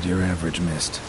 Not your average mist.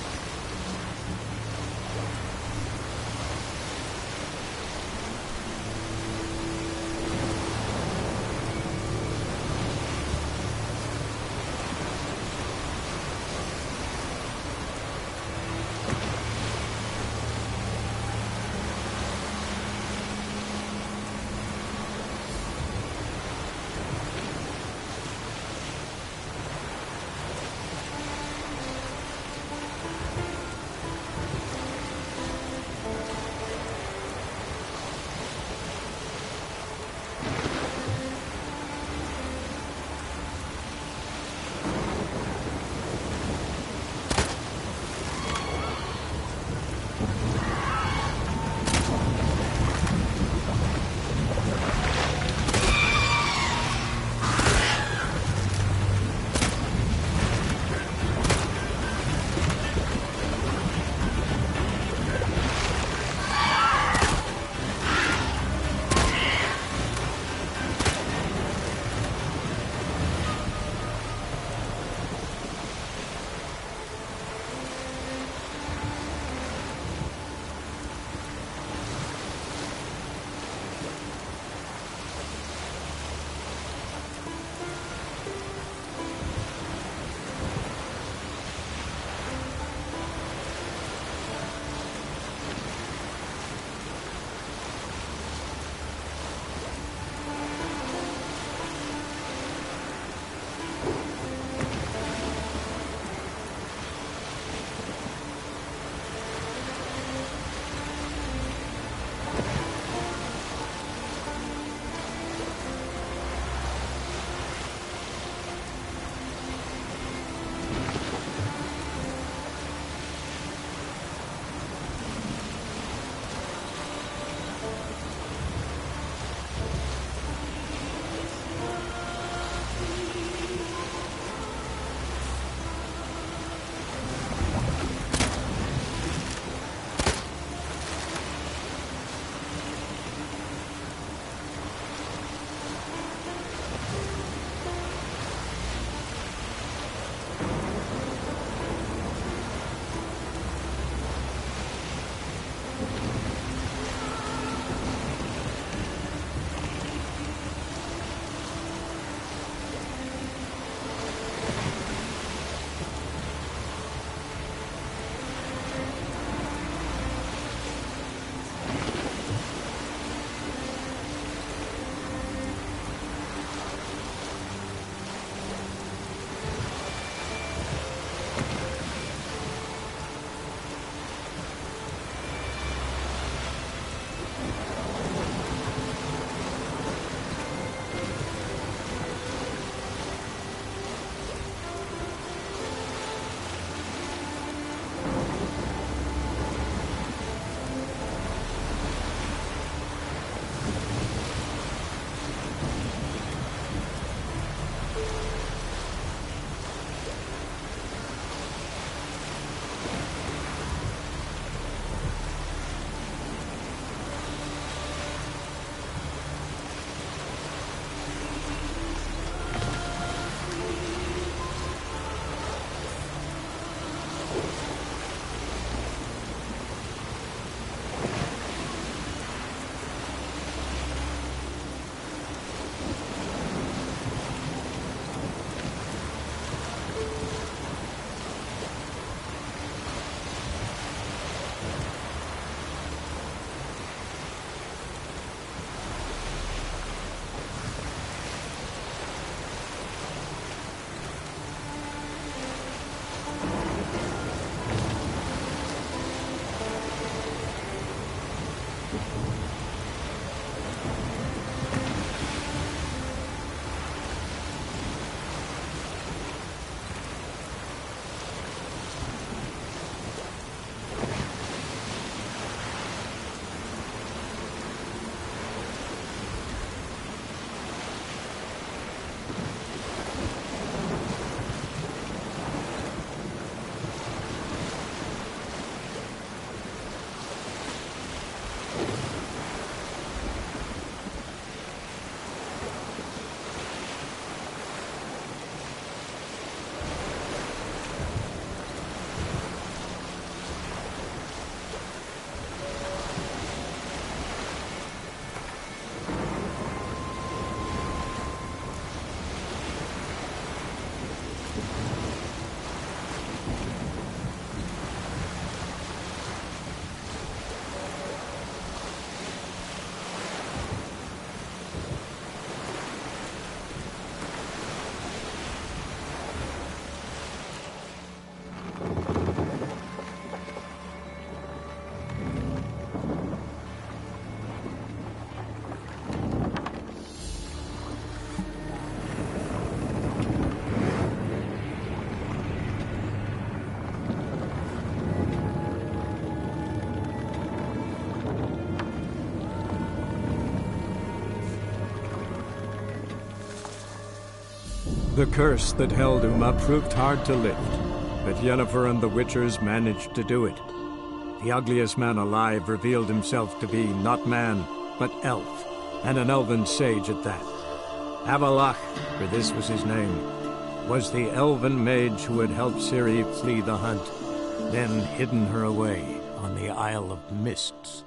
The curse that held Uma proved hard to lift, but Yennefer and the Witchers managed to do it. The ugliest man alive revealed himself to be not man, but elf, and an elven sage at that. Avalach, for this was his name, was the elven mage who had helped Ciri flee the hunt, then hidden her away on the Isle of Mists.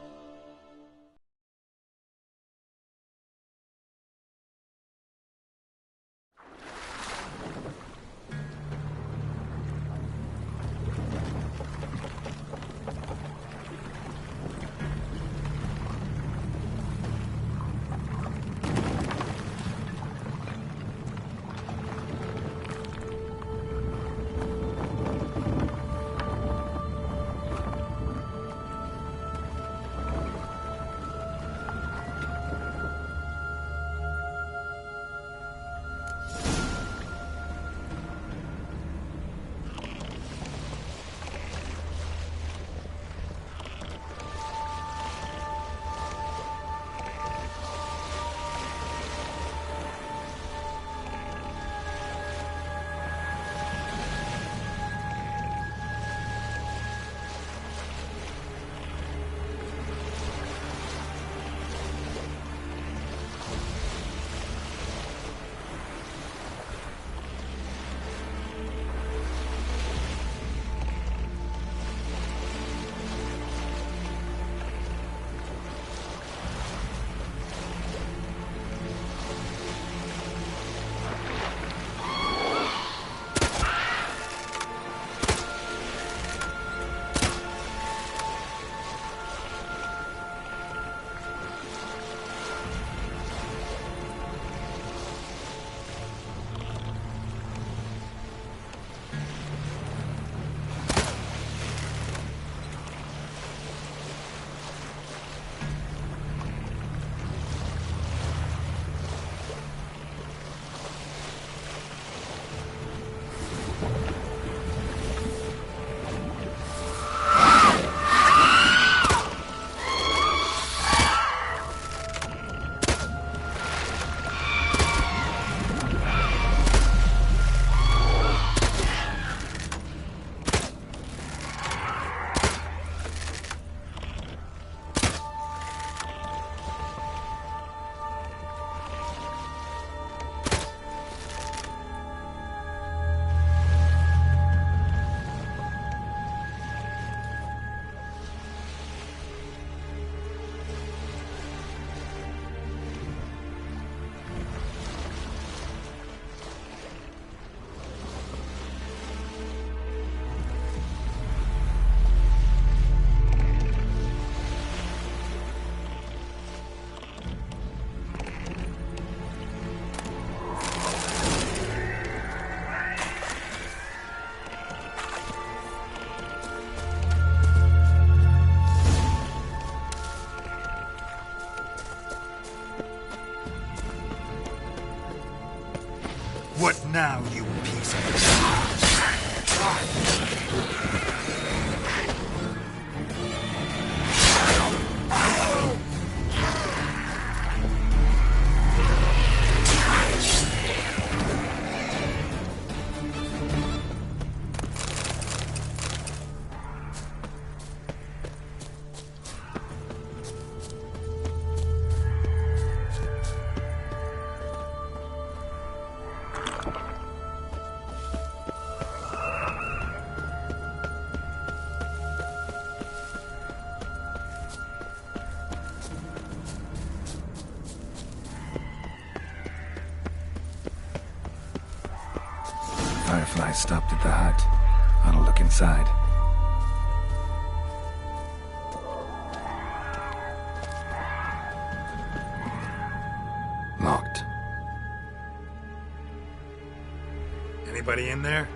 What now, you piece of... Firefly stopped at the hut. I'll look inside. Locked. Anybody in there?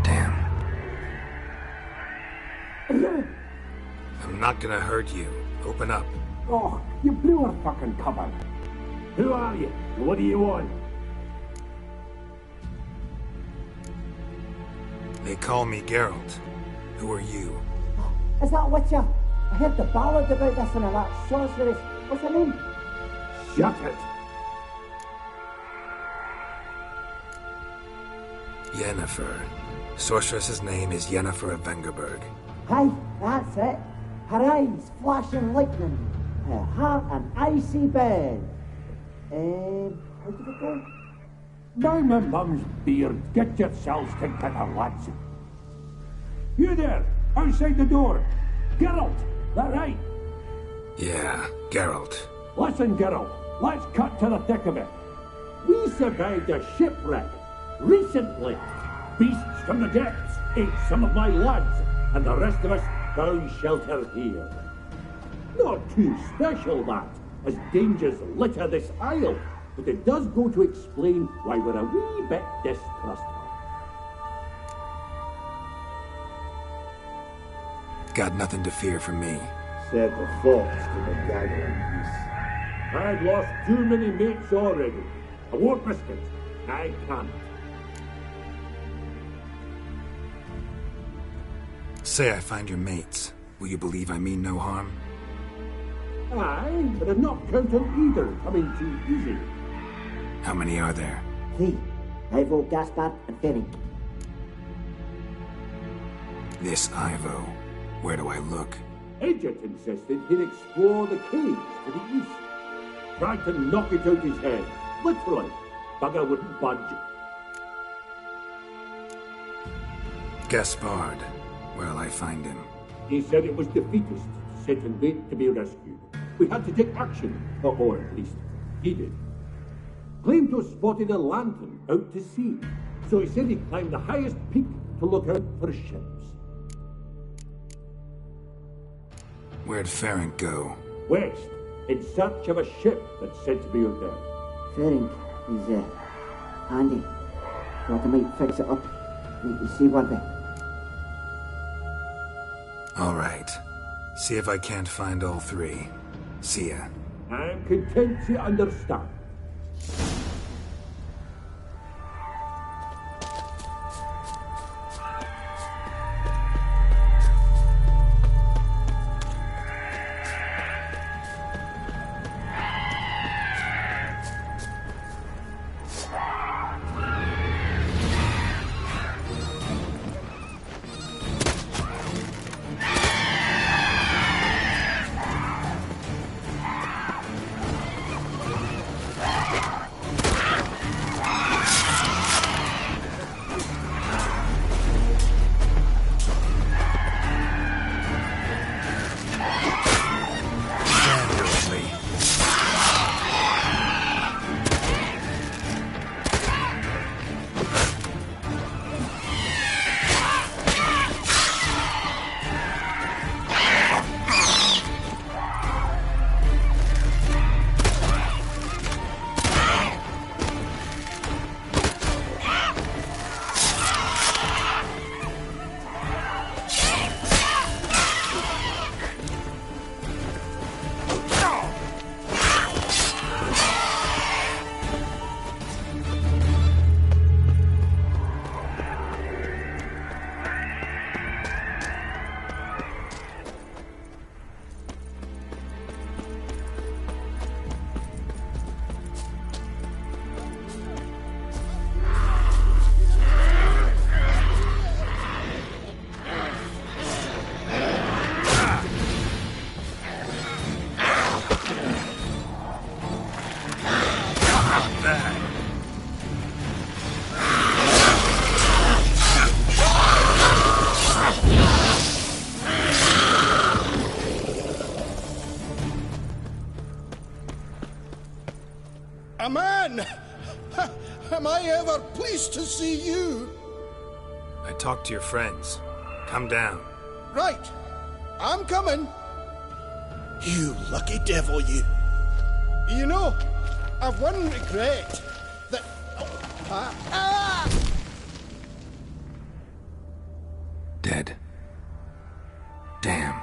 Damn. I'm not gonna hurt you. Open up. Oh, you blew our fucking cover. Who are you? What do you want? They call me Geralt. Who are you? Is that Witcher? I heard the ballad about this and all that sorceress. What's her name? Shut it. Yennefer. Sorceress's name is Yennefer of Vengerberg. Hey, that's it. Her eyes flashing lightning. Her heart an icy bed. How did it go? By my mum's beard, get yourselves together, lads. You there, outside the door. Geralt, that right? Yeah, Geralt. Listen, Geralt, let's cut to the thick of it. We survived a shipwreck recently. Beasts from the depths ate some of my lads, and the rest of us found shelter here. Not too special, that, as dangers litter this isle, but it does go to explain why we're a wee bit distrustful. Got nothing to fear from me. Said the fox to the gathering geese. I've lost too many mates already. I won't risk it. I can't. Say I find your mates. Will you believe I mean no harm? Aye, but I'm not counting either coming too easy. How many are there? 3. Ivo, Gaspard, and Fenning. This Ivo. Where do I look? Edget insisted he'd explore the caves to the east. Tried to knock it out his head. Literally. Bugger wouldn't budge. Gaspard. Where'll I find him? He said it was defeatist, set and wait to be rescued. We had to take action, or at least he did. Claimed to have spotted a lantern out to sea, so he said he climbed the highest peak to look out for ships. Where'd Ferenc go? West, in search of a ship that's said to be out there. Fering is, handy. Thought I might fix it up. Need to see one thing. All right. See if I can't find all 3. See ya. I'm content to understand. A man! Am I ever pleased to see you? I talked to your friends. Come down. Right. I'm coming. You lucky devil, you. You know, I've one regret. That... Dead. Damn.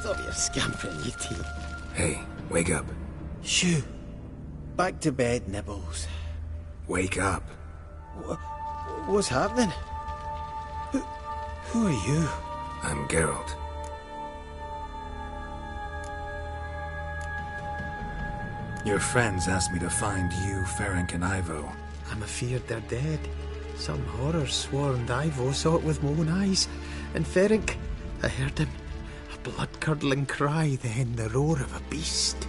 Stop your scampering, you tea. Hey, wake up. Shoo. Back to bed, Nibbles. Wake up. What's happening? Who are you? I'm Geralt. Your friends asked me to find you, Ferenc, and Ivo. I'm afeard they're dead. Some horror sworn Ivo saw it with my own eyes. And Ferenc, I heard him. A blood-curdling cry, then the roar of a beast.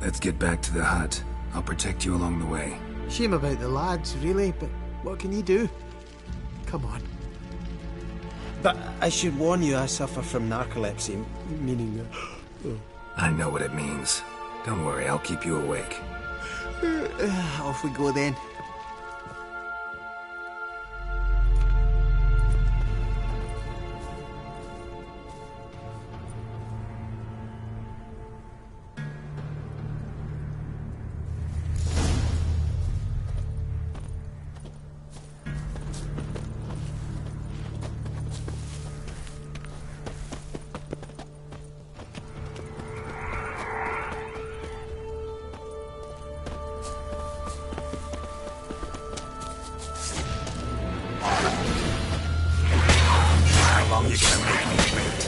Let's get back to the hut. I'll protect you along the way. Shame about the lads, really, but what can you do? Come on. But I should warn you, I suffer from narcolepsy, meaning... I know what it means. Don't worry, I'll keep you awake. Off we go then. You can make me wait.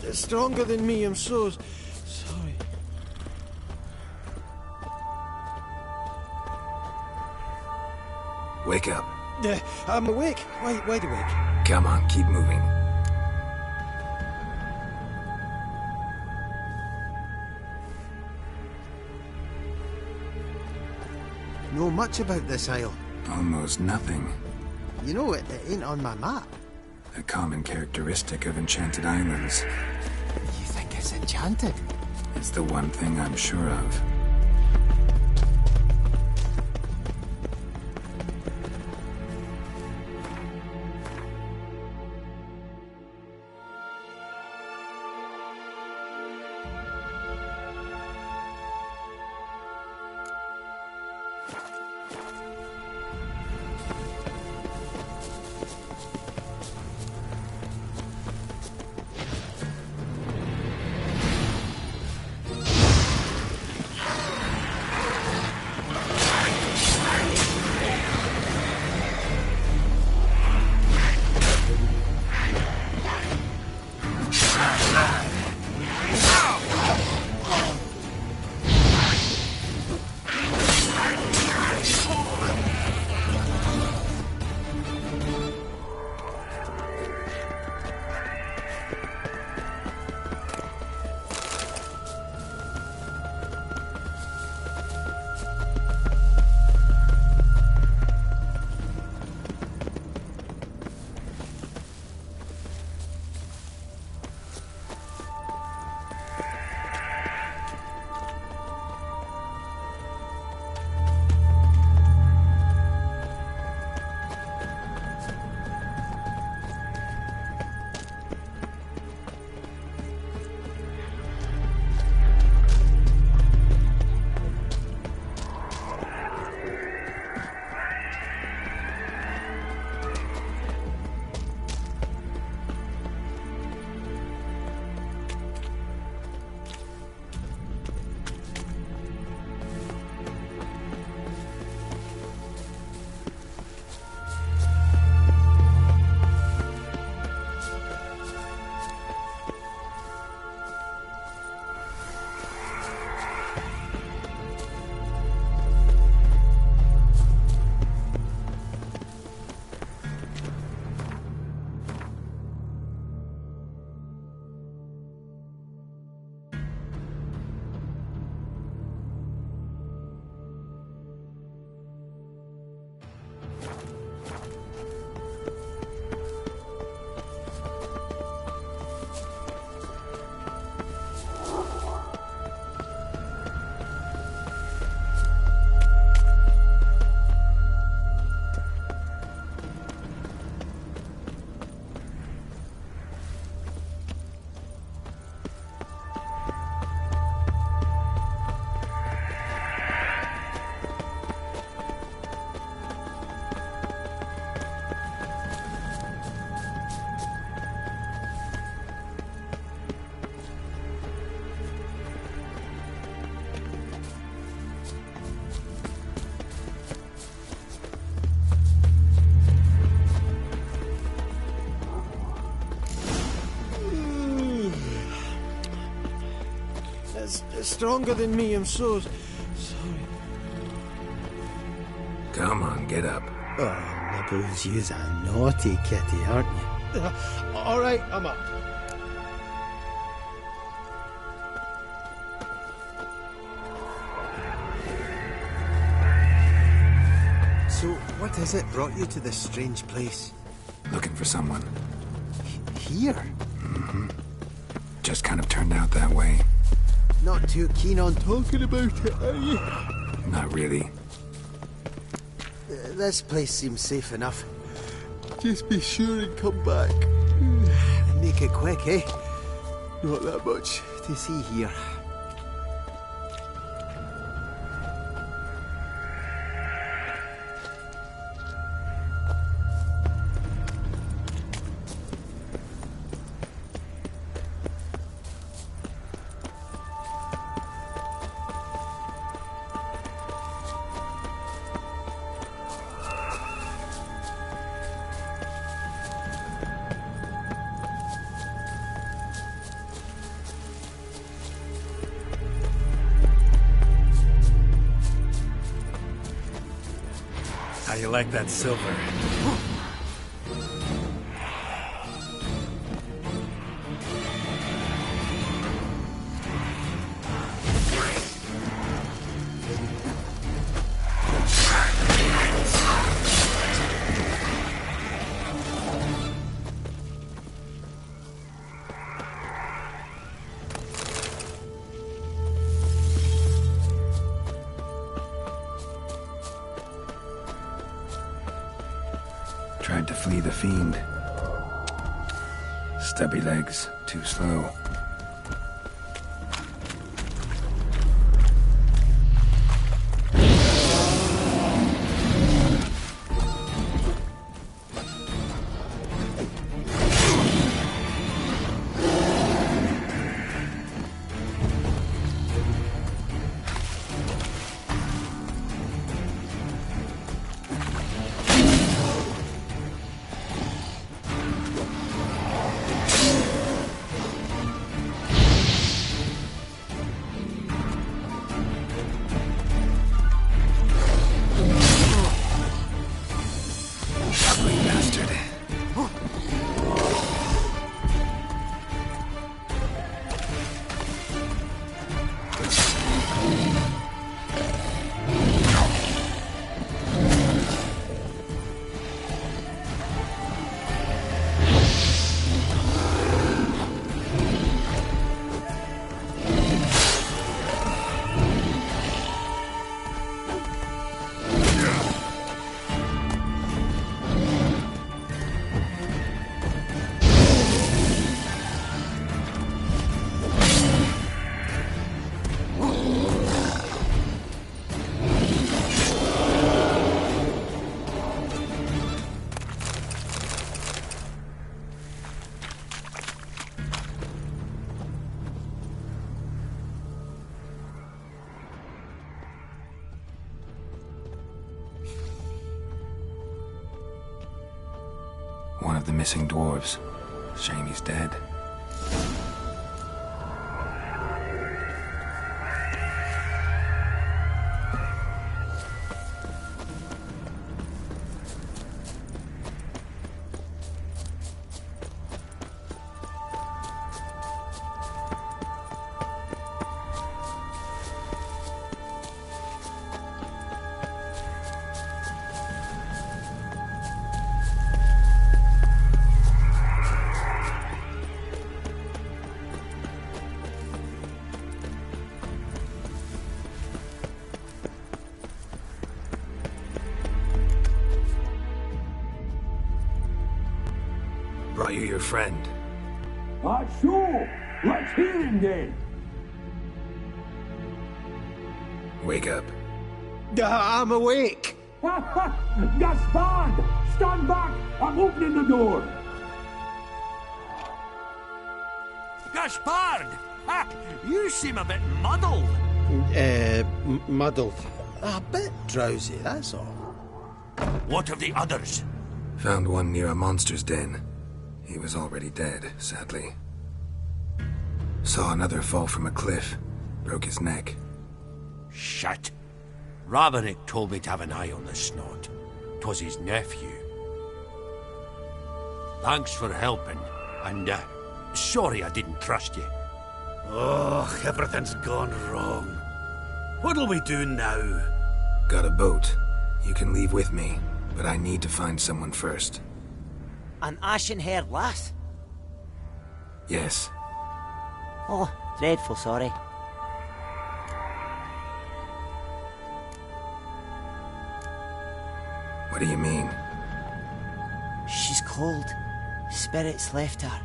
It's stronger than me, I'm so sorry. Wake up. I'm awake. Wide awake. Come on, keep moving. Know much about this isle? Almost nothing. You know, it ain't on my map. A common characteristic of enchanted islands. You think it's enchanted? It's the one thing I'm sure of. stronger than me, I'm so sorry. Come on, get up. Oh, Nibbles, you's a naughty kitty, aren't you? Alright, I'm up. So, what is it brought you to this strange place? Looking for someone. Here? Just kind of turned out that way. Not too keen on talking about it, are you? Not really. This place seems safe enough. Just be sure and come back. And make it quick, eh? Not that much to see here. How you like that silver? Tried to flee the fiend. Stubby legs, too slow. One of the missing dwarves. Shame he's dead. Brought you your friend. Sure. Let's hear him then. Wake up. I'm awake. Gaspard! Stand back! I'm opening the door. Gaspard! Ha! You seem a bit muddled. Muddled. A bit drowsy, that's all. What of the others? Found one near a monster's den. He was already dead, sadly. Saw another fall from a cliff. Broke his neck. Shit. Ravenick told me to have an eye on the snot. 'Twas his nephew. Thanks for helping, and sorry I didn't trust you. Oh, everything's gone wrong. What'll we do now? Got a boat. You can leave with me, but I need to find someone first. An ashen-haired lass? Yes. Oh, dreadful sorry. What do you mean? She's cold. Spirits left her.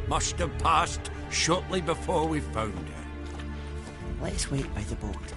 Must have passed shortly before we found her. Let's wait by the boat.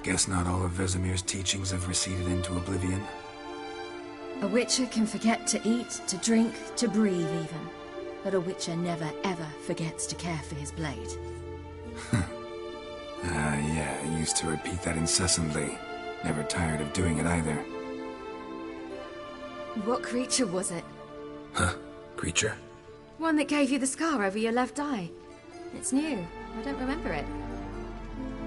Guess not all of Vesemir's teachings have receded into oblivion. A witcher can forget to eat, to drink, to breathe even. But a witcher never ever forgets to care for his blade. Yeah, I used to repeat that incessantly. Never tired of doing it either. What creature was it? Huh? Creature? One that gave you the scar over your left eye. It's new. I don't remember it.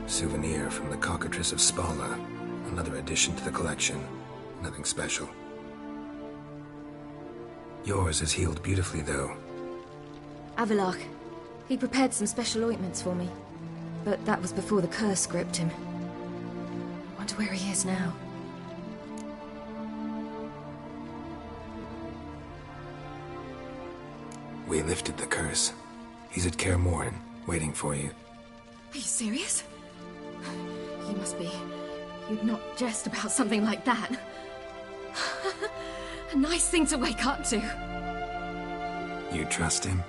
Souvenir from the Cockatrice of Spala. Another addition to the collection. Nothing special. Yours is healed beautifully, though. Avalok. He prepared some special ointments for me. But that was before the curse gripped him. Wonder where he is now. We lifted the curse. He's at Kaer Morhen, waiting for you. Are you serious? You must be. You'd not jest about something like that. A nice thing to wake up to. You trust him?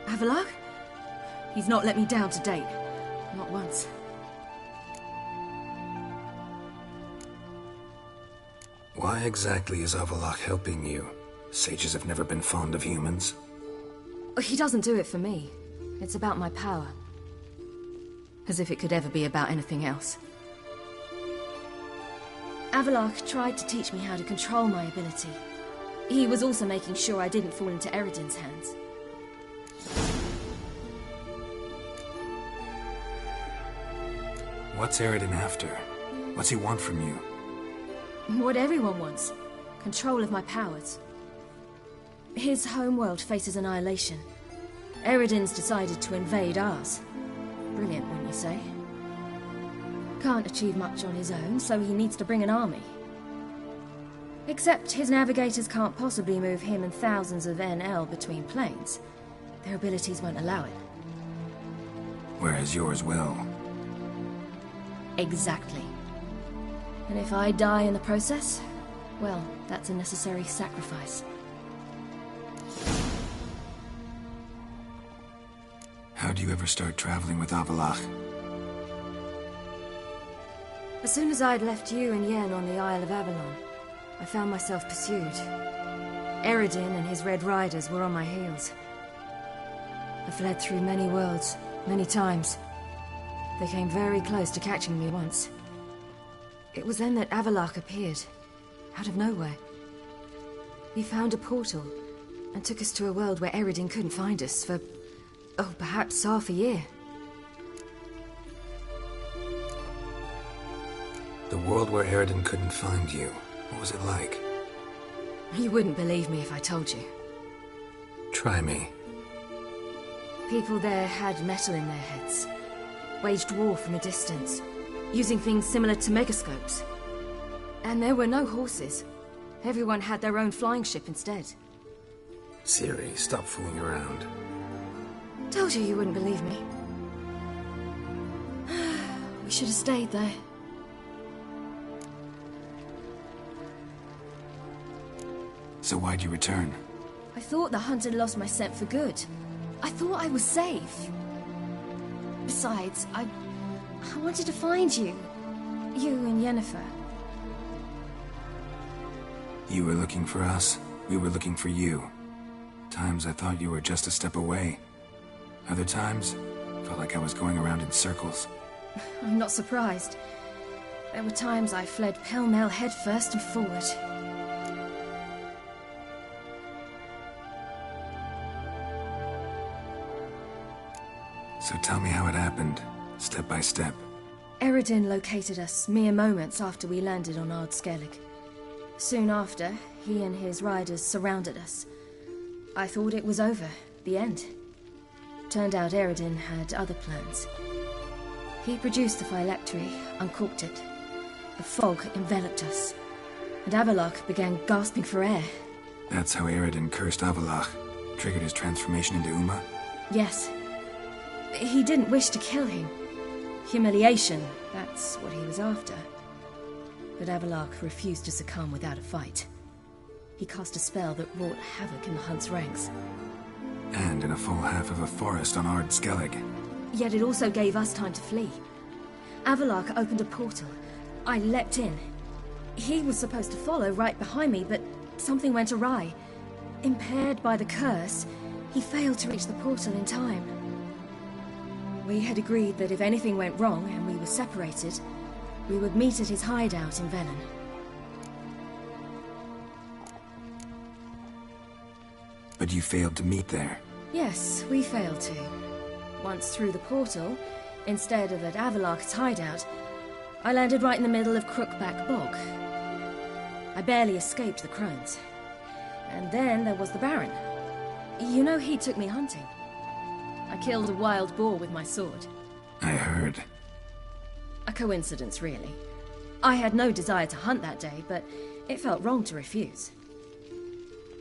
Avalok? He's not let me down to date. Not once. Why exactly is Avalok helping you? Sages have never been fond of humans. He doesn't do it for me. It's about my power. As if it could ever be about anything else. Avalok tried to teach me how to control my ability. He was also making sure I didn't fall into Eredin's hands. What's Eredin after? What's he want from you? What everyone wants. Control of my powers. His homeworld faces annihilation. Eredin's decided to invade ours. Brilliant, wouldn't you say? Can't achieve much on his own, so he needs to bring an army. Except his navigators can't possibly move him and thousands of NL between planes. Their abilities won't allow it. Whereas yours will. Exactly. And if I die in the process, well, that's a necessary sacrifice. How'd you ever start traveling with Avalok? As soon as I'd left you and Yen on the Isle of Avalon, I found myself pursued. Eredin and his Red Riders were on my heels. I fled through many worlds, many times. They came very close to catching me once. It was then that Avalok appeared, out of nowhere. He found a portal, and took us to a world where Eredin couldn't find us for, oh, perhaps half a year. The world where Eredin couldn't find you, what was it like? You wouldn't believe me if I told you. Try me. People there had metal in their heads, waged war from a distance, using things similar to megascopes. And there were no horses. Everyone had their own flying ship instead. Ciri, stop fooling around. Told you wouldn't believe me. We should have stayed there. So why'd you return? I thought the hunt had lost my scent for good. I thought I was safe. Besides, I wanted to find you. You and Yennefer. You were looking for us, we were looking for you. Times I thought you were just a step away. Other times, felt like I was going around in circles. I'm not surprised. There were times I fled pell-mell headfirst and forward. So tell me how it happened, step by step. Eredin located us mere moments after we landed on Ard Skellig. Soon after, he and his riders surrounded us. I thought it was over, the end. Turned out Eredin had other plans. He produced the phylactery, uncorked it. The fog enveloped us, and Avalok began gasping for air. That's how Eredin cursed Avalok, triggered his transformation into Uma? Yes. He didn't wish to kill him. Humiliation, that's what he was after. But Avalok refused to succumb without a fight. He cast a spell that wrought havoc in the hunt's ranks. And in a full half of a forest on Ard Skellig. Yet it also gave us time to flee. Avalok opened a portal. I leapt in. He was supposed to follow right behind me, but something went awry. Impaired by the curse, he failed to reach the portal in time. We had agreed that if anything went wrong and we were separated, we would meet at his hideout in Velen. But you failed to meet there. Yes, we failed to. Once through the portal, instead of at Avalok's hideout, I landed right in the middle of Crookback Bog. I barely escaped the crones. And then there was the Baron. You know, he took me hunting. I killed a wild boar with my sword. I heard. A coincidence, really. I had no desire to hunt that day, but it felt wrong to refuse.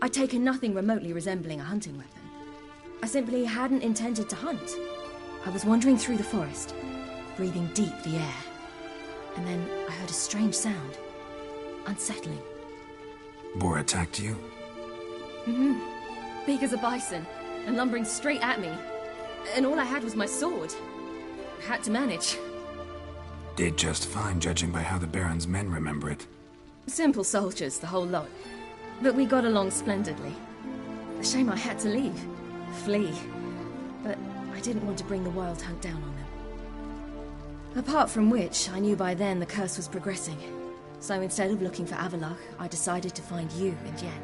I'd taken nothing remotely resembling a hunting weapon. I simply hadn't intended to hunt. I was wandering through the forest, breathing deep the air. And then I heard a strange sound. Unsettling. Boar attacked you? Mm-hmm. Big as a bison, and lumbering straight at me. And all I had was my sword. Had to manage. Did just fine, judging by how the Baron's men remember it. Simple soldiers, the whole lot. but we got along splendidly. A shame I had to leave. Flee. But I didn't want to bring the Wild Hunt down on them. Apart from which, I knew by then the curse was progressing. So instead of looking for Avallac'h, I decided to find you and Yen.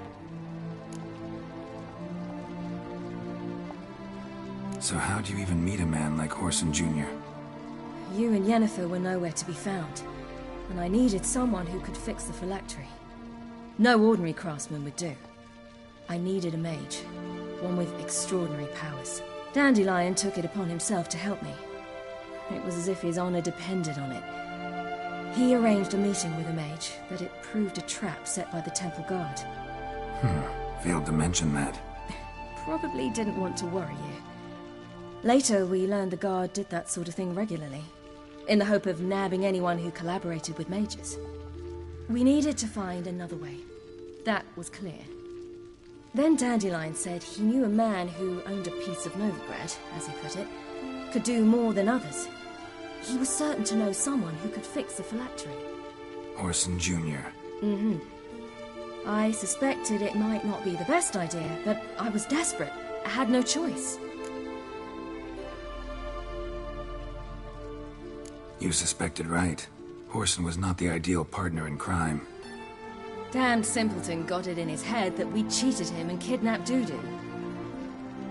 So how'd you even meet a man like Whoreson Jr.? You and Yennefer were nowhere to be found, and I needed someone who could fix the phylactery. No ordinary craftsman would do. I needed a mage, one with extraordinary powers. Dandelion took it upon himself to help me. It was as if his honor depended on it. He arranged a meeting with a mage, but it proved a trap set by the temple guard. Failed to mention that. Probably didn't want to worry you. Later, we learned the guard did that sort of thing regularly, in the hope of nabbing anyone who collaborated with mages. We needed to find another way. That was clear. Then Dandelion said he knew a man who owned a piece of Novigrad, as he put it, could do more than others. He was certain to know someone who could fix the phylactery. Whoreson Jr. I suspected it might not be the best idea, but I was desperate. I had no choice. You suspected right. Whoreson was not the ideal partner in crime. Damned simpleton got it in his head that we cheated him and kidnapped Dudu.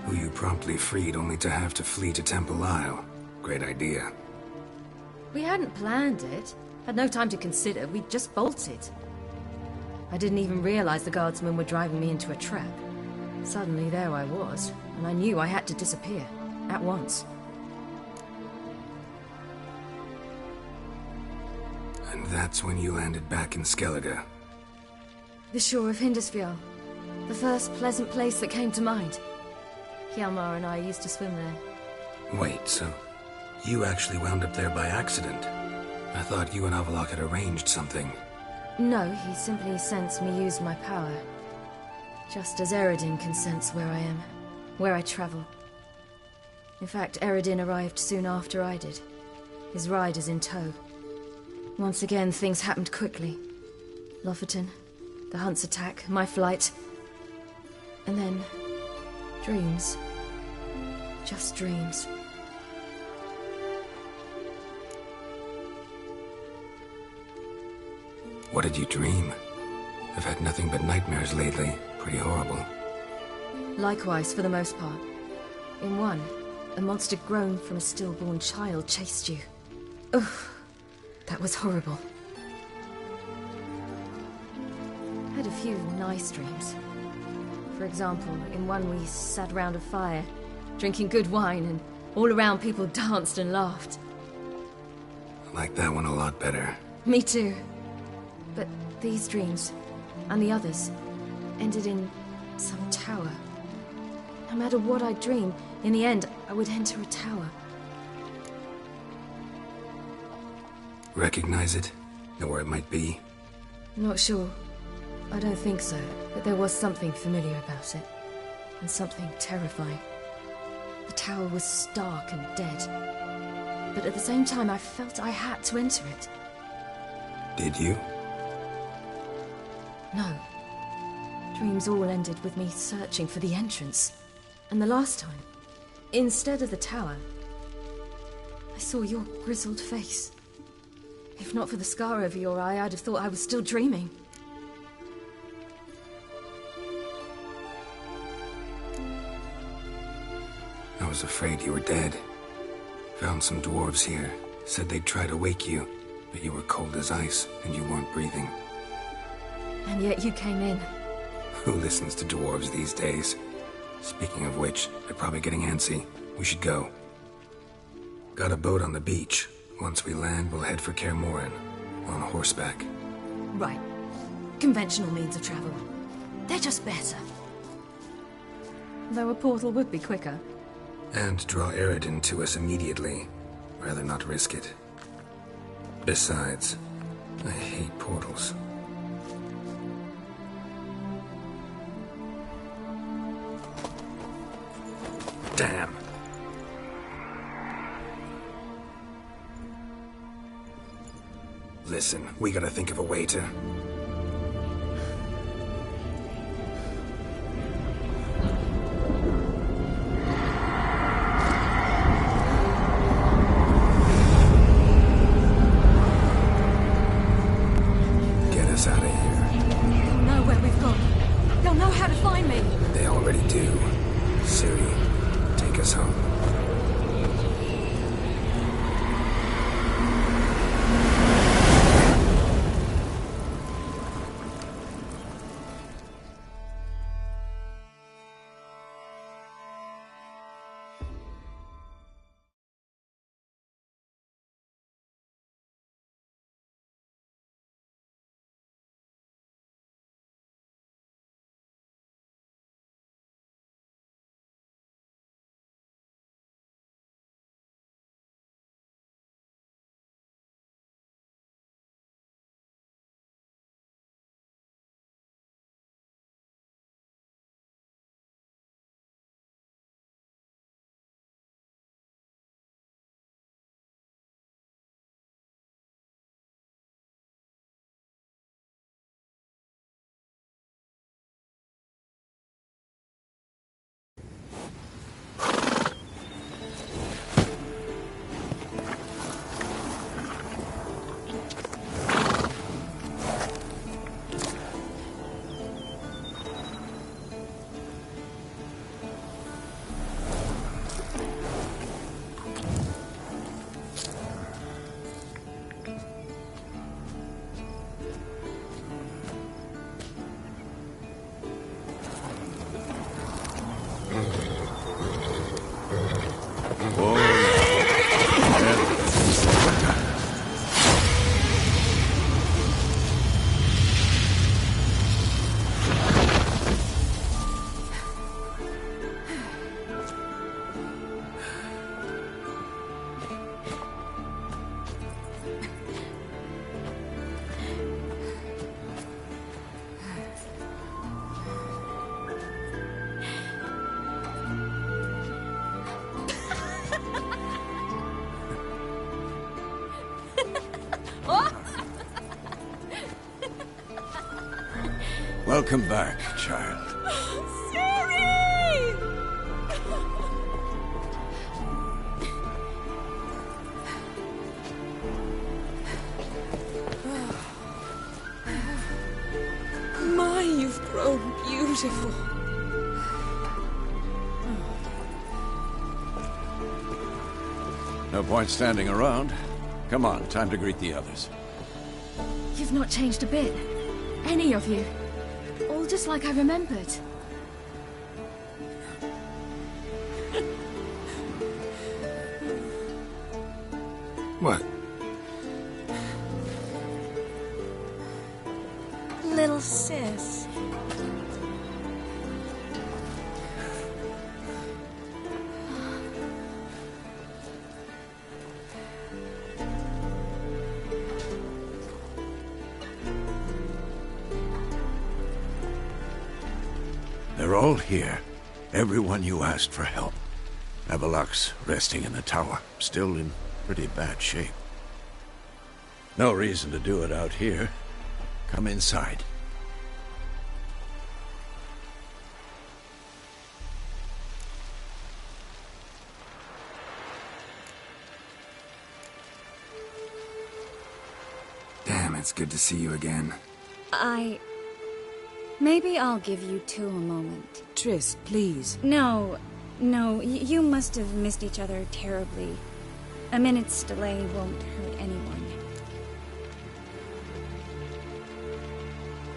Who you promptly freed only to have to flee to Temple Isle. Great idea. We hadn't planned it. Had no time to consider. We just bolted. I didn't even realize the guardsmen were driving me into a trap. Suddenly there I was, and I knew I had to disappear. At once. And that's when you landed back in Skellige. The shore of Hindisfjall. The first pleasant place that came to mind. Hjalmar and I used to swim there. Wait, so you actually wound up there by accident? I thought you and Avallac'h had arranged something. No, he simply sensed me use my power. Just as Eredin can sense where I am, where I travel. In fact, Eredin arrived soon after I did. His riders in tow. Once again, things happened quickly. Lofoten, the Hunt's attack, my flight. And then... dreams. Just dreams. What did you dream? I've had nothing but nightmares lately. Pretty horrible. Likewise, for the most part. In one, a monster grown from a stillborn child chased you. Ugh. That was horrible. I had a few nice dreams. For example, in one we sat around a fire, drinking good wine, and all around people danced and laughed. I like that one a lot better. Me too. But these dreams, and the others, ended in some tower. No matter what I dream, in the end, I would enter a tower. Recognize it? Know where it might be? Not sure. I don't think so, but there was something familiar about it. And something terrifying. The tower was stark and dead. But at the same time, I felt I had to enter it. Did you? No. Dreams all ended with me searching for the entrance. And the last time, instead of the tower, I saw your grizzled face. If not for the scar over your eye, I'd have thought I was still dreaming. I was afraid you were dead. Found some dwarves here. Said they'd try to wake you, but you were cold as ice and you weren't breathing. And yet you came in. Who listens to dwarves these days? Speaking of which, they're probably getting antsy. We should go. Got a boat on the beach. Once we land, we'll head for Kaer Morhen, on horseback. Right. Conventional means of travel. They're just better. Though a portal would be quicker. And draw Eredin to us immediately. Rather not risk it. Besides, I hate portals. Damn. Listen, we gotta think of a way to... Welcome back, child. My, you've grown beautiful. No point standing around. Come on, time to greet the others. You've not changed a bit. Any of you. All just like I remembered. What? Little sis. They're all here. Everyone you asked for help. Avalok's resting in the tower, still in pretty bad shape. No reason to do it out here. Come inside. Damn, it's good to see you again. Maybe I'll give you two a moment. Triss, please. No, you must have missed each other terribly. A minute's delay won't hurt anyone.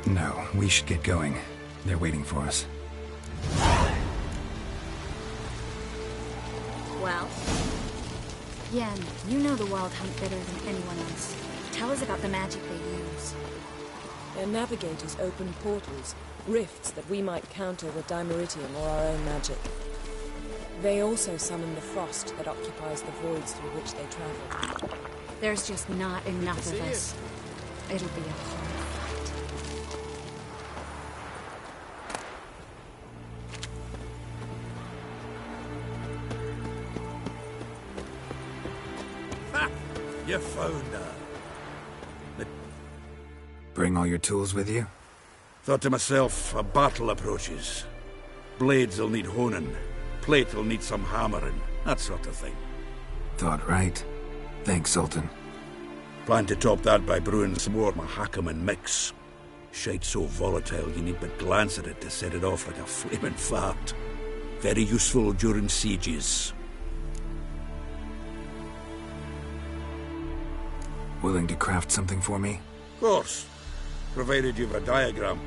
No, we should get going. They're waiting for us. Well? Yen, you know the Wild Hunt better than anyone else. Tell us about the magic they use. Their navigators open portals, rifts that we might counter with dimeritium or our own magic. They also summon the frost that occupies the voids through which they travel. There's just not enough of us. It'll be a hard fight. Ha! You found her. Bring all your tools with you? Thought to myself, a battle approaches. Blades will need honing. Plate will need some hammering. That sort of thing. Thought right. Thanks, Sultan. Plan to top that by brewing some more Mahakam and mix. Shite so volatile you need but glance at it to set it off like a flaming fart. Very useful during sieges. Willing to craft something for me? Of course. Provided you've a diagram.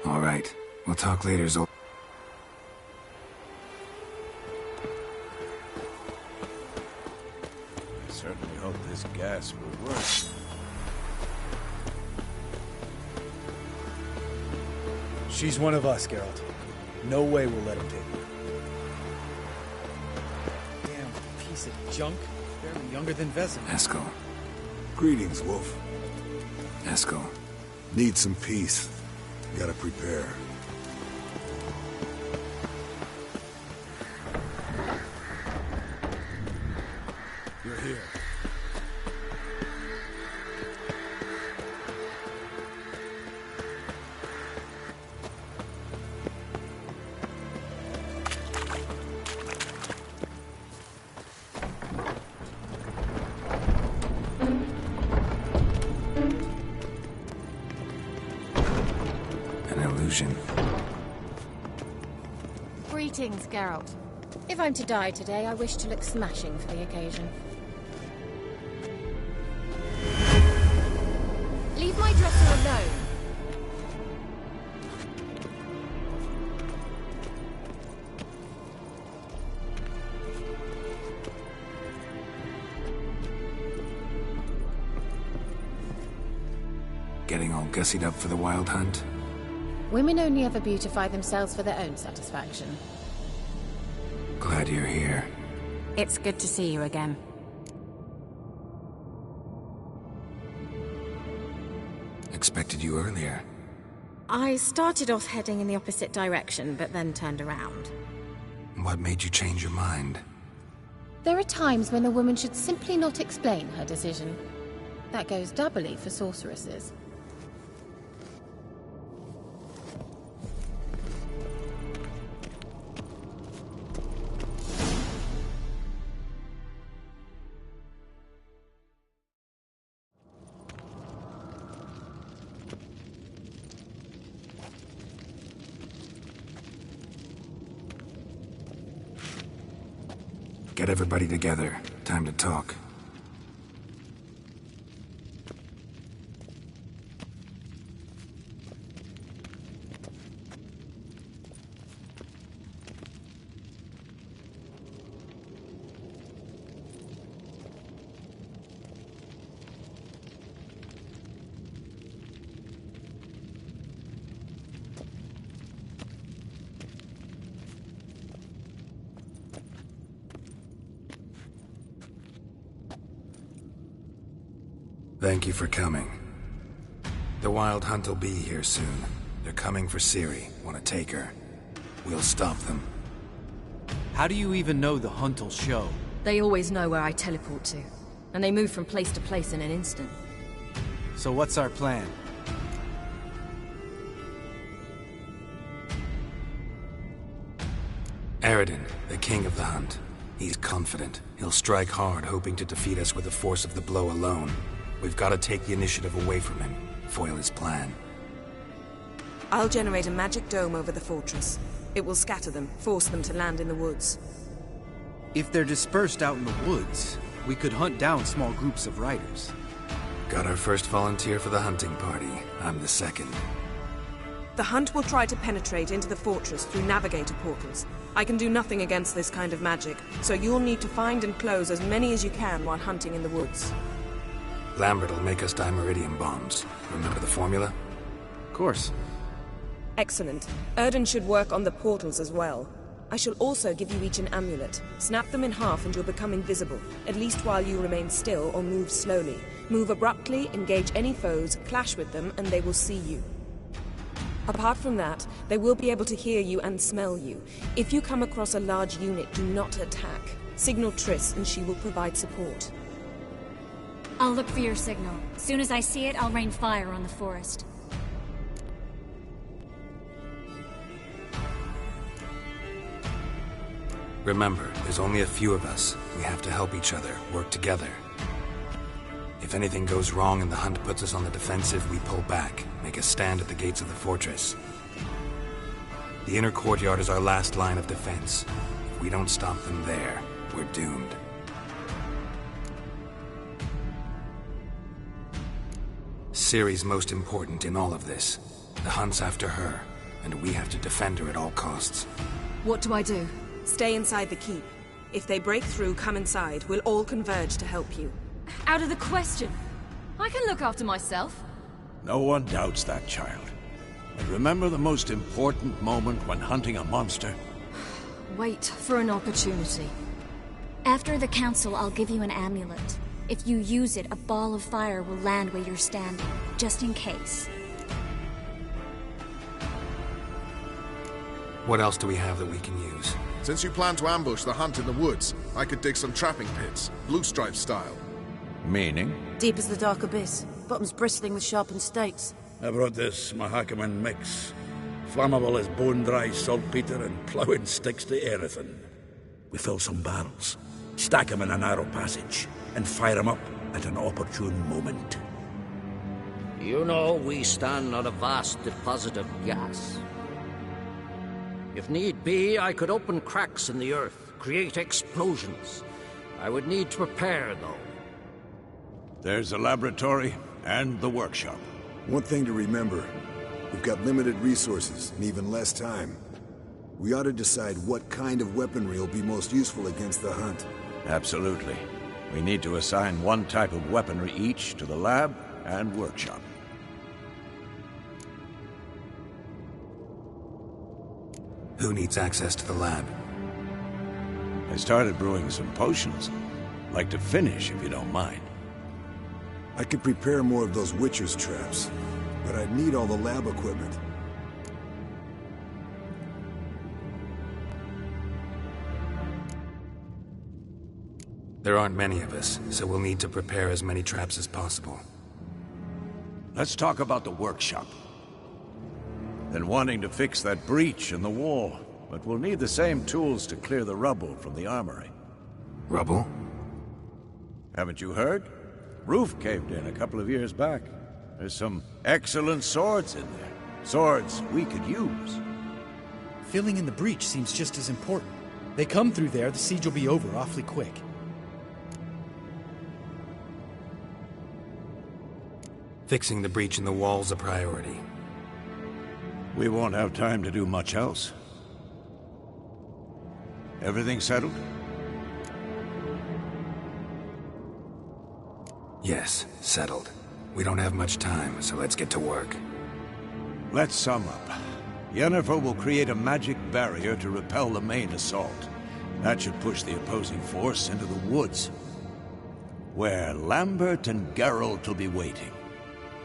All right. We'll talk later, Zol. I certainly hope this gas will work. She's one of us, Geralt. No way we'll let him take her. Damn piece of junk. Barely younger than Vezin. Eskel. Greetings, Wolf. Eskel. Need some peace. Gotta prepare. You're here. Greetings, Geralt. If I'm to die today, I wish to look smashing for the occasion. Leave my dresser alone. Getting all gussied up for the wild hunt? Women only ever beautify themselves for their own satisfaction. Glad you're here. It's good to see you again. Expected you earlier. I started off heading in the opposite direction, but then turned around. What made you change your mind? There are times when a woman should simply not explain her decision. That goes doubly for sorceresses. Get everybody together. Time to talk. Thank you for coming. The Wild Hunt will be here soon. They're coming for Ciri. Want to take her. We'll stop them. How do you even know the hunt will show? They always know where I teleport to. And they move from place to place in an instant. So what's our plan? Eredin, the king of the hunt. He's confident. He'll strike hard, hoping to defeat us with the force of the blow alone. We've got to take the initiative away from him, foil his plan. I'll generate a magic dome over the fortress. It will scatter them, force them to land in the woods. If they're dispersed out in the woods, we could hunt down small groups of riders. Got our first volunteer for the hunting party. I'm the second. The hunt will try to penetrate into the fortress through navigator portals. I can do nothing against this kind of magic, so you'll need to find and close as many as you can while hunting in the woods. Lambert will make us dimeridium bombs. Remember the formula? Of course. Excellent. Erden should work on the portals as well. I shall also give you each an amulet. Snap them in half and you'll become invisible, at least while you remain still or move slowly. Move abruptly, engage any foes, clash with them, and they will see you. Apart from that, they will be able to hear you and smell you. If you come across a large unit, do not attack. Signal Triss and she will provide support. I'll look for your signal. As soon as I see it, I'll rain fire on the forest. Remember, there's only a few of us. We have to help each other, work together. If anything goes wrong and the hunt puts us on the defensive, we pull back, make a stand at the gates of the fortress. The inner courtyard is our last line of defense. If we don't stop them there, we're doomed. Ciri's most important in all of this. The hunt's after her, and we have to defend her at all costs. What do I do? Stay inside the keep. If they break through, come inside. We'll all converge to help you. Out of the question. I can look after myself. No one doubts that, child. But remember the most important moment when hunting a monster? Wait for an opportunity. After the council, I'll give you an amulet. If you use it, a ball of fire will land where you're standing, just in case. What else do we have that we can use? Since you plan to ambush the hunt in the woods, I could dig some trapping pits, blue stripe style. Meaning? Deep as the dark abyss, bottoms bristling with sharpened stakes. I brought this Mahakaman mix. Flammable as bone-dry saltpeter and ploughing sticks to anything. We fill some barrels, stack them in a narrow passage, and fire them up at an opportune moment. You know, we stand on a vast deposit of gas. If need be, I could open cracks in the earth, create explosions. I would need to prepare, though. There's the laboratory and the workshop. One thing to remember, we've got limited resources and even less time. We ought to decide what kind of weaponry will be most useful against the hunt. Absolutely. We need to assign one type of weaponry each to the lab and workshop. Who needs access to the lab? I started brewing some potions. Like to finish, if you don't mind. I could prepare more of those Witcher's traps, but I'd need all the lab equipment. There aren't many of us, so we'll need to prepare as many traps as possible. Let's talk about the workshop. Been wanting to fix that breach in the wall, but we'll need the same tools to clear the rubble from the armory. Rubble? Haven't you heard? Roof caved in a couple of years back. There's some excellent swords in there. Swords we could use. Filling in the breach seems just as important. They come through there, the siege will be over awfully quick. Fixing the breach in the wall's a priority. We won't have time to do much else. Everything settled? Yes, settled. We don't have much time, so let's get to work. Let's sum up. Yennefer will create a magic barrier to repel the main assault. That should push the opposing force into the woods, where Lambert and Geralt will be waiting.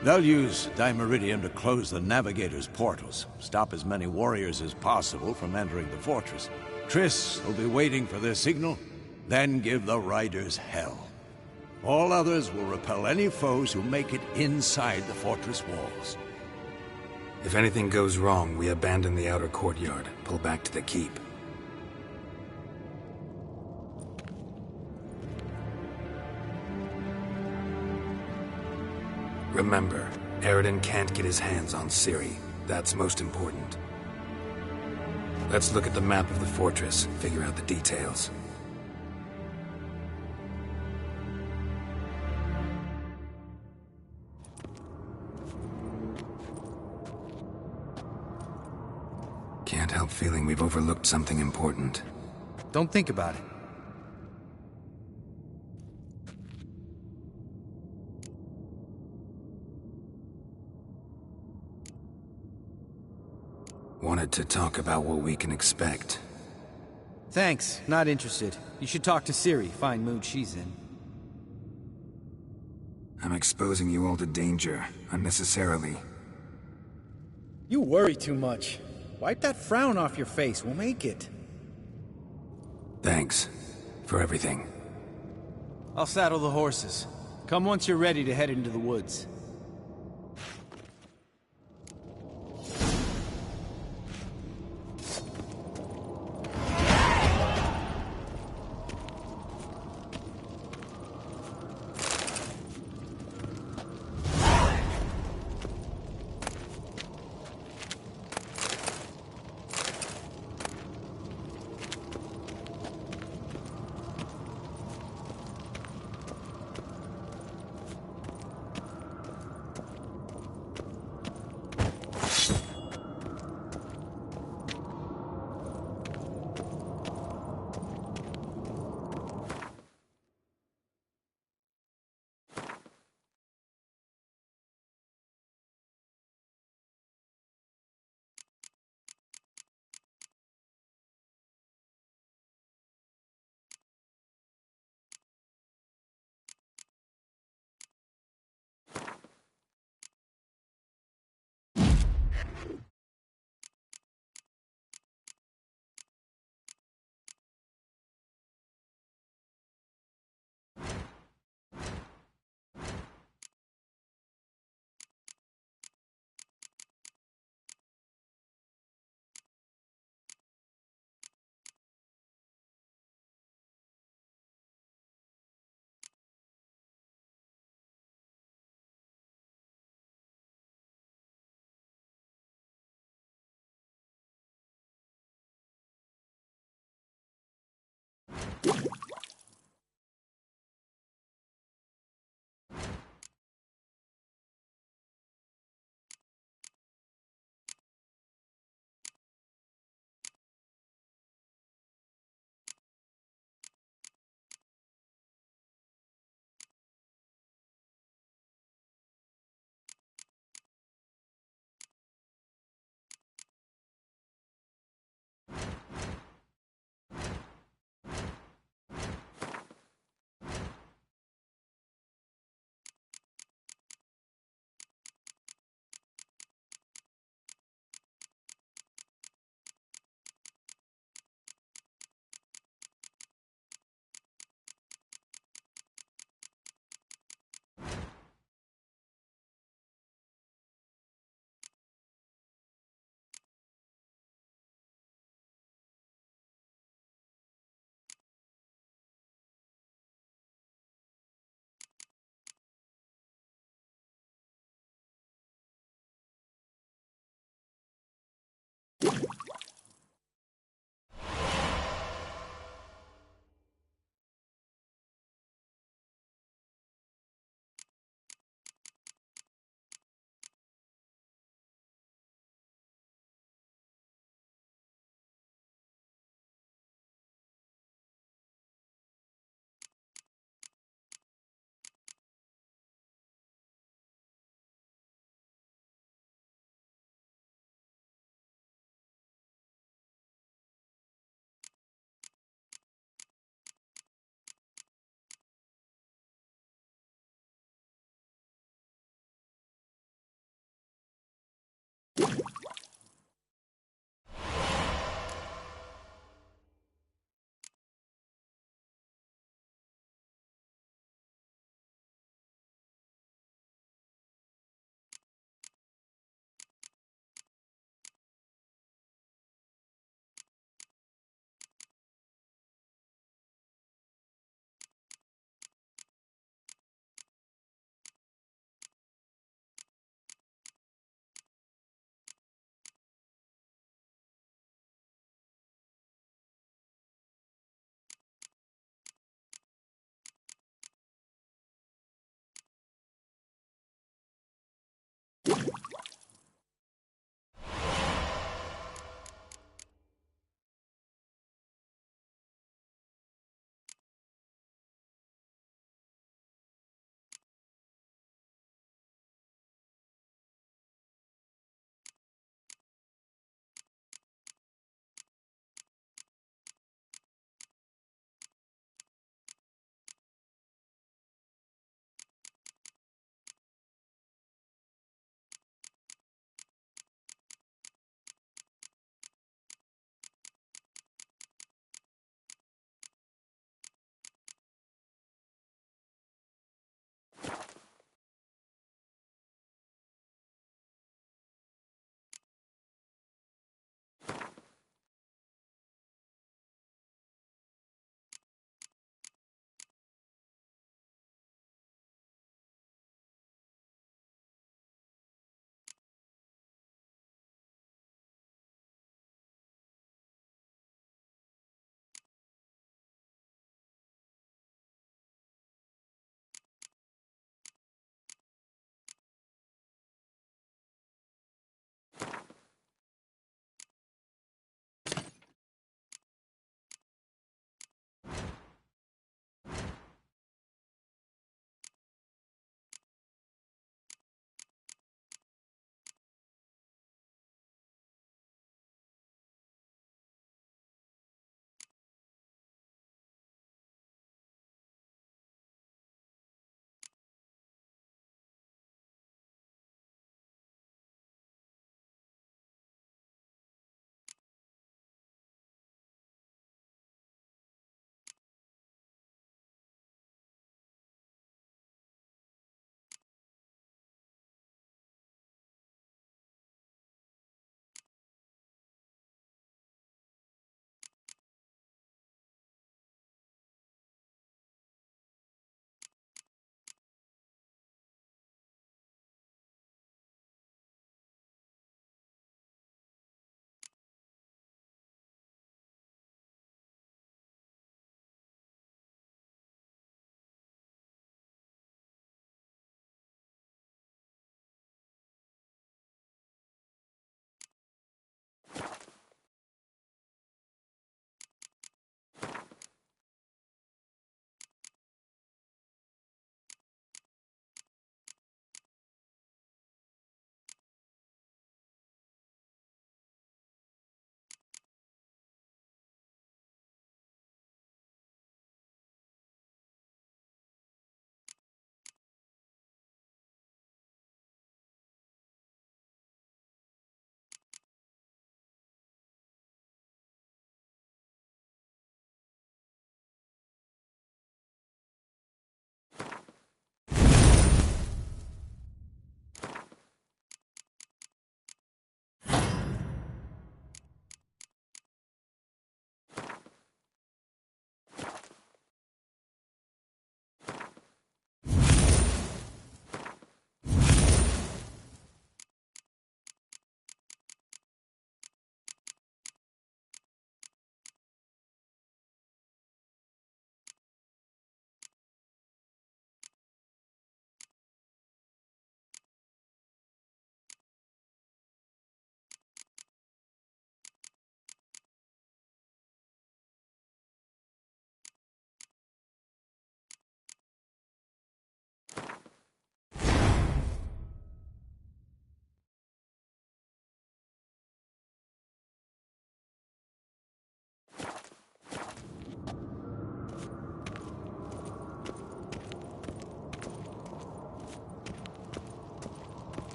They'll use Dimeridium to close the Navigator's portals, stop as many warriors as possible from entering the fortress. Triss will be waiting for their signal, then give the riders hell. All others will repel any foes who make it inside the fortress walls. If anything goes wrong, we abandon the outer courtyard, pull back to the keep. Remember, Eridan can't get his hands on Ciri. That's most important. Let's look at the map of the fortress, figure out the details. Can't help feeling we've overlooked something important. Don't think about it. Wanted to talk about what we can expect. Thanks, not interested. You should talk to Ciri, fine mood she's in. I'm exposing you all to danger, unnecessarily. You worry too much. Wipe that frown off your face, we'll make it. Thanks for everything. I'll saddle the horses. Come once you're ready to head into the woods.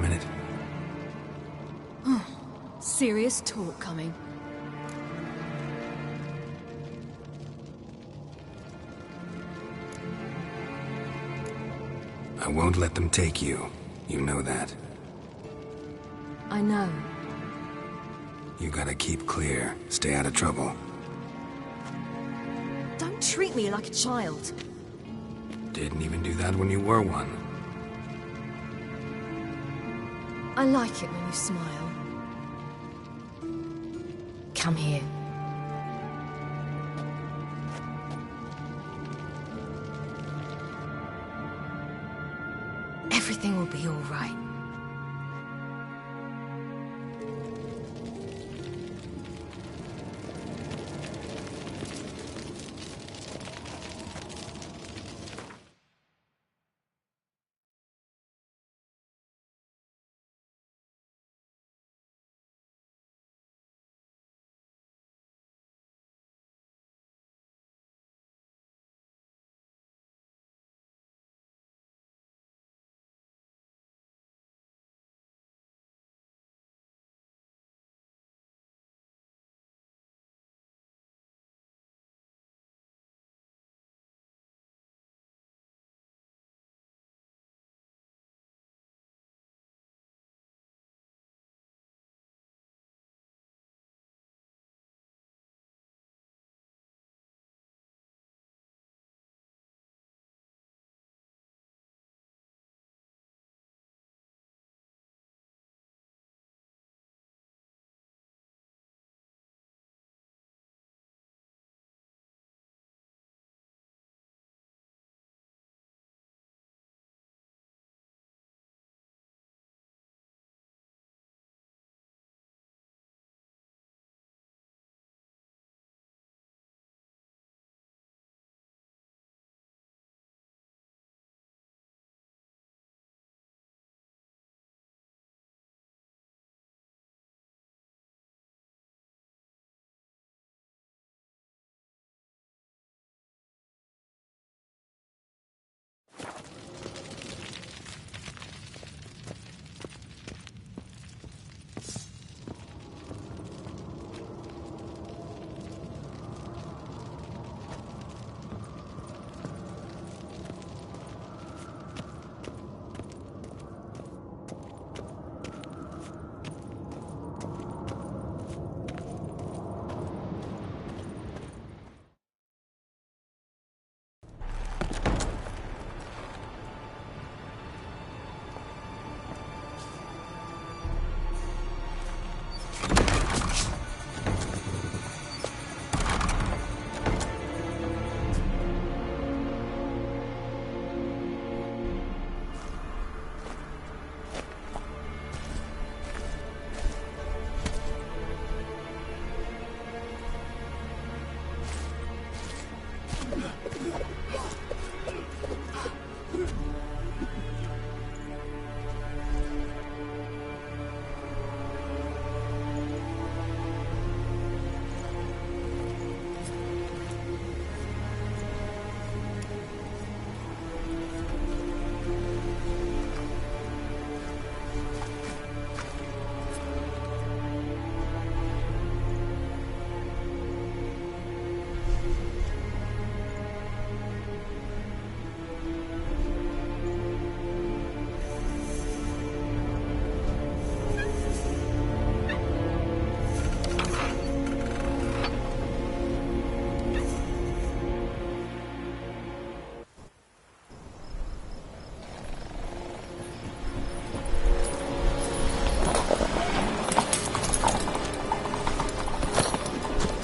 minute? Serious talk coming. I won't let them take you. You know that. I know. You gotta keep clear. Stay out of trouble. Don't treat me like a child. Didn't even do that when you were one. I like it when you smile. Come here. Everything will be all right.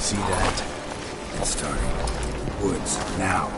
See that? It's starting. Woods, now.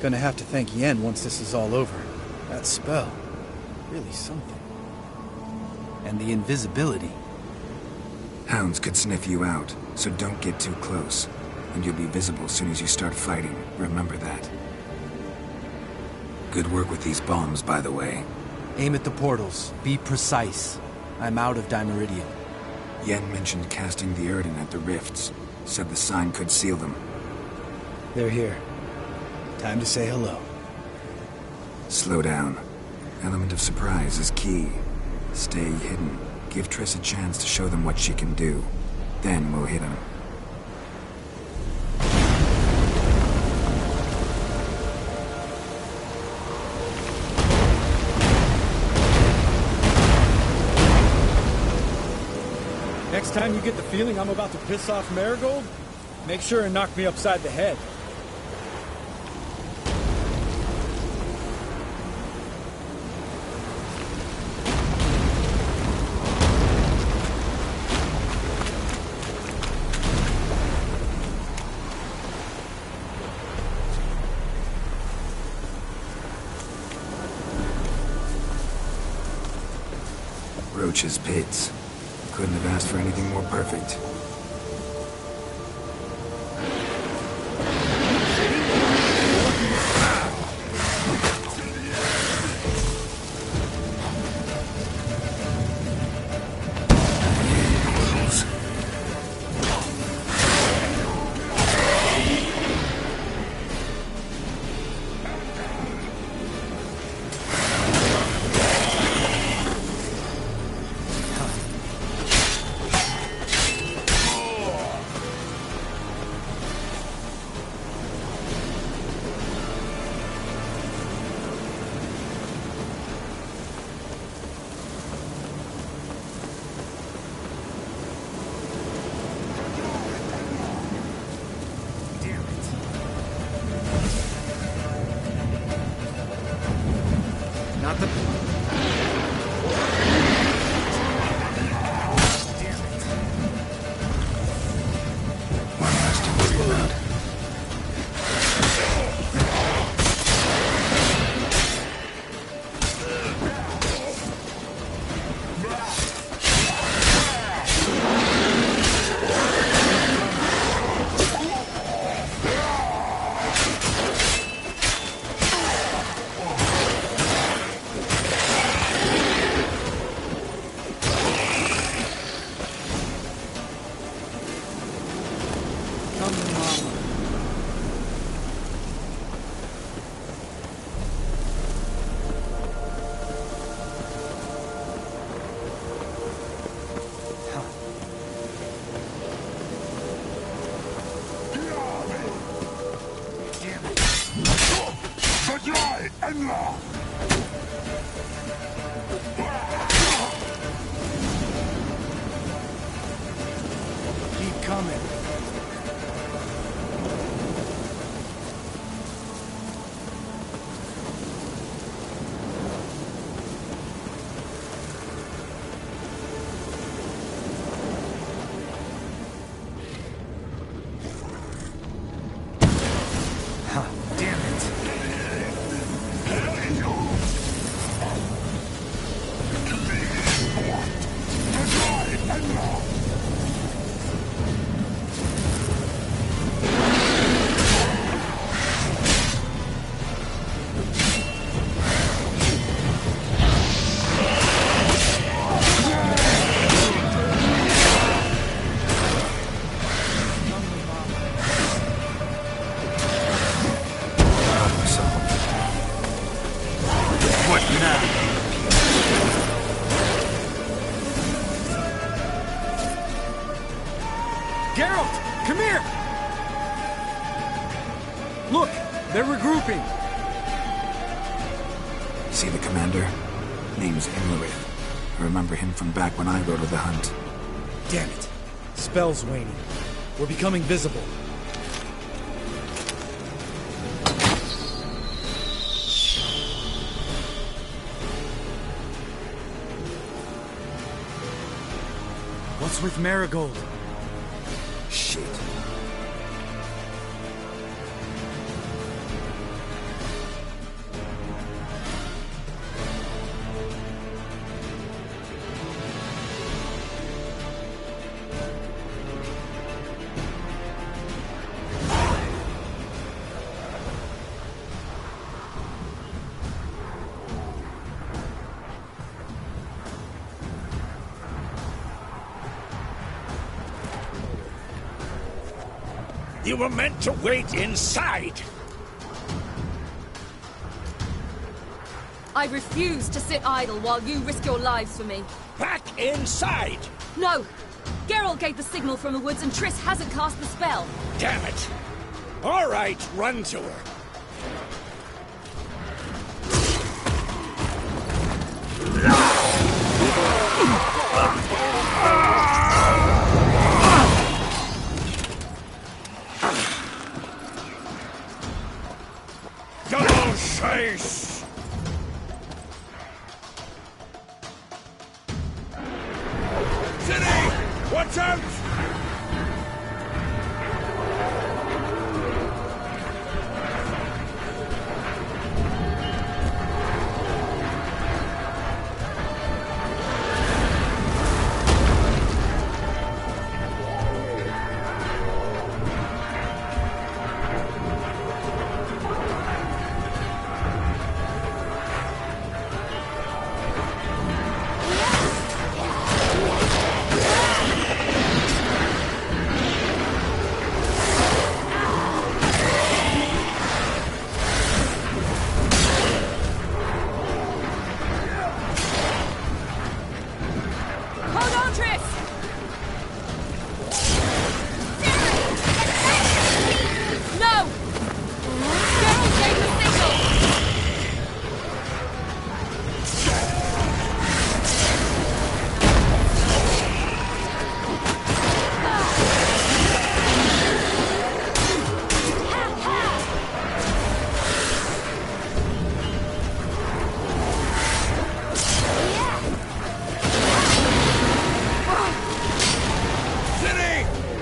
Gonna have to thank Yen once this is all over. That spell, really something. And the invisibility. Hounds could sniff you out, so don't get too close. And you'll be visible as soon as you start fighting. Remember that. Good work with these bombs, by the way. Aim at the portals. Be precise. I'm out of Dimeridium. Yen mentioned casting the Erden at the rifts. Said the sign could seal them. They're here. Time to say hello. Slow down. Element of surprise is key. Stay hidden. Give Triss a chance to show them what she can do. Then we'll hit them. Next time you get the feeling I'm about to piss off Marigold, make sure and knock me upside the head. Roach's pits. Couldn't have asked for anything more perfect. Keep coming. Damn it. Geralt, come here! Look, they're regrouping. See the commander? Name's Imlerith. I remember him from back when I rode with the hunt. Damn it. Spell's waning. We're becoming visible. What's with Marigold? Shit. You were meant to wait inside. I refuse to sit idle while you risk your lives for me. Back inside! No! Geralt gave the signal from the woods and Triss hasn't cast the spell. Damn it! All right, run to her. Double chase! City! Watch out!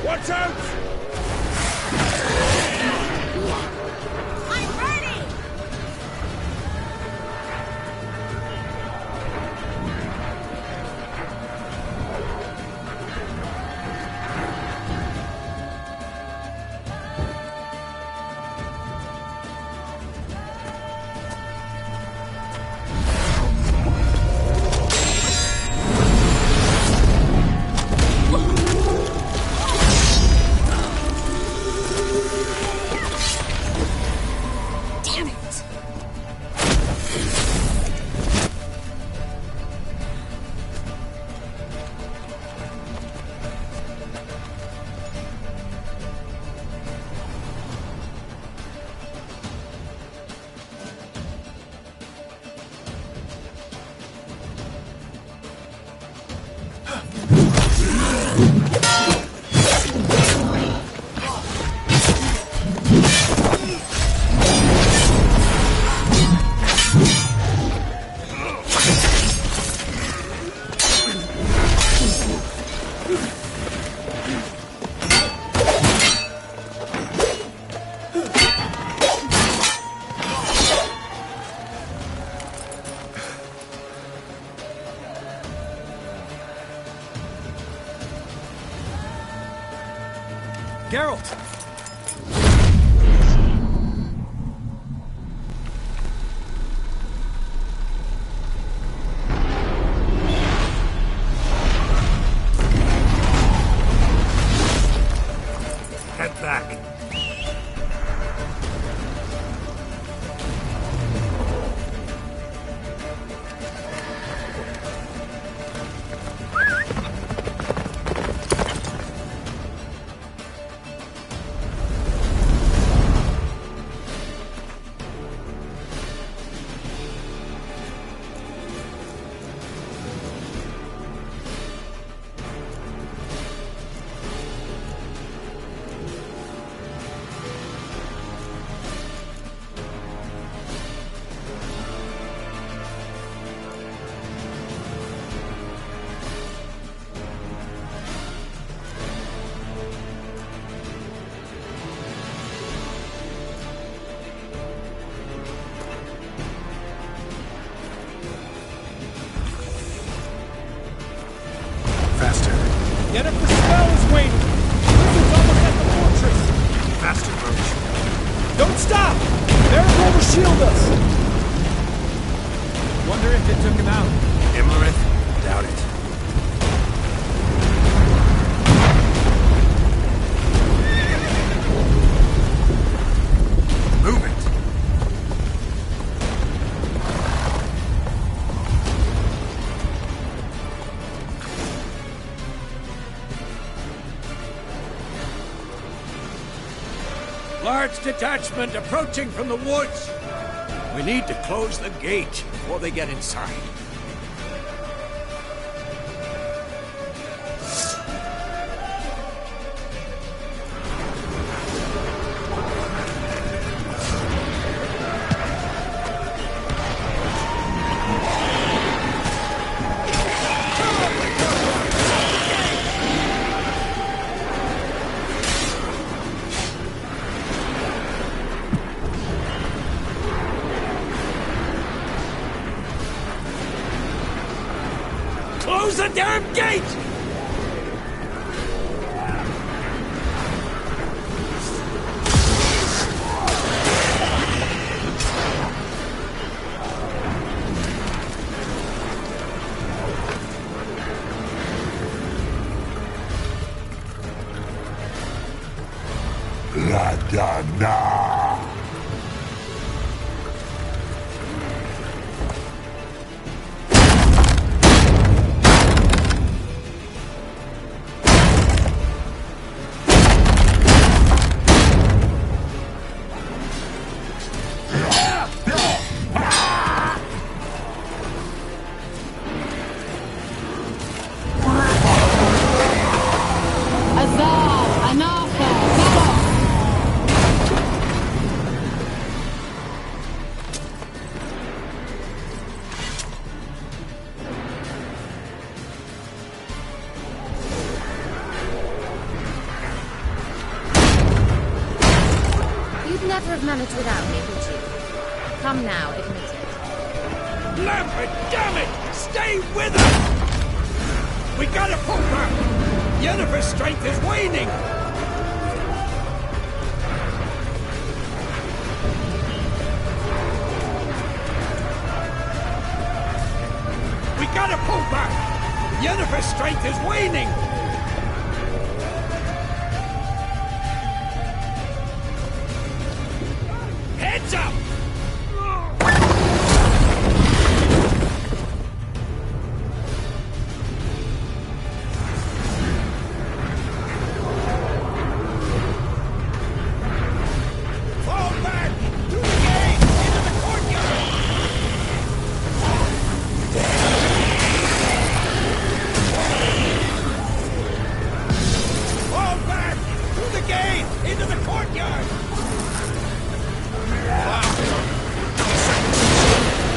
Watch out! I'm ready! Geralt! Head back. Get up, the spell is waiting! Wizard's almost at the fortress! Faster, Roach. Don't stop! Marigold will shield us! Wonder if it took him out. Imlerith? Doubt it. Large detachment approaching from the woods. We need to close the gate before they get inside. Close the damn gate! La Dana! Never have managed without me, would you? Come now, admit it. Lambert, damn it! Stay with us! We gotta pull back! Yennefer's strength is waning! We gotta pull back! Yennefer's strength is waning! Heads up! Fall back! Through the gate! Into the courtyard! Fall back! Through the gate! Into the courtyard!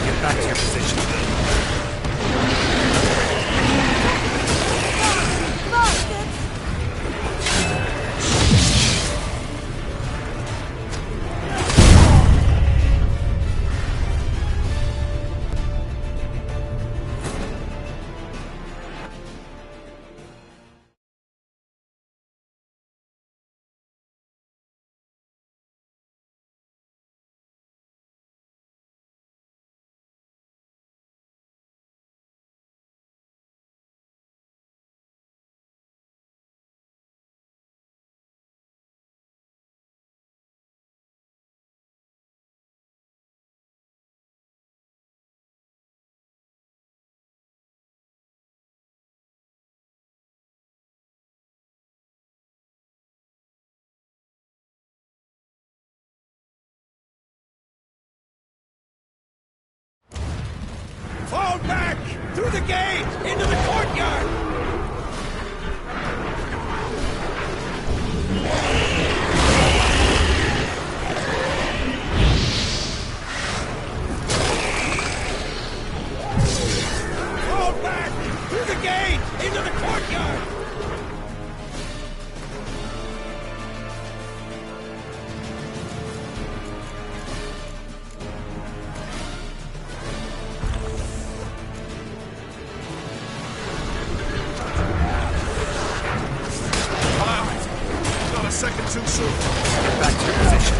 Get back to your position. Fall back! Through the gate! Into the courtyard! Fall back! Through the gate! Into the courtyard! Not a second too soon. Get back to your position.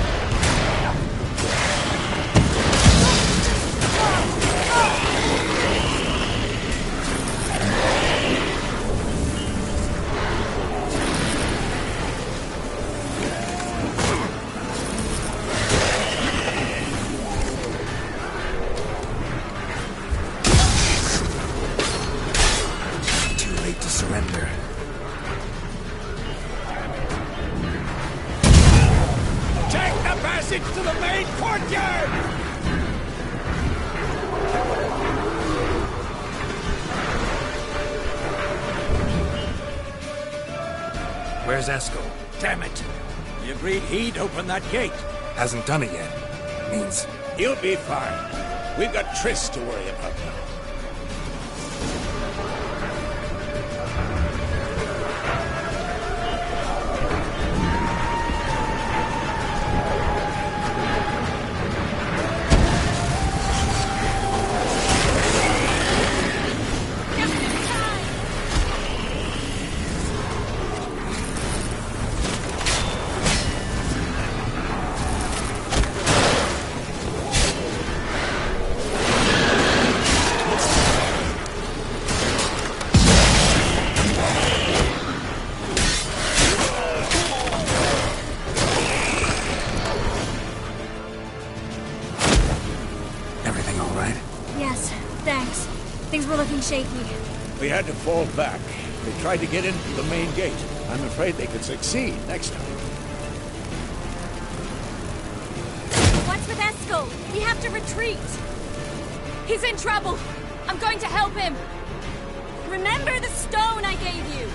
Too late to surrender. Take passage to the main courtyard! Where's Esco? Damn it! We agreed he'd open that gate. Hasn't done it yet. Means He'll be fine. We've got Triss to worry about now. everything all right? Yes, thanks. Things were looking shaky. We had to fall back. They tried to get into the main gate. I'm afraid they could succeed next time. What's with Eskel? We have to retreat. He's in trouble. I'm going to help him. Remember the stone I gave you?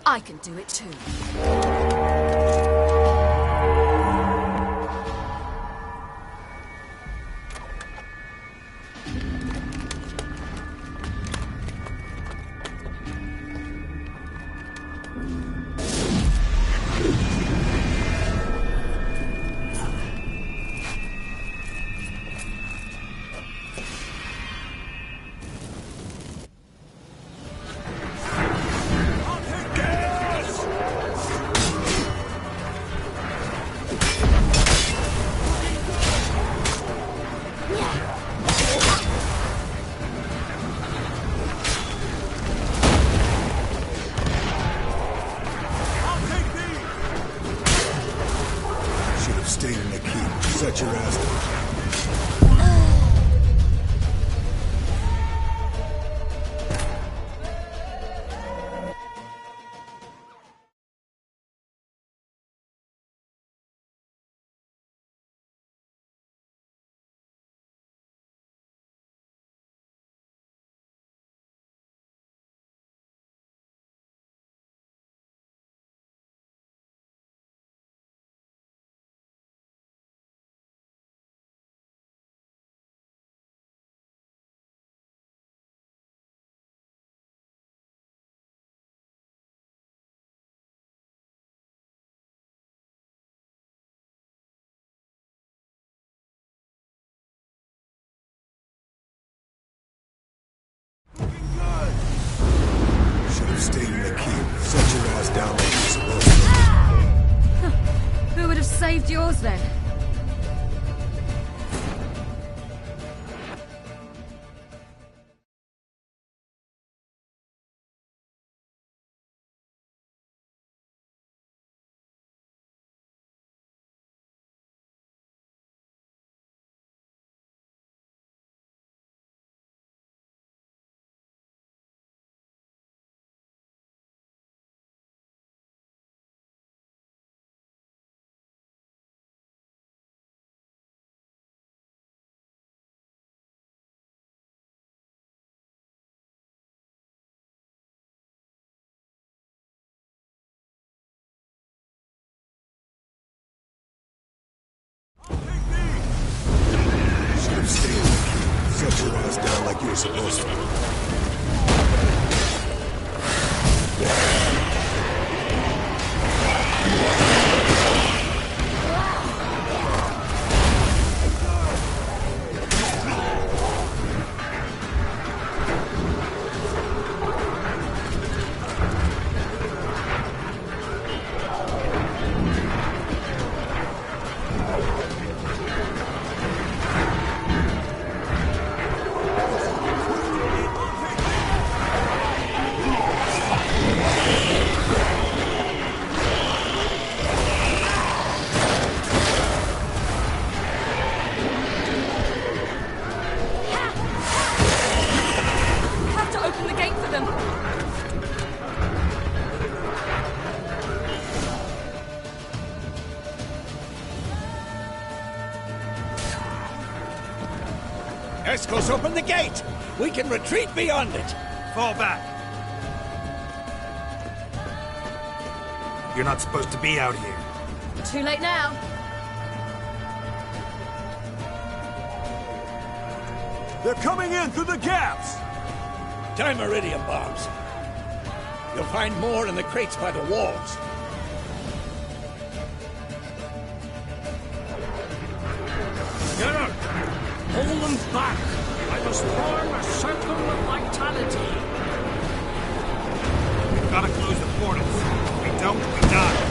I can do it too. Stayed in the keep. Set your ass down. Stay in the keep. Set your ass down like you're supposed to. Who would have saved yours then? like you're supposed to. Escos, open the gate! We can retreat beyond it! Fall back. You're not supposed to be out here. Too late now. They're coming in through the gaps! Dimeridium bombs. You'll find more in the crates by the walls. Zerar! Hold them back! I must form a circle of vitality. We've got to close the portals. If we don't, we die.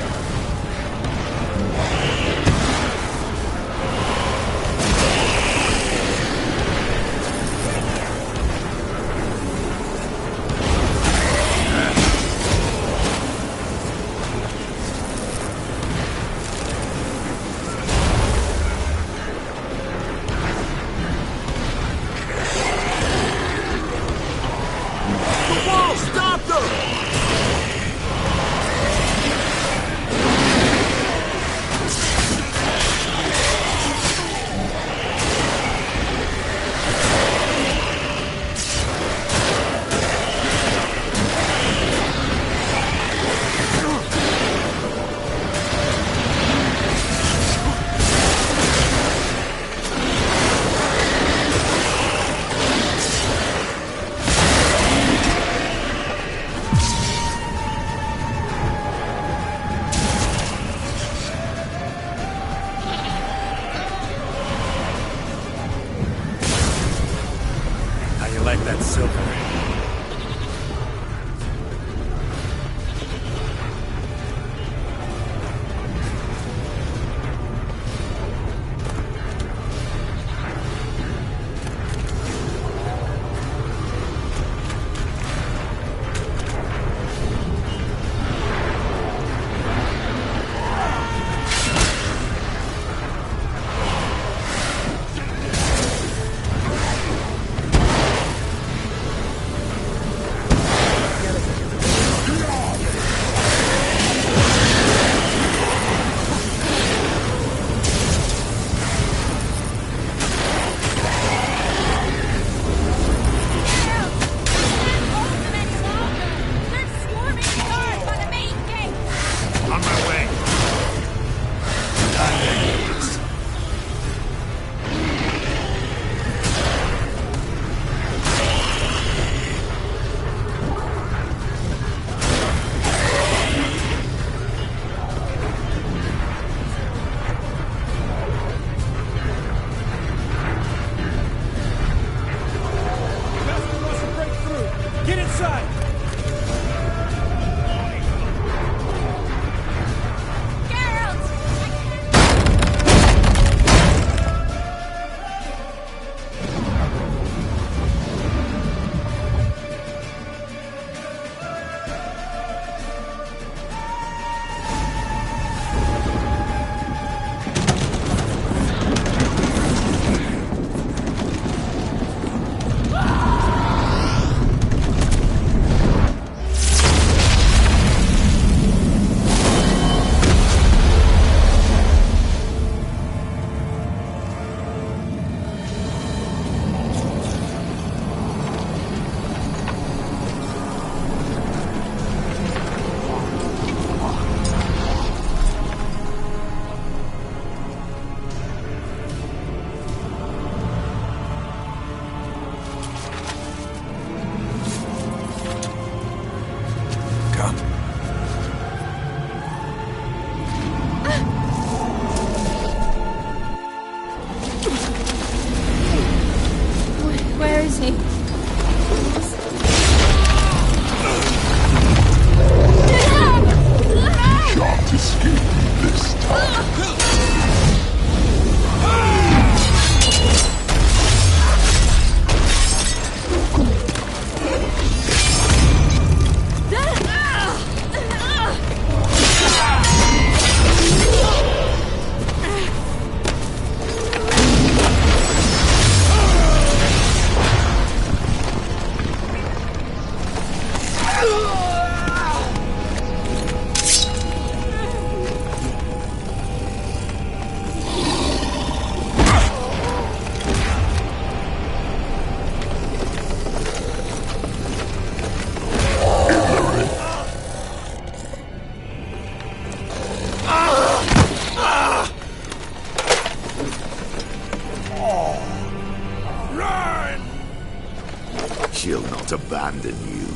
not abandon you.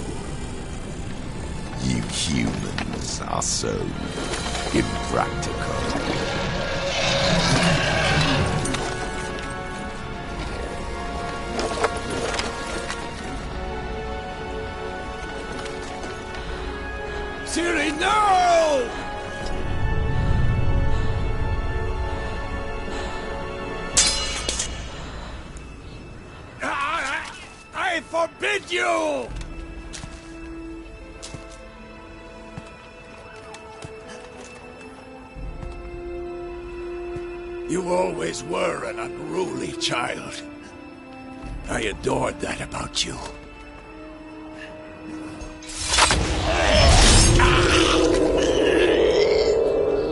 You humans are so impractical. Siri, no! I forbid you! You always were an unruly child. I adored that about you.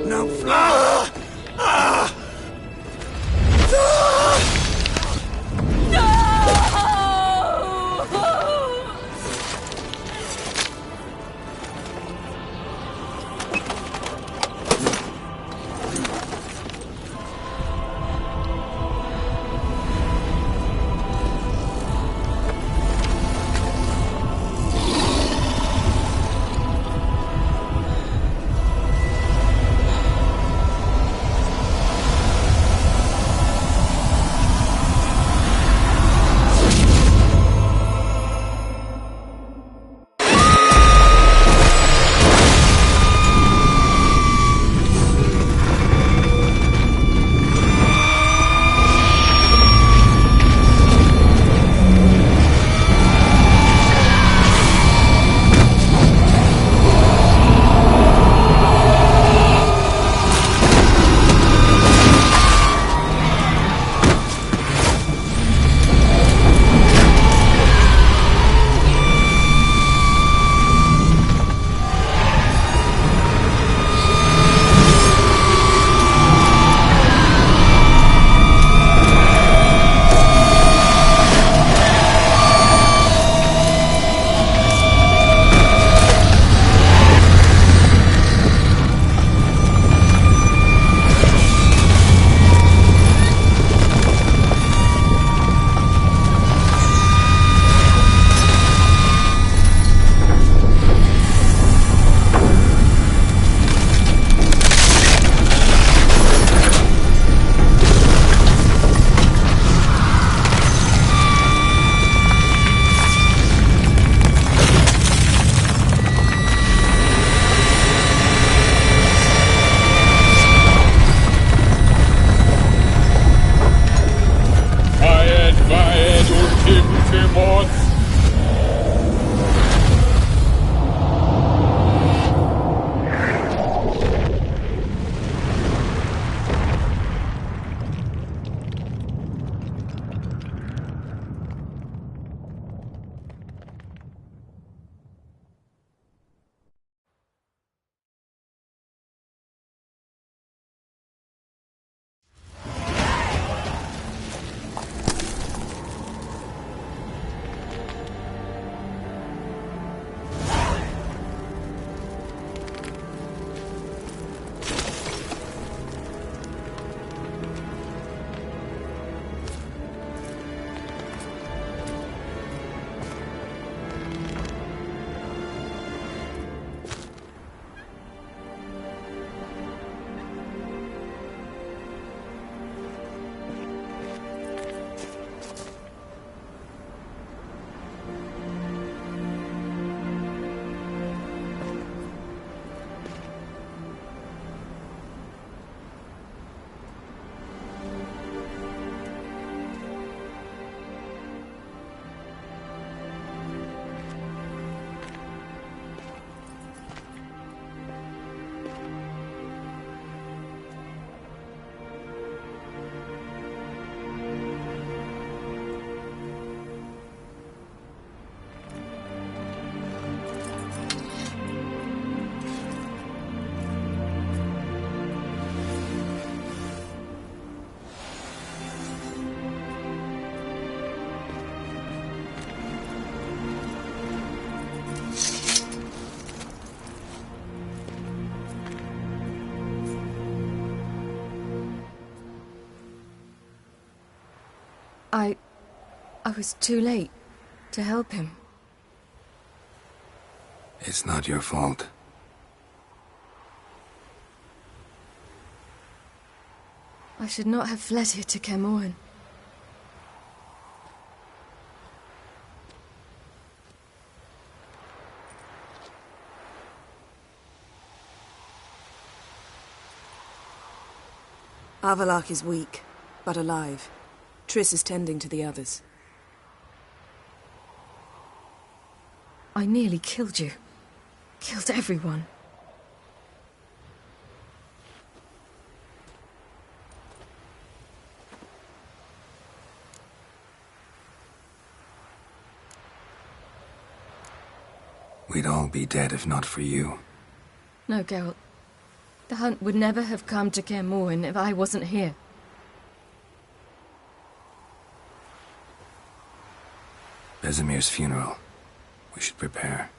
Now fly! I was too late to help him. It's not your fault. I should not have fled here to Caermorhen. Avallac'h is weak, but alive. Triss is tending to the others. I nearly killed you. Killed everyone. We'd all be dead if not for you. No, Geralt. The hunt would never have come to Caermorhen if I wasn't here. Vesemir's funeral. We should prepare.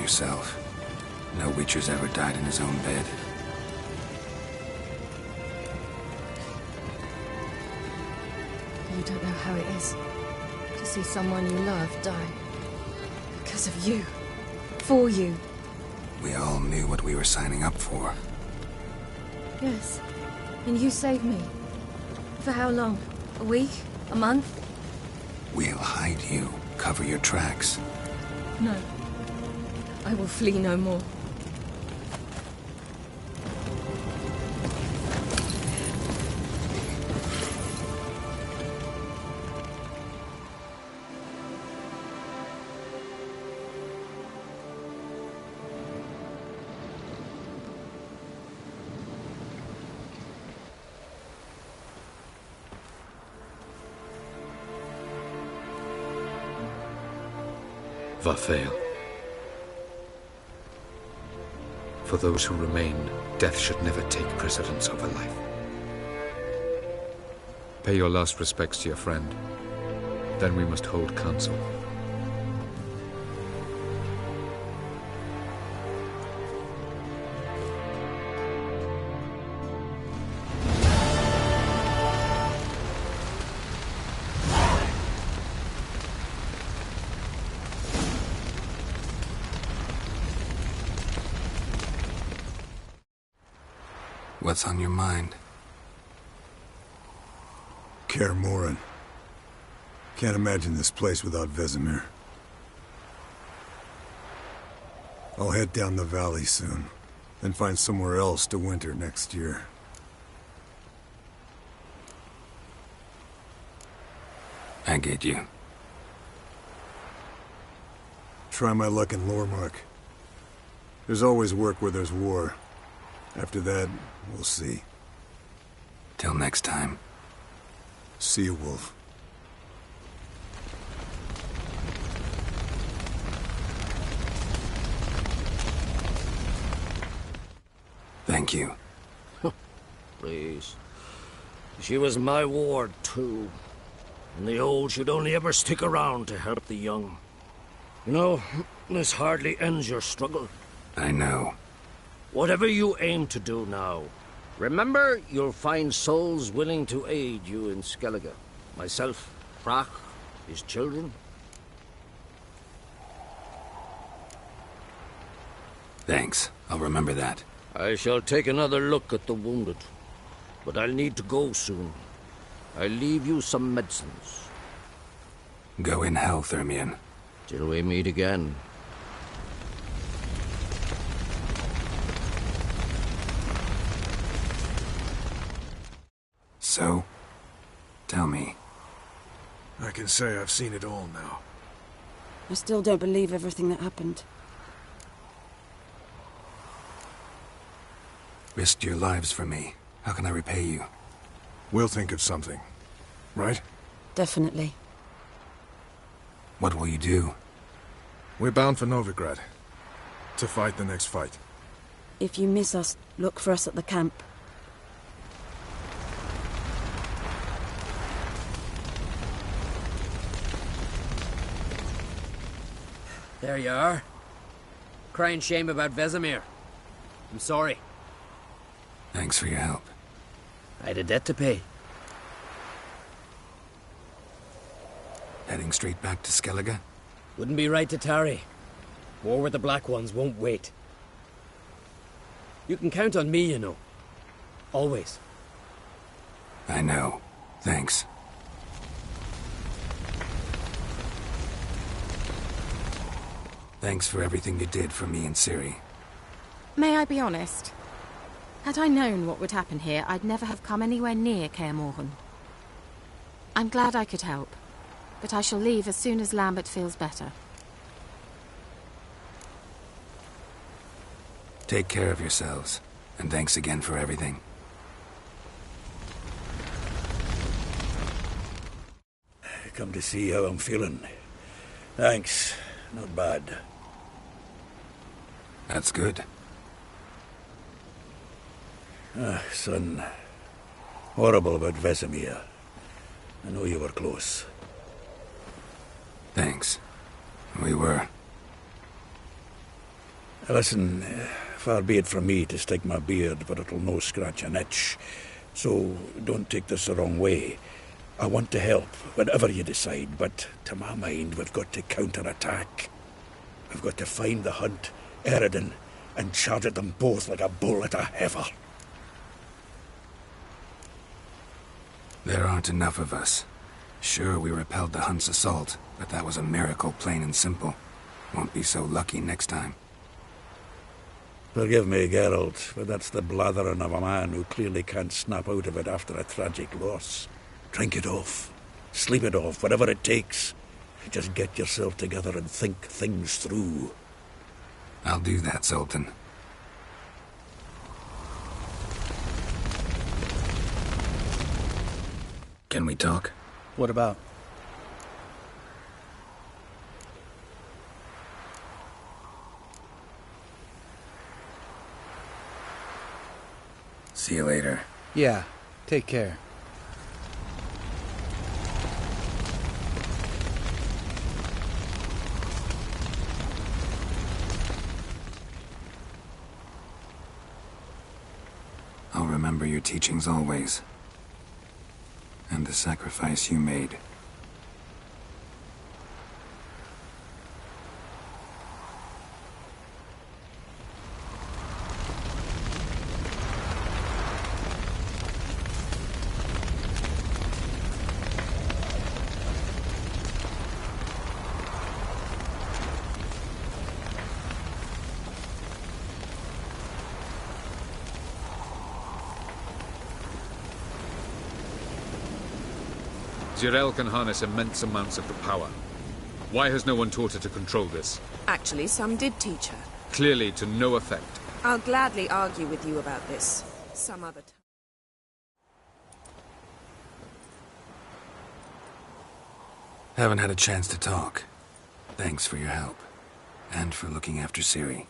Yourself. No Witcher's ever died in his own bed. You don't know how it is to see someone you love die. Because of you. For you. We all knew what we were signing up for. Yes. And you saved me. For how long? A week? A month? We'll hide you. Cover your tracks. No. I will flee no more. Va fail. For those who remain, death should never take precedence over life. Pay your last respects to your friend. Then we must hold council. What's on your mind? Caermorhen. Can't imagine this place without Vesemir. I'll head down the valley soon, then find somewhere else to winter next year. I get you. Try my luck in Lormark. There's always work where there's war. After that, we'll see. Till next time. See you, Wolf. Thank you. Please. She was my ward, too. And the old should only ever stick around to help the young. You know, this hardly ends your struggle. I know. Whatever you aim to do now, remember you'll find souls willing to aid you in Skellige. Myself, Prach, his children. Thanks. I'll remember that. I shall take another look at the wounded. But I'll need to go soon. I'll leave you some medicines. Go in hell, Thermian. Till we meet again. So, tell me. I can say I've seen it all now. I still don't believe everything that happened. Risked your lives for me. How can I repay you? We'll think of something. Right? Definitely. What will you do? We're bound for Novigrad. To fight the next fight. If you miss us, look for us at the camp. There you are. Crying shame about Vesemir. I'm sorry. Thanks for your help. I had a debt to pay. Heading straight back to Skellige? Wouldn't be right to tarry. War with the Black Ones won't wait. You can count on me, you know. Always. I know. Thanks. Thanks for everything you did for me and Ciri. May I be honest? Had I known what would happen here, I'd never have come anywhere near Kaer Morhen. I'm glad I could help, but I shall leave as soon as Lambert feels better. Take care of yourselves, and thanks again for everything. Come to see how I'm feeling. Thanks. Not bad. That's good. Son. Horrible about Vesemir. I know you were close. Thanks. We were. Listen, far be it from me to stick my beard, but it'll no scratch an itch. So don't take this the wrong way. I want to help, whatever you decide, but to my mind, we've got to counter-attack. We've got to find the Hunt, Eredin, and charge at them both like a bull at a heifer. There aren't enough of us. Sure, we repelled the Hunt's assault, but that was a miracle, plain and simple. Won't be so lucky next time. Forgive me, Geralt, but that's the blathering of a man who clearly can't snap out of it after a tragic loss. Drink it off. Sleep it off, whatever it takes. Just get yourself together and think things through. I'll do that, Sultan. Can we talk? What about? See you later. Yeah, take care. I'll remember your teachings always. And the sacrifice you made. Zirel can harness immense amounts of the power. Why has no one taught her to control this? Actually, some did teach her. Clearly to no effect. I'll gladly argue with you about this some other time. Haven't had a chance to talk. Thanks for your help. And for looking after Ciri.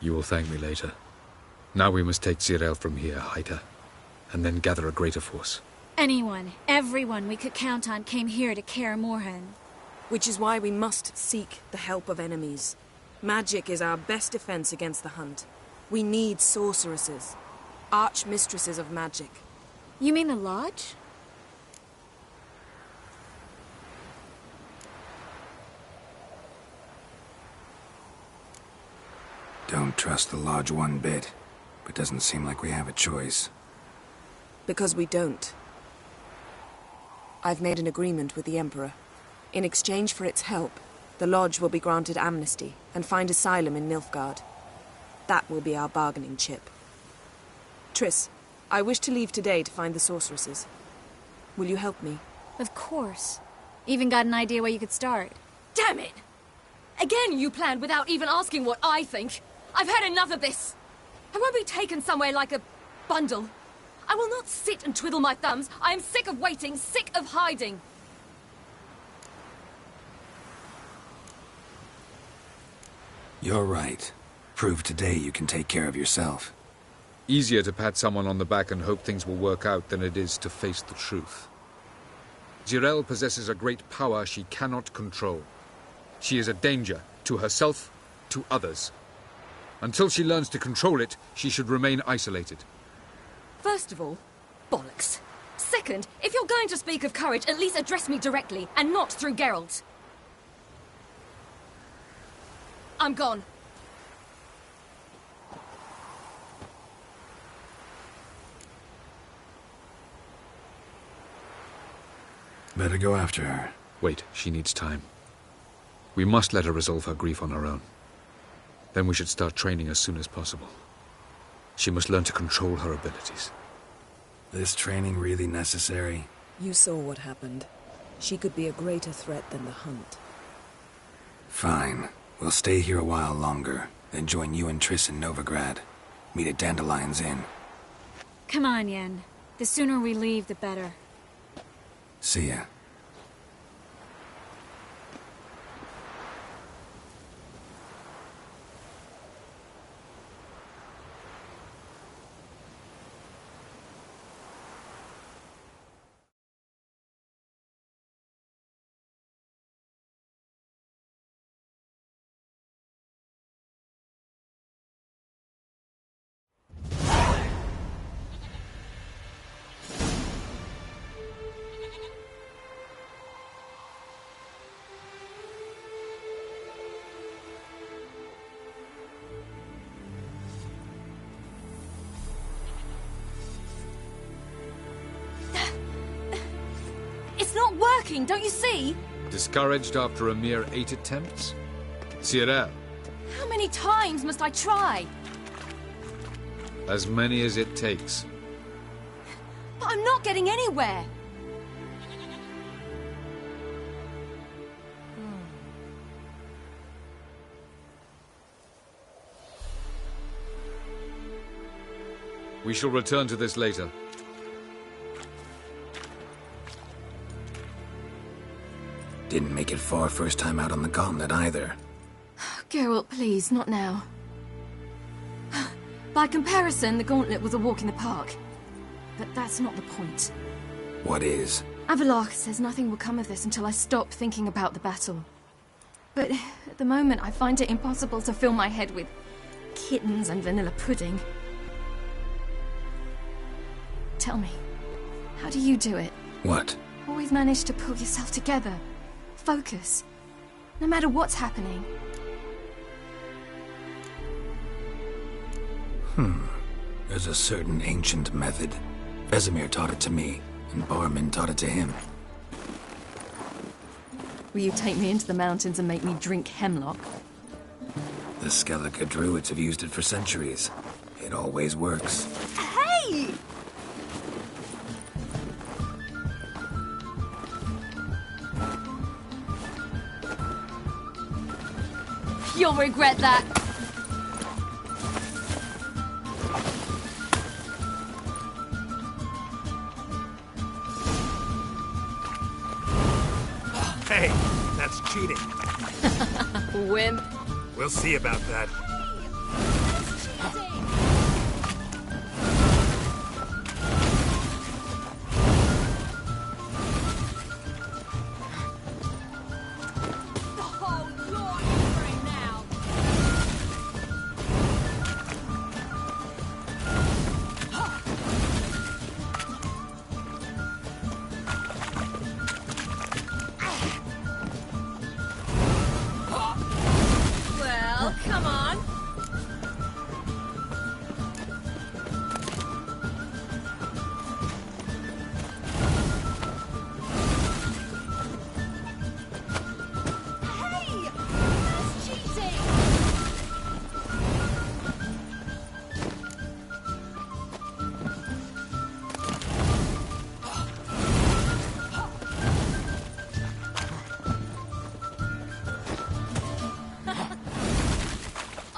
You will thank me later. Now we must take Zirel from here, hide her, and then gather a greater force. Anyone, everyone we could count on came here to Kaer Morhen. Which is why we must seek the help of enemies. Magic is our best defense against the Hunt. We need sorceresses. Archmistresses of magic. You mean the Lodge? Don't trust the Lodge one bit, but doesn't seem like we have a choice. Because we don't. I've made an agreement with the Emperor. In exchange for its help, the Lodge will be granted amnesty and find asylum in Nilfgaard. That will be our bargaining chip. Triss, I wish to leave today to find the sorceresses. Will you help me? Of course. Even got an idea where you could start. Damn it! Again you planned without even asking what I think. I've had enough of this. I won't be taken somewhere like a bundle. I will not sit and twiddle my thumbs. I am sick of waiting, sick of hiding. You're right. Prove today you can take care of yourself. Easier to pat someone on the back and hope things will work out than it is to face the truth. Zirel possesses a great power she cannot control. She is a danger to herself, to others. Until she learns to control it, she should remain isolated. First of all, bollocks. Second, if you're going to speak of courage, at least address me directly, and not through Geralt. I'm gone. Better go after her. Wait, she needs time. We must let her resolve her grief on her own. Then we should start training as soon as possible. She must learn to control her abilities. This training really necessary? You saw what happened. She could be a greater threat than the Hunt. Fine. We'll stay here a while longer, then join you and Triss in Novigrad. Meet at Dandelion's Inn. Come on, Yen. The sooner we leave, the better. See ya. Don't you see? Discouraged after a mere 8 attempts? Zirel. How many times must I try? As many as it takes. But I'm not getting anywhere. We shall return to this later. Didn't make it far first time out on the gauntlet either. Geralt, please, not now. By comparison, the gauntlet was a walk in the park. But that's not the point. What is? Avallac'h says nothing will come of this until I stop thinking about the battle. But at the moment, I find it impossible to fill my head with kittens and vanilla pudding. Tell me, how do you do it? What? Always manage to pull yourself together. Focus. No matter what's happening. There's a certain ancient method. Vesemir taught it to me, and Barman taught it to him. Will you take me into the mountains and make me drink hemlock? The Skellige druids have used it for centuries. It always works. Hey! You'll regret that. Hey, that's cheating. Wimp. We'll see about that. Well, come on. Hey! That's cheating!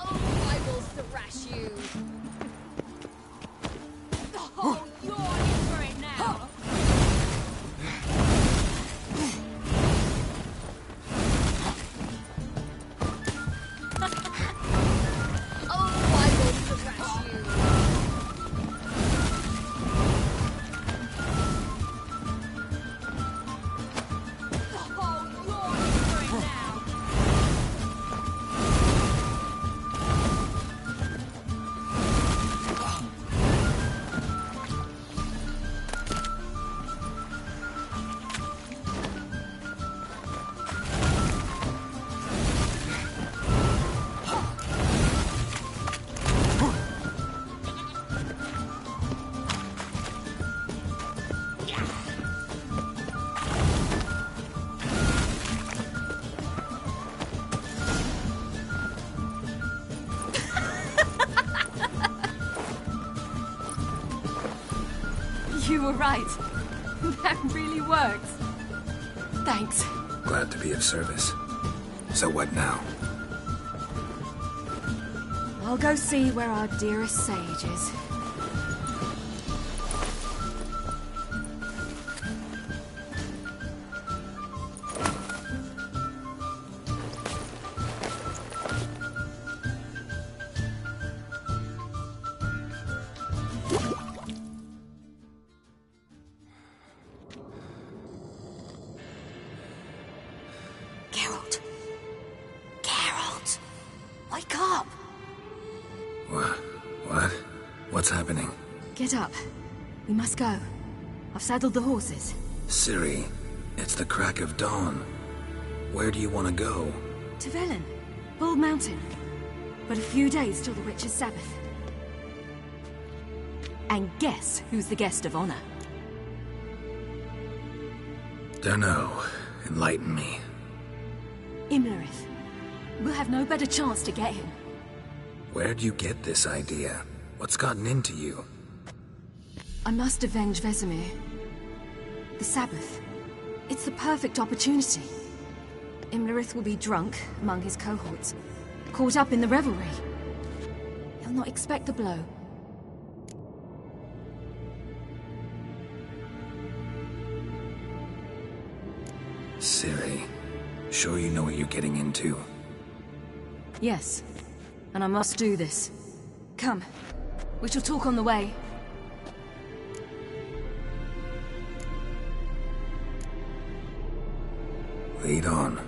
Oh, I will thrash you. Oh, you're in for it now. Oh, I will thrash you. Oh, you're in for it now. You were right. That really works. Thanks. Glad to be of service. So what now? I'll go see where our dearest sage is. Geralt. Geralt. Wake up. What? What's happening? Get up. We must go. I've saddled the horses. Ciri, it's the crack of dawn. Where do you want to go? To Velen. Bald Mountain. But a few days till the Witch's Sabbath. And guess who's the guest of honor? Dunno. Enlighten me. Imlerith. We'll have no better chance to get him. Where'd you get this idea? What's gotten into you? I must avenge Vesemir. The Sabbath. It's the perfect opportunity. Imlerith will be drunk among his cohorts, caught up in the revelry. He'll not expect the blow. Ciri, sure you know what you're getting into? Yes, and I must do this. Come, we shall talk on the way. Lead on.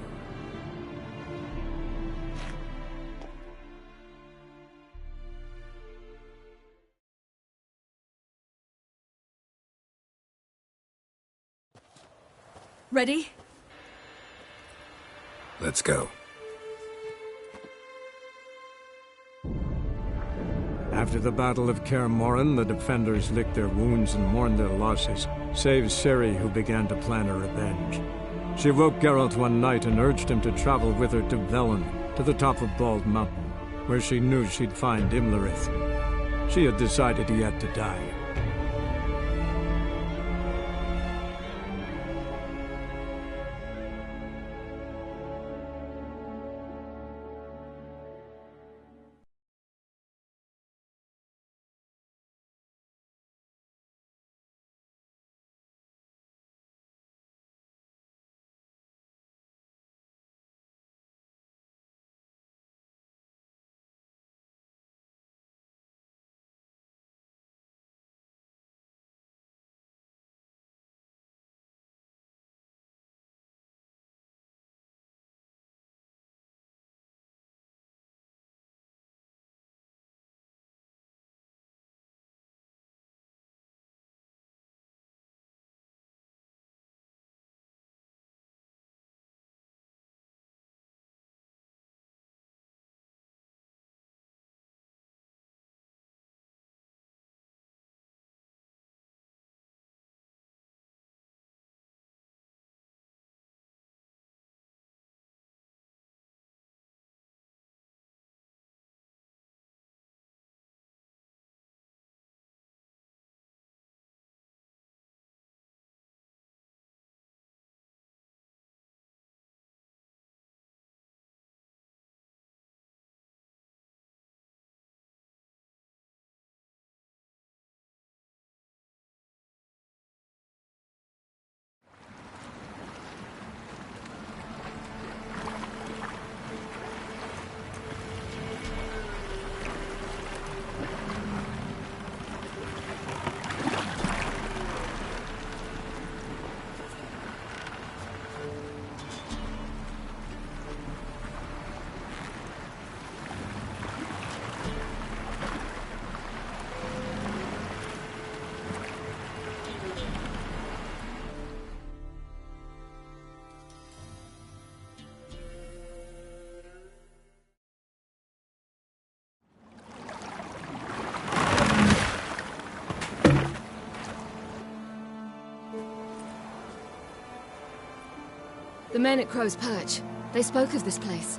Ready? Let's go. After the Battle of Kaer Morhen, the defenders licked their wounds and mourned their losses, save Ciri, who began to plan a revenge. She woke Geralt one night and urged him to travel with her to Velen, to the top of Bald Mountain, where she knew she'd find Imlerith. She had decided he had to die. The men at Crow's Perch, they spoke of this place.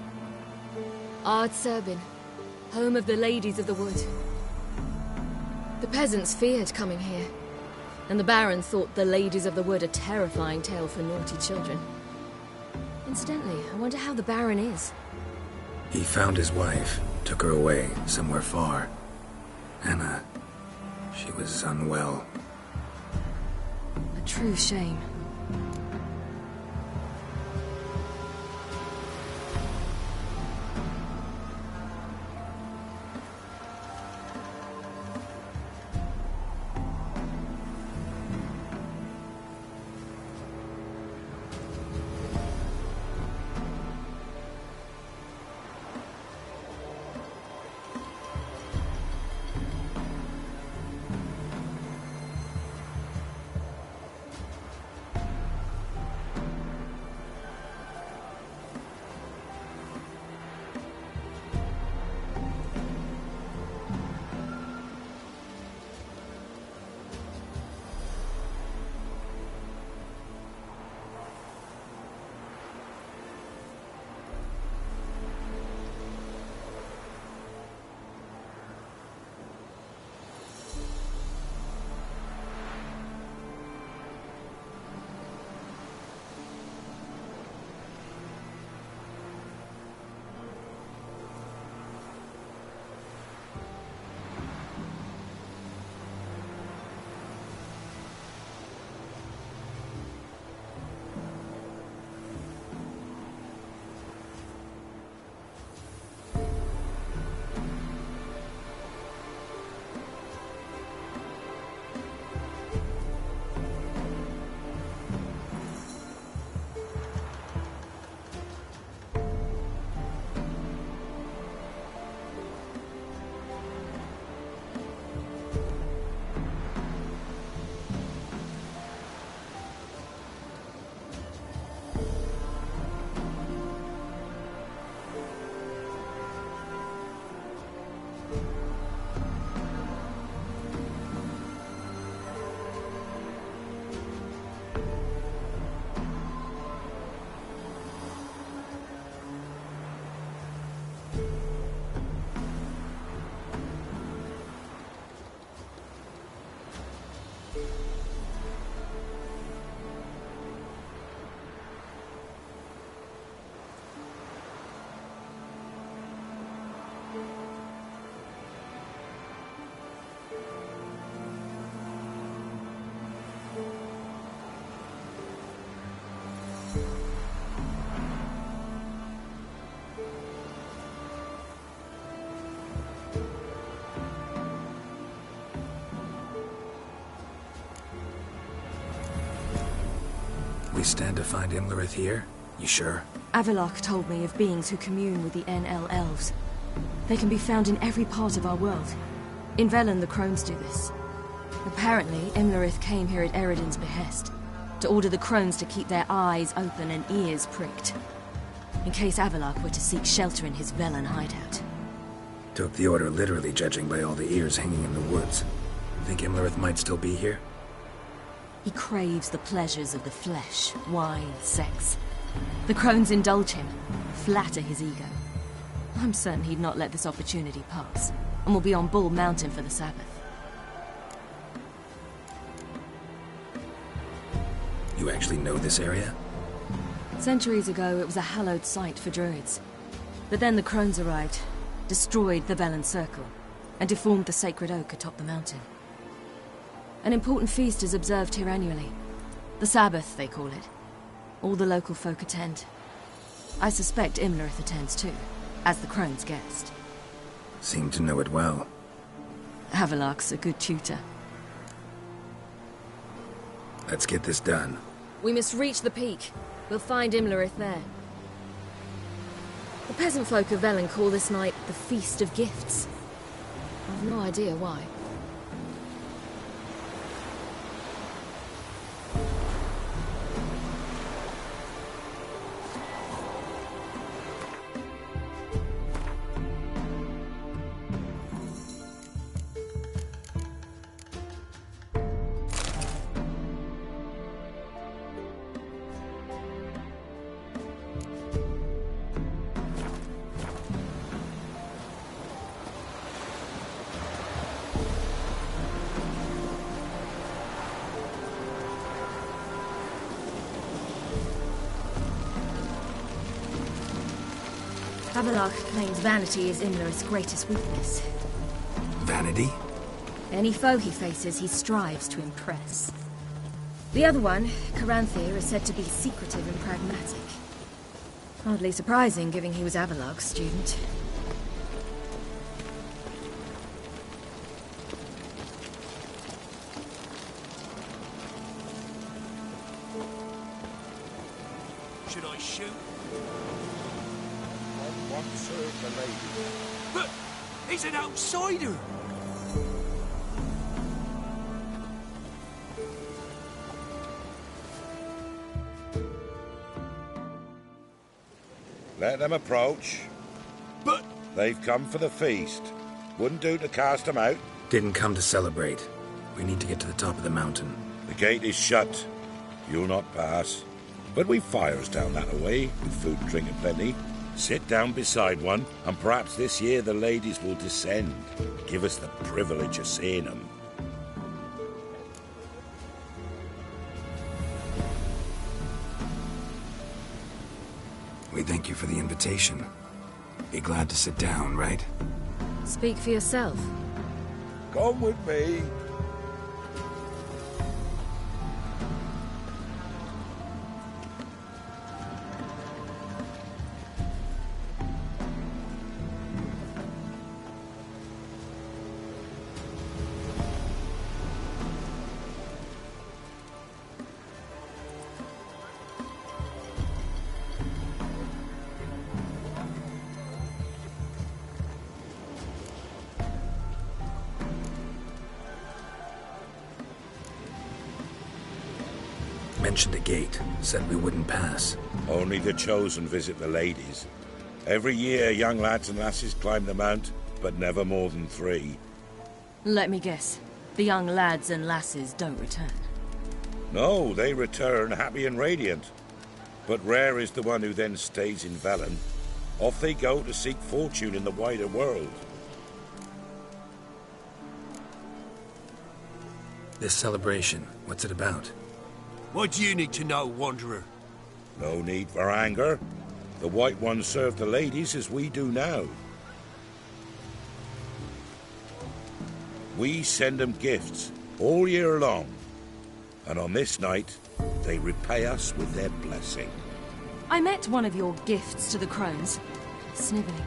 Ard Serbin, home of the Ladies of the Wood. The peasants feared coming here, and the Baron thought the Ladies of the Wood a terrifying tale for naughty children. Incidentally, I wonder how the Baron is. He found his wife, took her away, somewhere far. Anna, she was unwell. A true shame. We stand to find Imlerith here? You sure? Avalok told me of beings who commune with the NL elves. They can be found in every part of our world. In Velen, the crones do this. Apparently, Imlerith came here at Eredin's behest, to order the crones to keep their eyes open and ears pricked, in case Avalok were to seek shelter in his Velen hideout. Took the order literally, judging by all the ears hanging in the woods. Think Imlerith might still be here? He craves the pleasures of the flesh, wine, sex. The crones indulge him, flatter his ego. I'm certain he'd not let this opportunity pass, and will be on Bull Mountain for the Sabbath. You actually know this area? Centuries ago, it was a hallowed site for druids. But then the crones arrived, destroyed the Velen Circle, and deformed the sacred oak atop the mountain. An important feast is observed here annually. The Sabbath, they call it. All the local folk attend. I suspect Imlerith attends too, as the crone's guest. Seem to know it well. Avalok's a good tutor. Let's get this done. We must reach the peak. We'll find Imlerith there. The peasant folk of Velen call this night the Feast of Gifts. I've no idea why. Avallac'h claims vanity is Imler's greatest weakness. Vanity? Any foe he faces, he strives to impress. The other one, Caranthir, is said to be secretive and pragmatic. Hardly surprising, given he was Avallac'h's student. Should I shoot? I once served the lady. But he's an outsider! Let them approach. But... They've come for the feast. Wouldn't do to cast them out. Didn't come to celebrate. We need to get to the top of the mountain. The gate is shut. You'll not pass. But we've fires down that way, with food and drink aplenty. Sit down beside one, and perhaps this year the ladies will descend. Give us the privilege of seeing them. We thank you for the invitation. Be glad to sit down, right? Speak for yourself. Come with me. Mentioned a gate, said we wouldn't pass. Only the chosen visit the ladies. Every year, young lads and lasses climb the mount, but never more than 3. Let me guess. The young lads and lasses don't return. No, they return happy and radiant. But rare is the one who then stays in Velen. Off they go to seek fortune in the wider world. This celebration, what's it about? What do you need to know, Wanderer? No need for anger. The White Ones serve the ladies as we do now. We send them gifts all year long. And on this night, they repay us with their blessing. I met one of your gifts to the crones. Snivelling.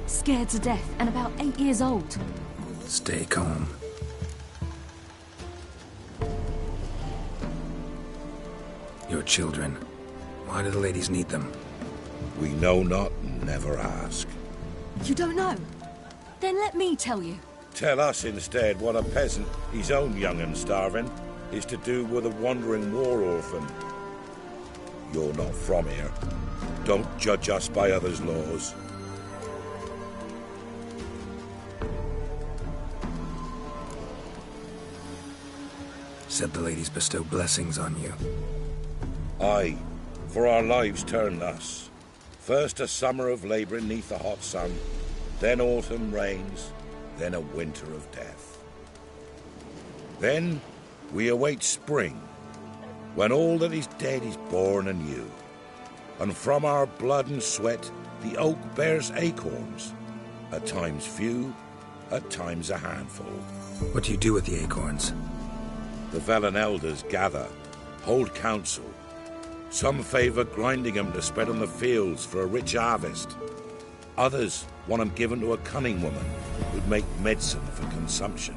Scared to death and about 8 years old. Stay calm. Your children. Why do the ladies need them? We know not and never ask. You don't know? Then let me tell you. Tell us instead what a peasant, his own young and starving, is to do with a wandering war orphan. You're not from here. Don't judge us by others' laws. Said the ladies bestow blessings on you. Aye, for our lives turn thus. First a summer of labouring neath the hot sun, then autumn rains, then a winter of death. Then we await spring, when all that is dead is born anew. And from our blood and sweat the oak bears acorns, at times few, at times a handful. What do you do with the acorns? The Velen elders gather, hold council. Some favour grinding them to spread on the fields for a rich harvest. Others want them given to a cunning woman who'd make medicine for consumption.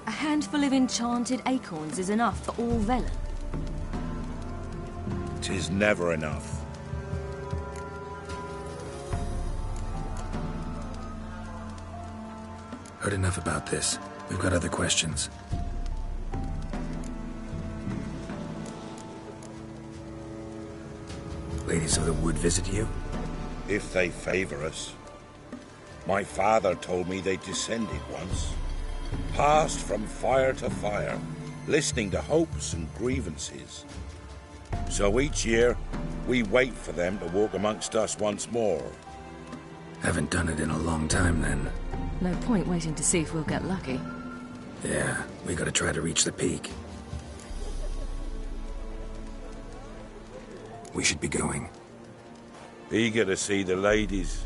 A handful of enchanted acorns is enough for all Velen. 'Tis never enough. Heard enough about this. We've got other questions. Ladies of the Wood visit you? If they favour us. My father told me they descended once, passed from fire to fire, listening to hopes and grievances. So each year, we wait for them to walk amongst us once more. Haven't done it in a long time, then. No point waiting to see if we'll get lucky. Yeah, we gotta try to reach the peak. We should be going. Eager to see the ladies.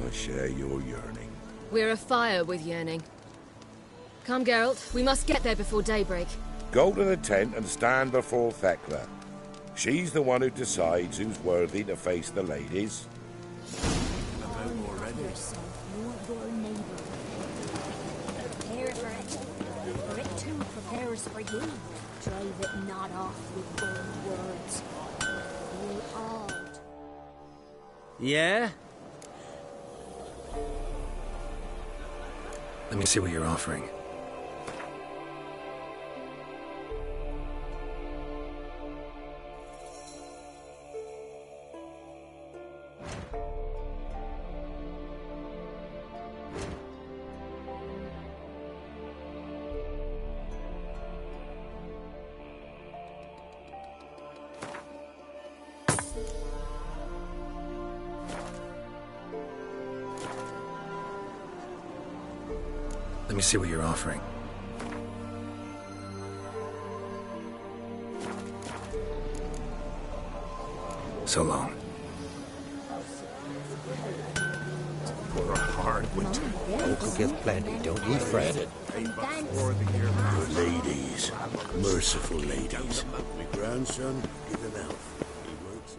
I share your yearning. We're afire with yearning. Come, Geralt. We must get there before daybreak. Go to the tent and stand before Thekla. She's the one who decides who's worthy to face the ladies. Prepare for it. For it too prepares for you. Drive it not off with bold words. We all. Yeah? Let me see what you're offering. Let me see what you're offering. So long. For a hard winter. Uncle give plenty, don't ye fret. Good ladies. Merciful ladies. My grandson, give him elf. He works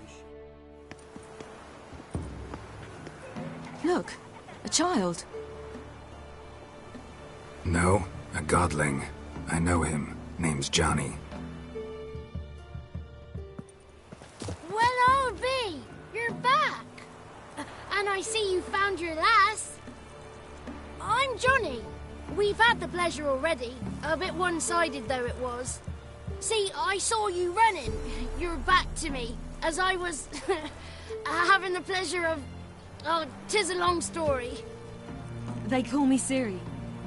his... Look, a child. No, a godling. I know him. Name's Johnny. Well, I'll be. You're back. And I see you found your lass. I'm Johnny. We've had the pleasure already. A bit one-sided though it was. See, I saw you running. Your back to me. As I was having the pleasure of... Oh, 'tis a long story. They call me Ciri.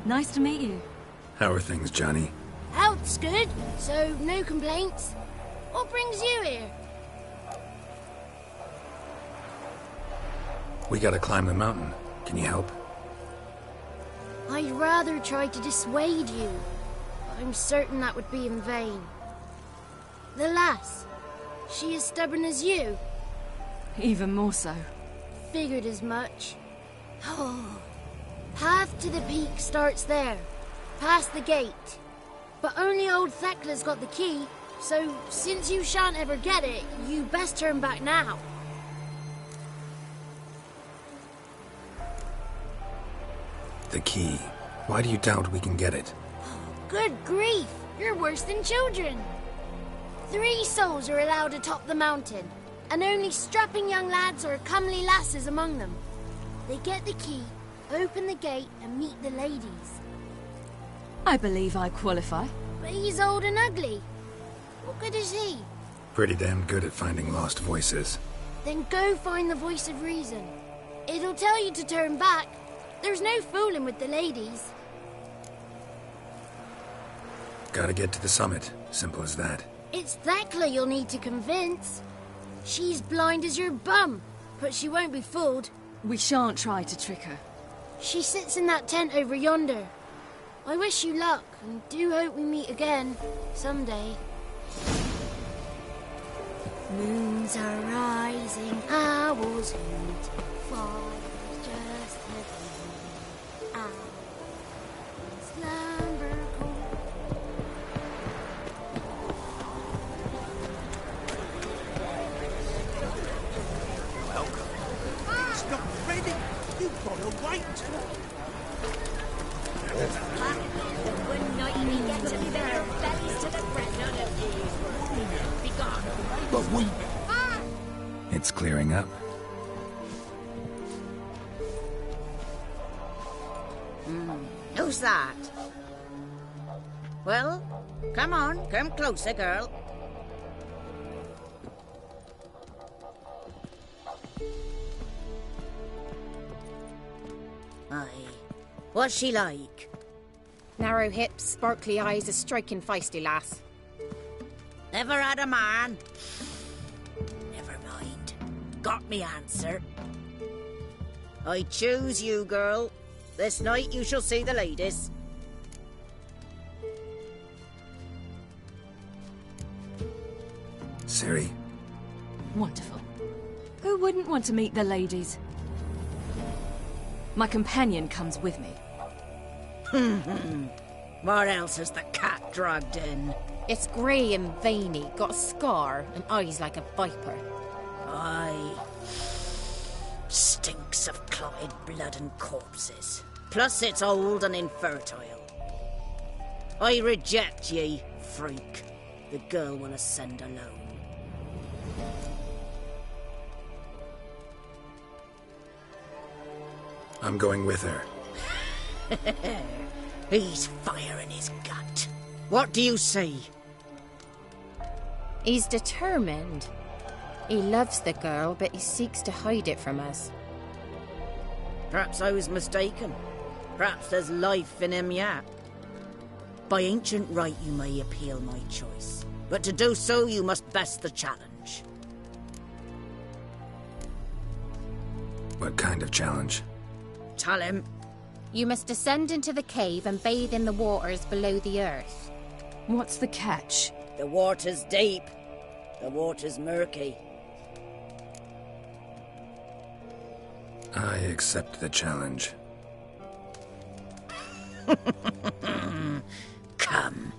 Nice to meet you. How are things, Johnny? Health's good, so no complaints. What brings you here? We gotta climb the mountain. Can you help? I'd rather try to dissuade you. I'm certain that would be in vain. The lass, she as stubborn as you? Even more so. Figured as much. Oh. Path to the peak starts there, past the gate. But only old Thekla's got the key, so since you shan't ever get it, you best turn back now. The key. Why do you doubt we can get it? Good grief, you're worse than children. 3 souls are allowed atop the mountain, and only strapping young lads or comely lasses among them. They get the key, open the gate and meet the ladies. I believe I qualify. But he's old and ugly. What good is he? Pretty damn good at finding lost voices. Then go find the voice of reason. It'll tell you to turn back. There's no fooling with the ladies. Gotta get to the summit. Simple as that. It's Thekla you'll need to convince. She's blind as your bum, but she won't be fooled. We shan't try to trick her. She sits in that tent over yonder. I wish you luck, and do hope we meet again, someday. Moons are rising, owls hoot, fire's just a dream. Owls slumber cold. Welcome. It's not ready. You've got to wait. One night we get to be there, bellies to the bread. None of these. Be gone. But we... It's clearing up. Who's that? Well, come on, come closer, girl. Aye. What's she like? Narrow hips, sparkly eyes, a striking feisty lass. Never had a man. Never mind. Got me answer. I choose you, girl. This night you shall see the ladies. Ciri. Wonderful. Who Who wouldn't want to meet the ladies? My companion comes with me. What else has the cat dragged in? It's grey and veiny, got a scar, and eyes like a viper. Aye. Stinks of clotted blood and corpses. Plus it's old and infertile. I reject ye, freak. The girl will ascend alone. I'm going with her. He's fire in his gut. What do you say? He's determined. He loves the girl, but he seeks to hide it from us. Perhaps I was mistaken. Perhaps there's life in him yet. By ancient right you may appeal my choice, but to do so you must best the challenge. What kind of challenge? Tell him. You must descend into the cave and bathe in the waters below the earth. What's the catch? The water's deep. The water's murky. I accept the challenge. Come.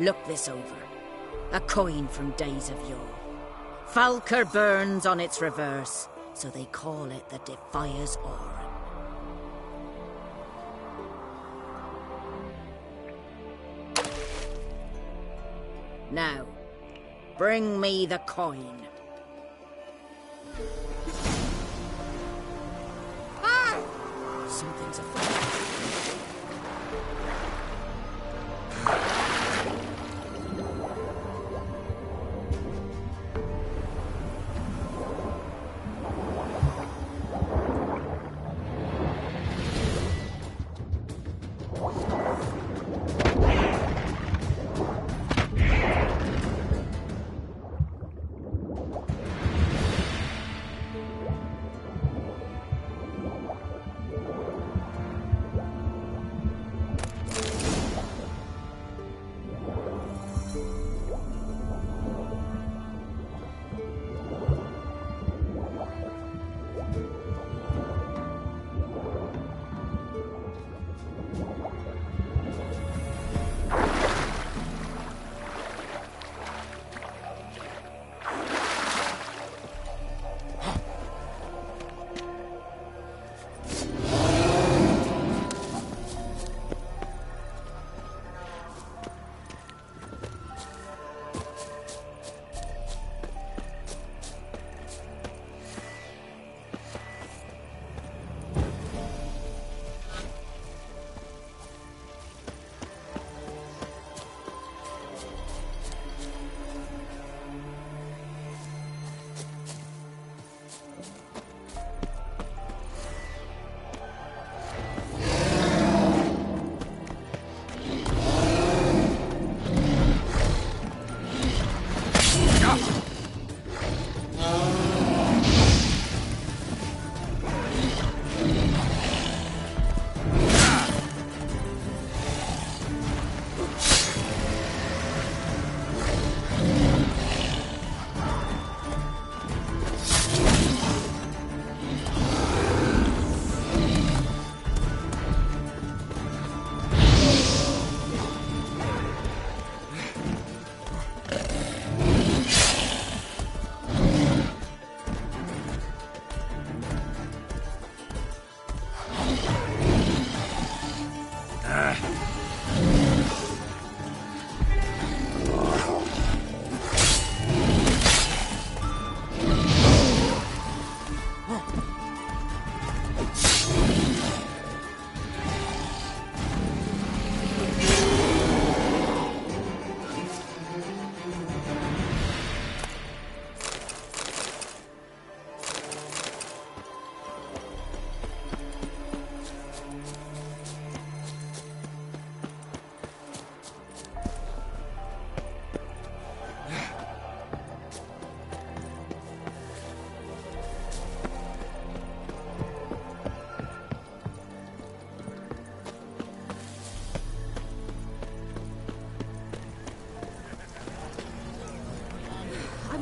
Look this over. A coin from days of yore. Falker burns on its reverse, so they call it the Defier's Oran. Now, bring me the coin. Something's afoot.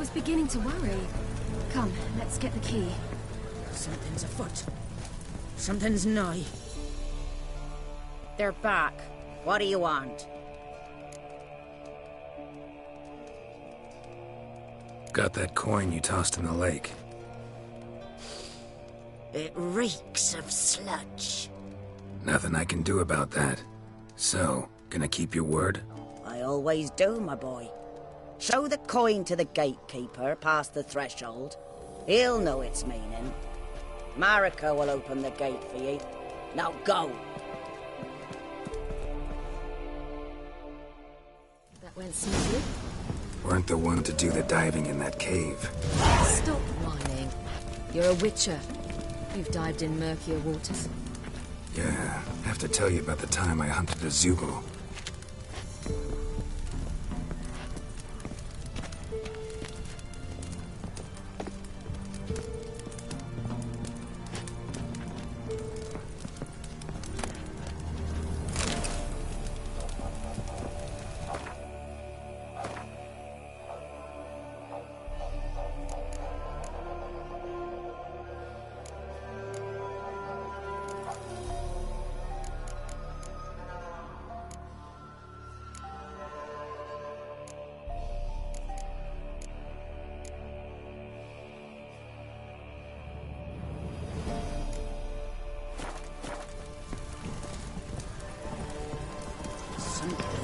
was beginning to worry. Come, let's get the key. Something's afoot. Something's nigh. They're back. What do you want? Got that coin you tossed in the lake. It reeks of sludge. Nothing I can do about that. So, gonna keep your word? I always do, my boy. Show the coin to the gatekeeper past the threshold. He'll know its meaning. Marika will open the gate for you. Now go! That went smoothly. Weren't the one to do the diving in that cave. Stop whining. You're a witcher. You've dived in murkier waters. Yeah, have to tell you about the time I hunted a Zugel.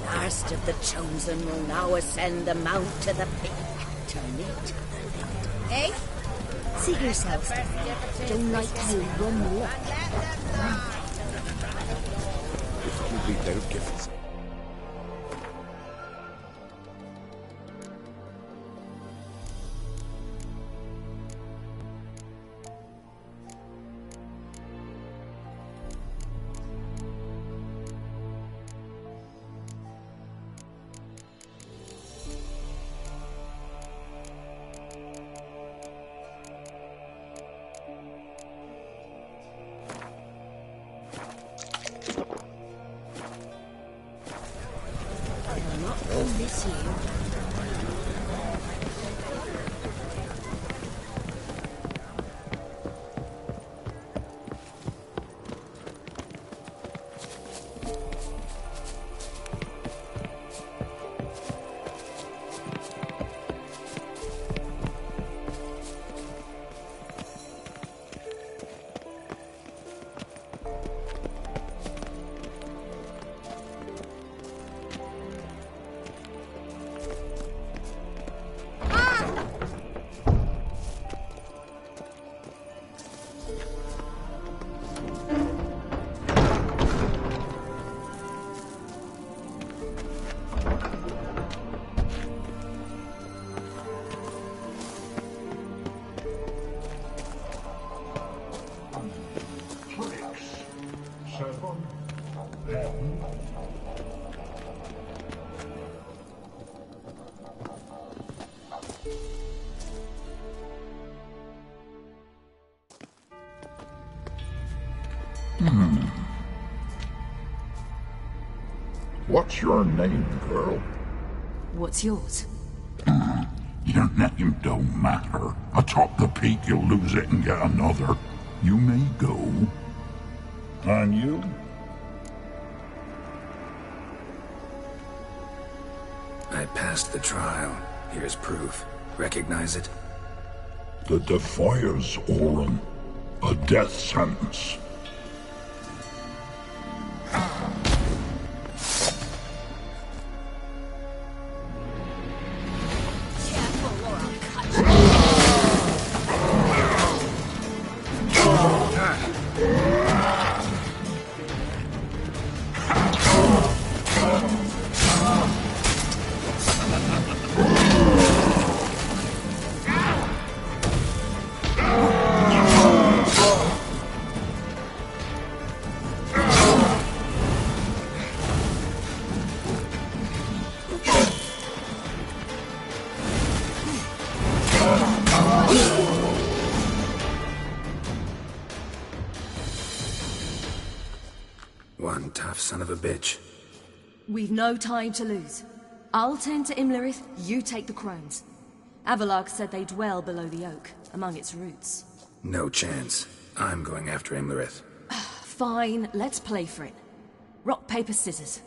Last of the chosen will now ascend the mount to the peak to meet the lady. Eh? Seat yourselves. Don't like how one look. If you leave their gifts. What's your name, girl? What's yours? Your name don't matter. Atop the peak, you'll lose it and get another. You may go. And you? I passed the trial. Here's proof. Recognize it? The Defier's Orin. A death sentence. One tough son of a bitch. We've no time to lose. I'll tend to Imlerith, you take the crones. Avalok said they dwell below the oak, among its roots. No chance. I'm going after him, Lurith. Fine, let's play for it. Rock, paper, scissors.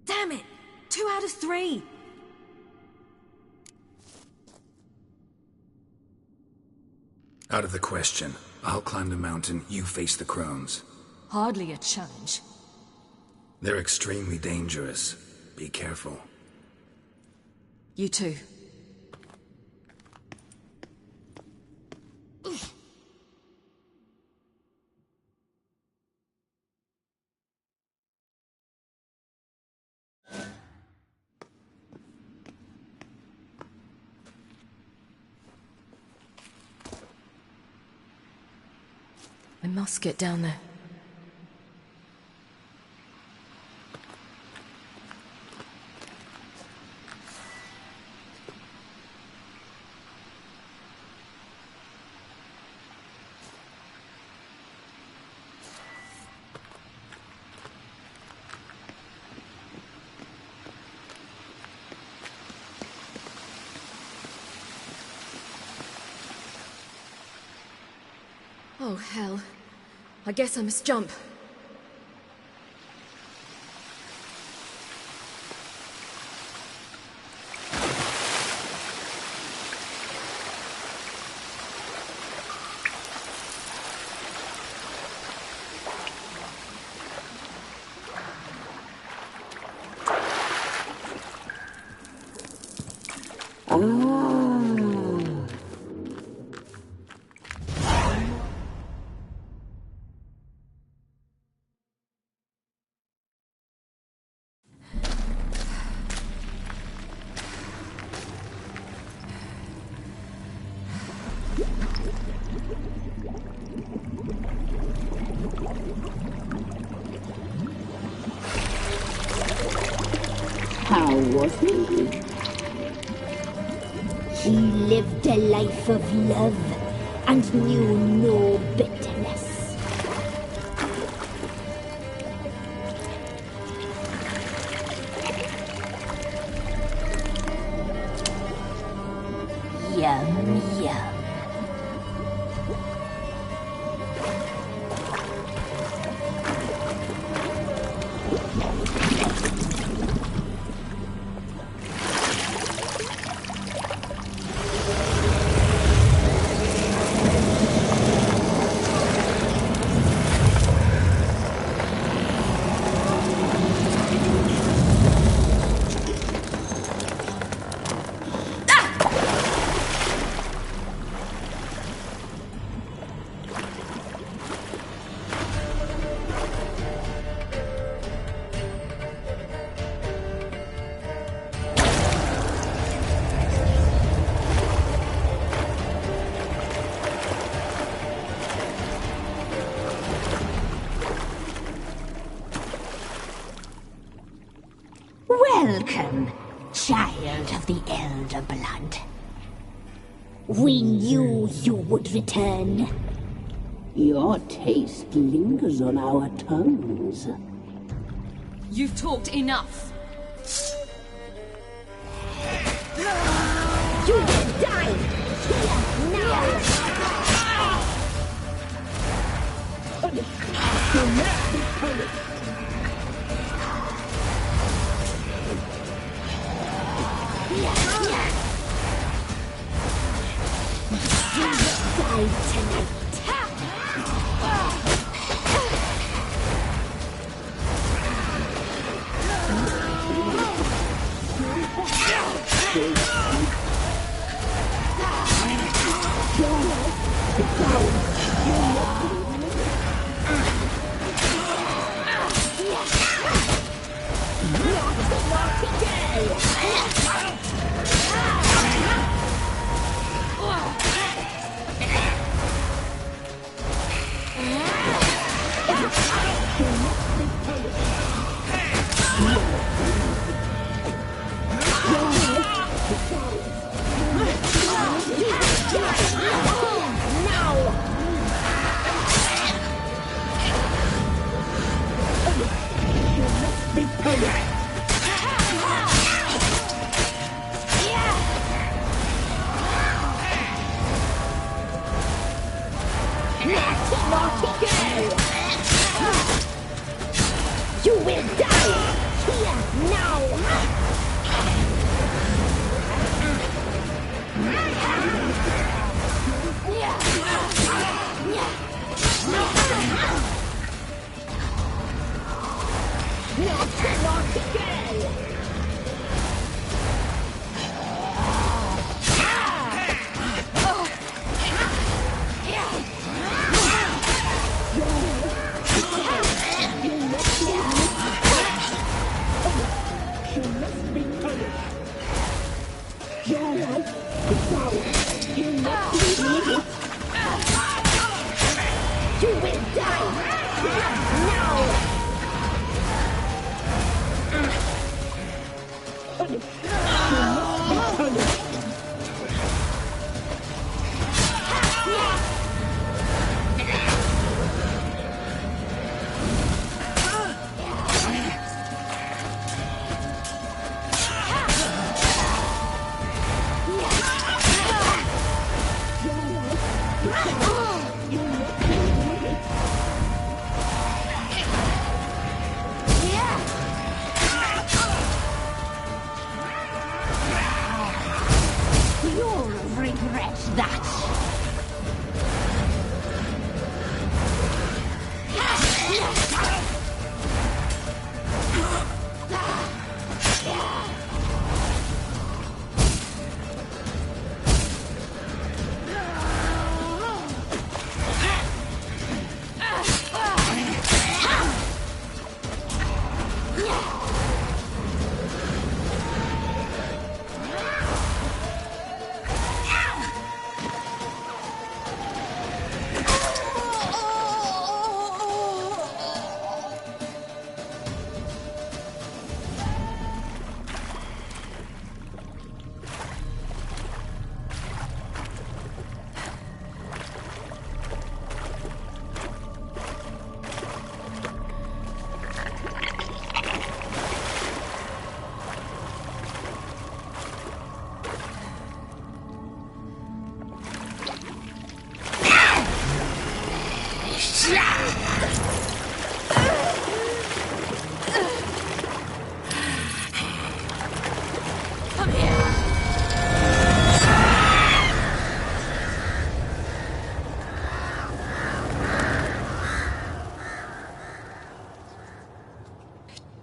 Damn it! 2 out of 3! Out of the question. I'll climb the mountain, you face the crones. Hardly a challenge. They're extremely dangerous. Be careful. You too. I must get down there. Oh, hell. I guess I must jump. How was he? He lived a life of love and knew no bitterness. Yum, yum. Welcome, child of the Elder Blood. We knew you would return. Your taste lingers on our tongues. You've talked enough. You will die here now! naughty girl! You will die here now! Naughty girl! You will die now! You'll regret that.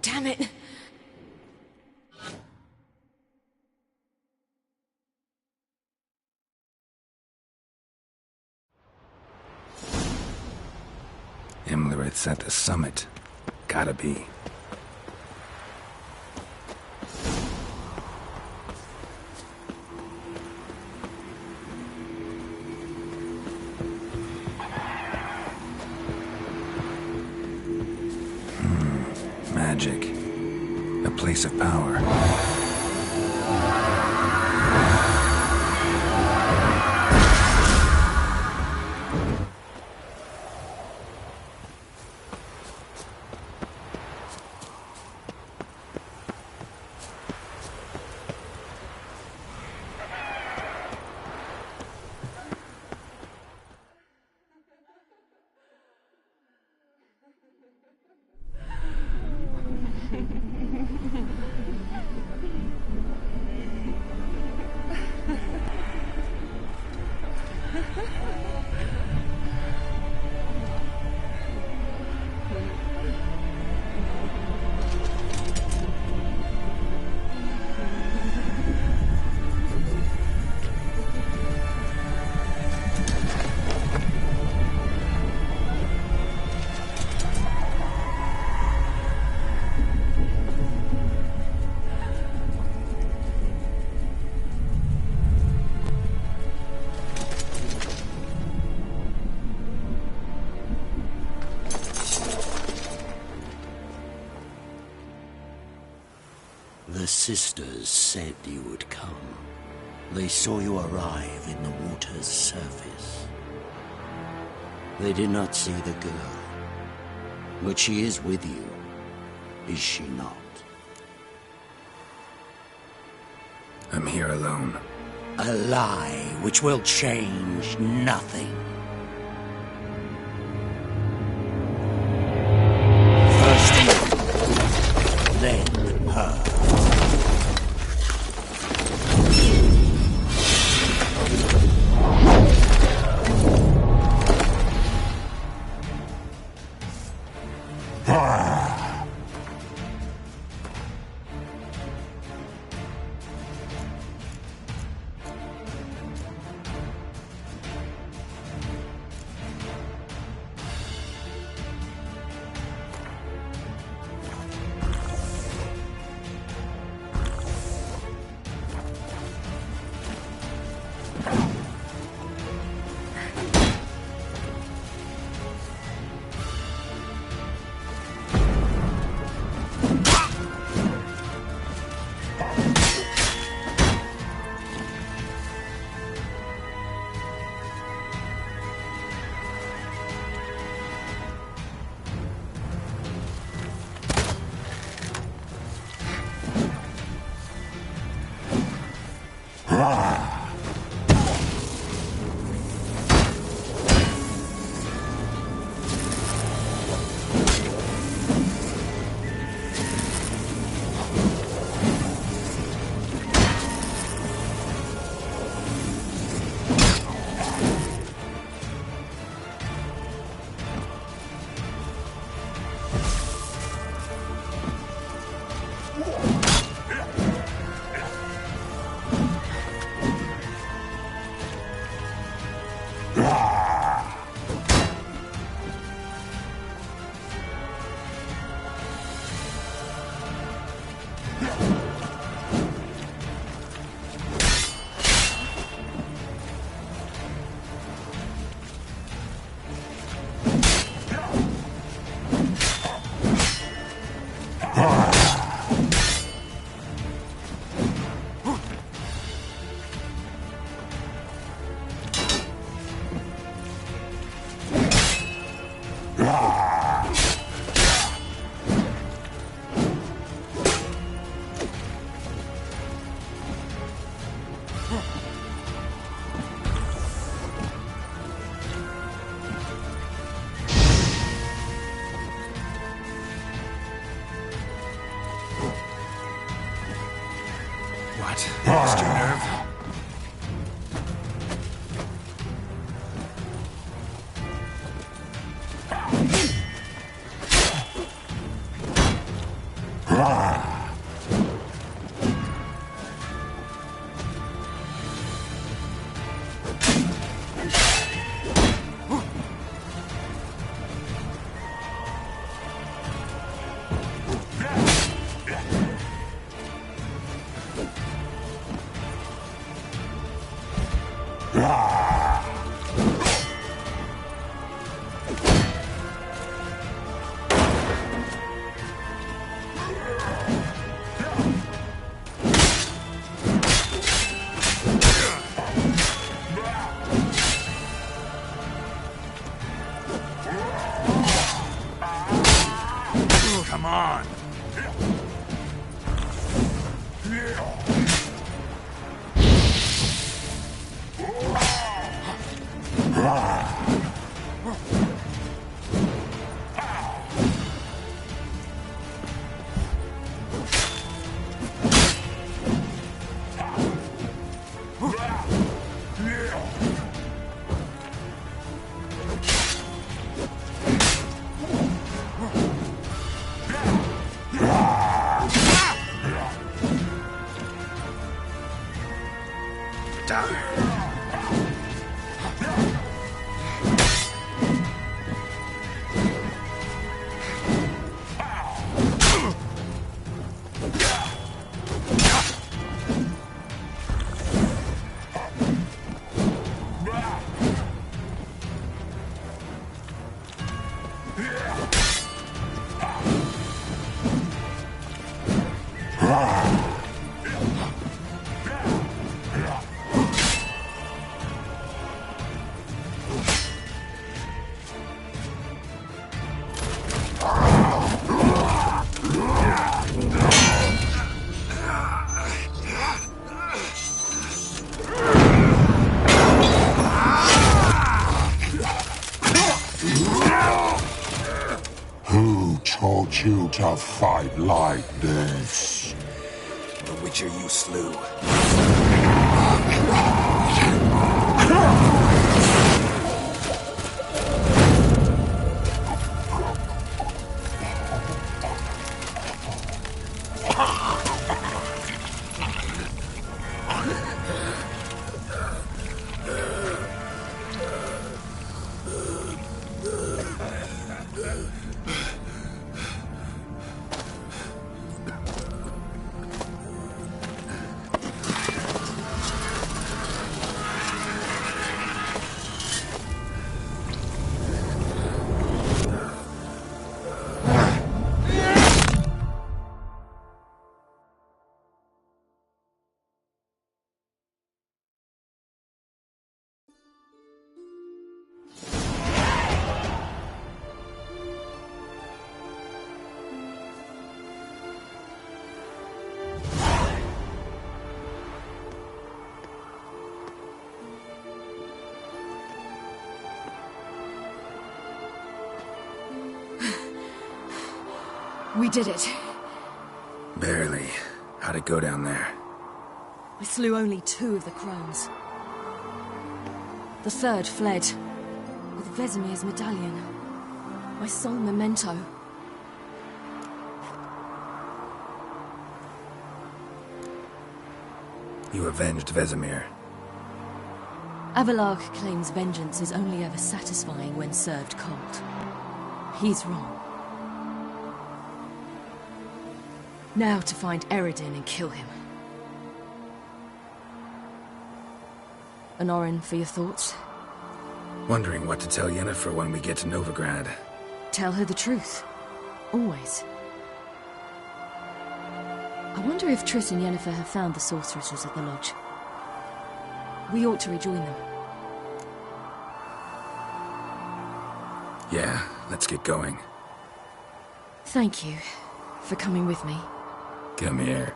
Damn it! Imlerith's at the summit. Gotta be. Magic. A place of power. The sisters said you would come. They saw you arrive in the water's surface. They did not see the girl. But she is with you, is she not? I'm here alone. A lie which will change nothing. What? Lost your nerve? Come on. Who taught you to fight like this? The Witcher you slew. We did it. Barely. How'd it go down there? We slew only 2 of the crones. The third fled, with Vesemir's medallion. My sole memento. You avenged Vesemir. Abelard claims vengeance is only ever satisfying when served cold. He's wrong. Now to find Eredin and kill him. Honorin, for your thoughts? Wondering what to tell Yennefer when we get to Novigrad. Tell her the truth. Always. I wonder if Triss and Yennefer have found the sorceresses at the lodge. We ought to rejoin them. Yeah, let's get going. Thank you for coming with me. Come here.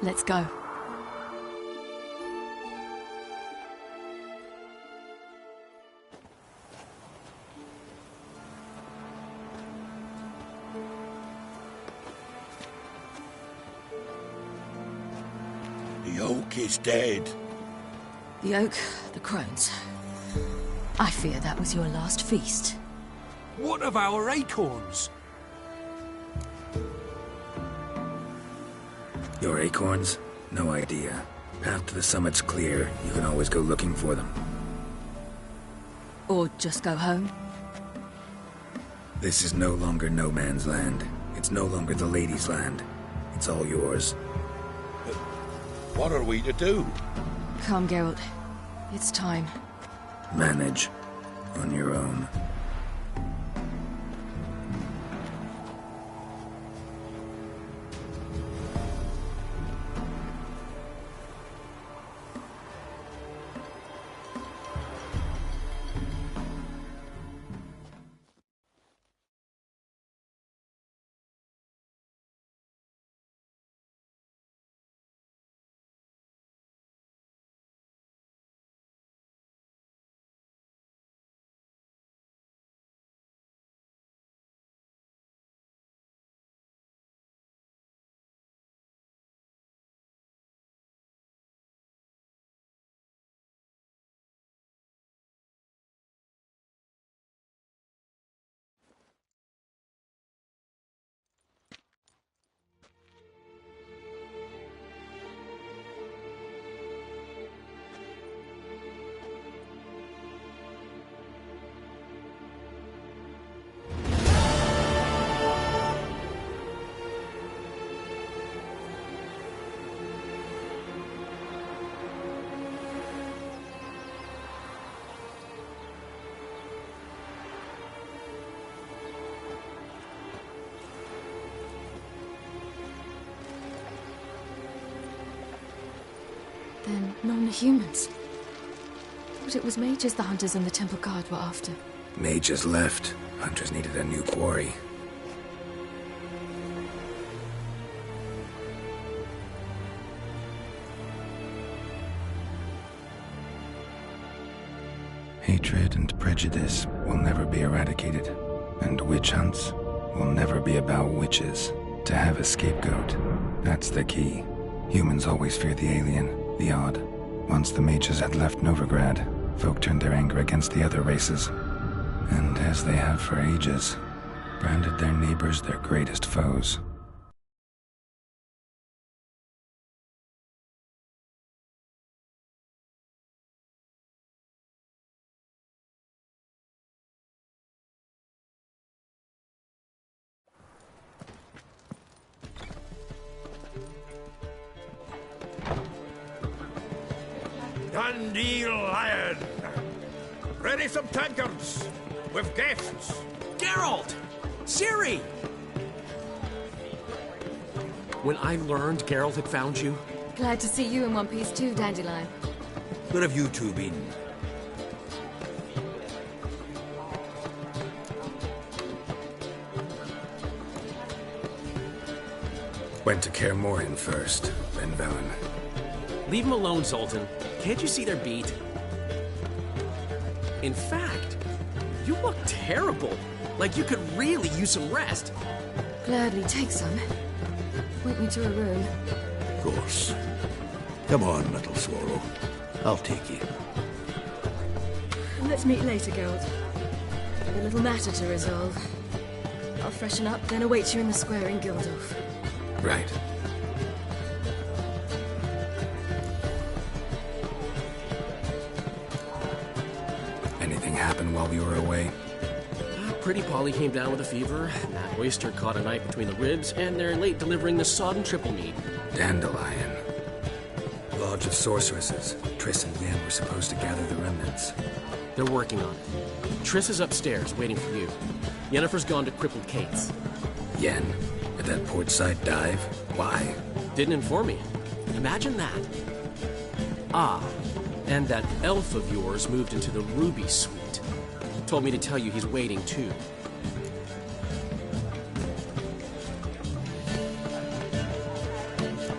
Let's go. The oak is dead. The oak, the crones. I fear that was your last feast. What of our acorns? Your acorns? No idea. Path to the summit's clear. You can always go looking for them. Or just go home? This is no longer no man's land. It's no longer the lady's land. It's all yours. What are we to do? Come, Geralt. It's time. Manage. On your own. Then non-humans. Thought it was mages the hunters and the temple guard were after. Mages left. Hunters needed a new quarry. Hatred and prejudice will never be eradicated, and witch hunts will never be about witches. To have a scapegoat, that's the key. Humans always fear the alien, the odd. Once the mages had left Novigrad, folk turned their anger against the other races, and as they have for ages, branded their neighbors their greatest foes. Dandelion! Ready some tankards! With guests! Geralt! Ciri! When I learned Geralt had found you... Glad to see you in one piece too, Dandelion. Where have you two been? Went to Kaer Morhen first, then Velen. Leave them alone, Zoltan. Can't you see they're beat? In fact, you look terrible. Like you could really use some rest. Gladly take some. Point me to a room. Of course. Come on, little swallow. I'll take you. Let's meet later, Geralt. I've a little matter to resolve. I'll freshen up, then await you in the square in Gildorf. Right. Anything happen while we were away? Pretty Polly came down with a fever, that oyster caught a knife between the ribs, and they're late delivering the sodden triple meat. Dandelion. Lodge of Sorceresses. Triss and Yen were supposed to gather the remnants. They're working on it. Triss is upstairs, waiting for you. Yennefer's gone to Crippled Kate's. Yen? At that portside dive? Why? Didn't inform me. Imagine that. Ah, and that elf of yours moved into the Ruby Suite. Told me to tell you he's waiting, too.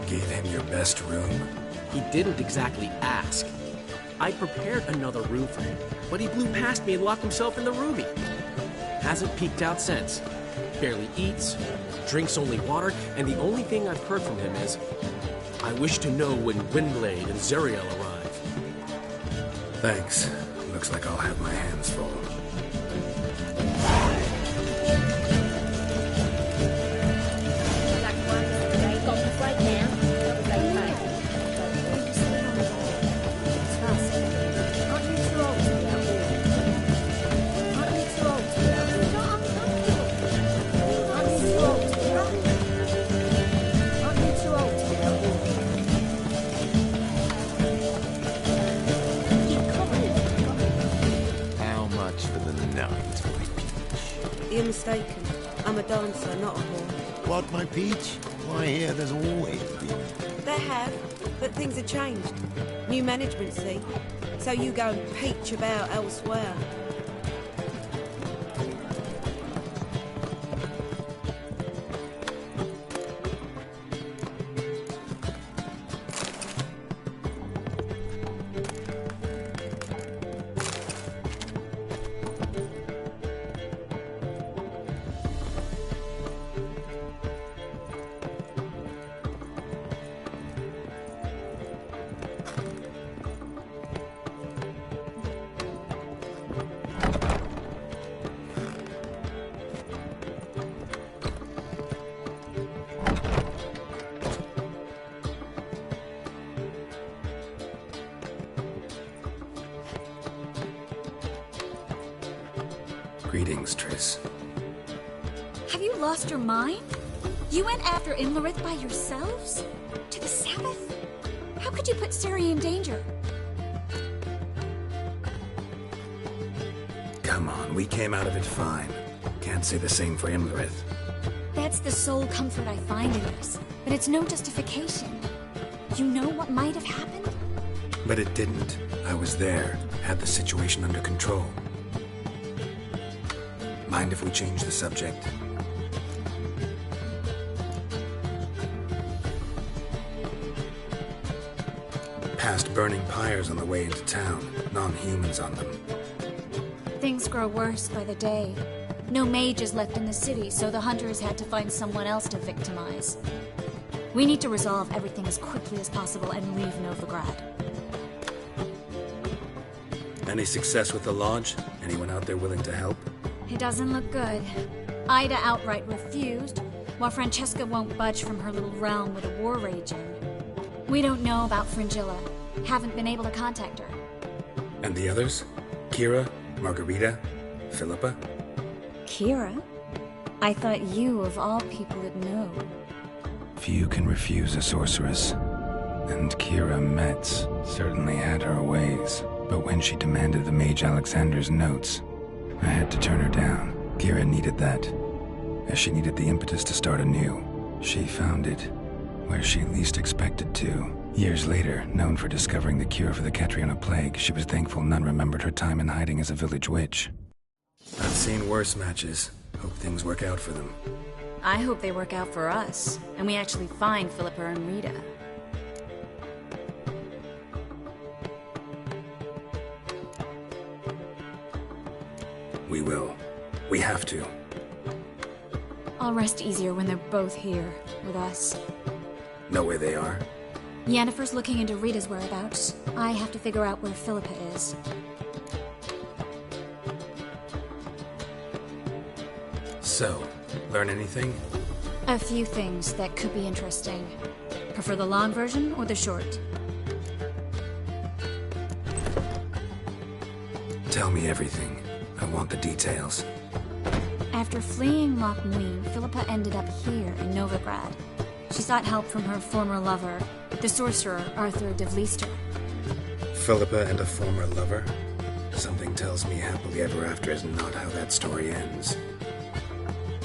Gave him your best room? He didn't exactly ask. I prepared another room for him, but he blew past me and locked himself in the Ruby. Hasn't peeked out since. Barely eats, drinks only water, and the only thing I've heard from him is, I wish to know when Windblade and Zeriel arrive. Thanks. Looks like I'll have my hands full. You're mistaken. I'm a dancer, not a whore. What, my peach? Why, here there's always been. There have, but things have changed. New management, see? So you go and peach about elsewhere. Greetings, Triss. Have you lost your mind? You went after Imlerith by yourselves? To the Sabbath? How could you put Ciri in danger? Come on, we came out of it fine. Can't say the same for Imlerith. That's the sole comfort I find in this, but it's no justification. You know what might have happened? But it didn't. I was there, had the situation under control. Mind if we change the subject? Past burning pyres on the way into town, non-humans on them. Things grow worse by the day. No mages left in the city, so the hunters had to find someone else to victimize. We need to resolve everything as quickly as possible and leave Novigrad. Any success with the lodge? Anyone out there willing to help? It doesn't look good. Ida outright refused, while Francesca won't budge from her little realm with a war raging. We don't know about Fringilla. Haven't been able to contact her. And the others? Kira? Margarita? Philippa? Kira? I thought you, of all people, would know. Few can refuse a sorceress. And Kira Metz certainly had her ways. But when she demanded the Mage Alexander's notes, I had to turn her down. Kira needed that, as she needed the impetus to start anew. She found it where she least expected to. Years later, known for discovering the cure for the Catriona plague, she was thankful none remembered her time in hiding as a village witch. I've seen worse matches. Hope things work out for them. I hope they work out for us, and we actually find Philippa and Rita. We will. We have to. I'll rest easier when they're both here, with us. Know where they are? Yennefer's looking into Rita's whereabouts. I have to figure out where Philippa is. So, learn anything? A few things that could be interesting. Prefer the long version or the short? Tell me everything. I want the details. After fleeing Loch Muin, Philippa ended up here in Novigrad. She sought help from her former lover, the sorcerer Arthur de Vlister. Philippa and a former lover? Something tells me happily ever after is not how that story ends.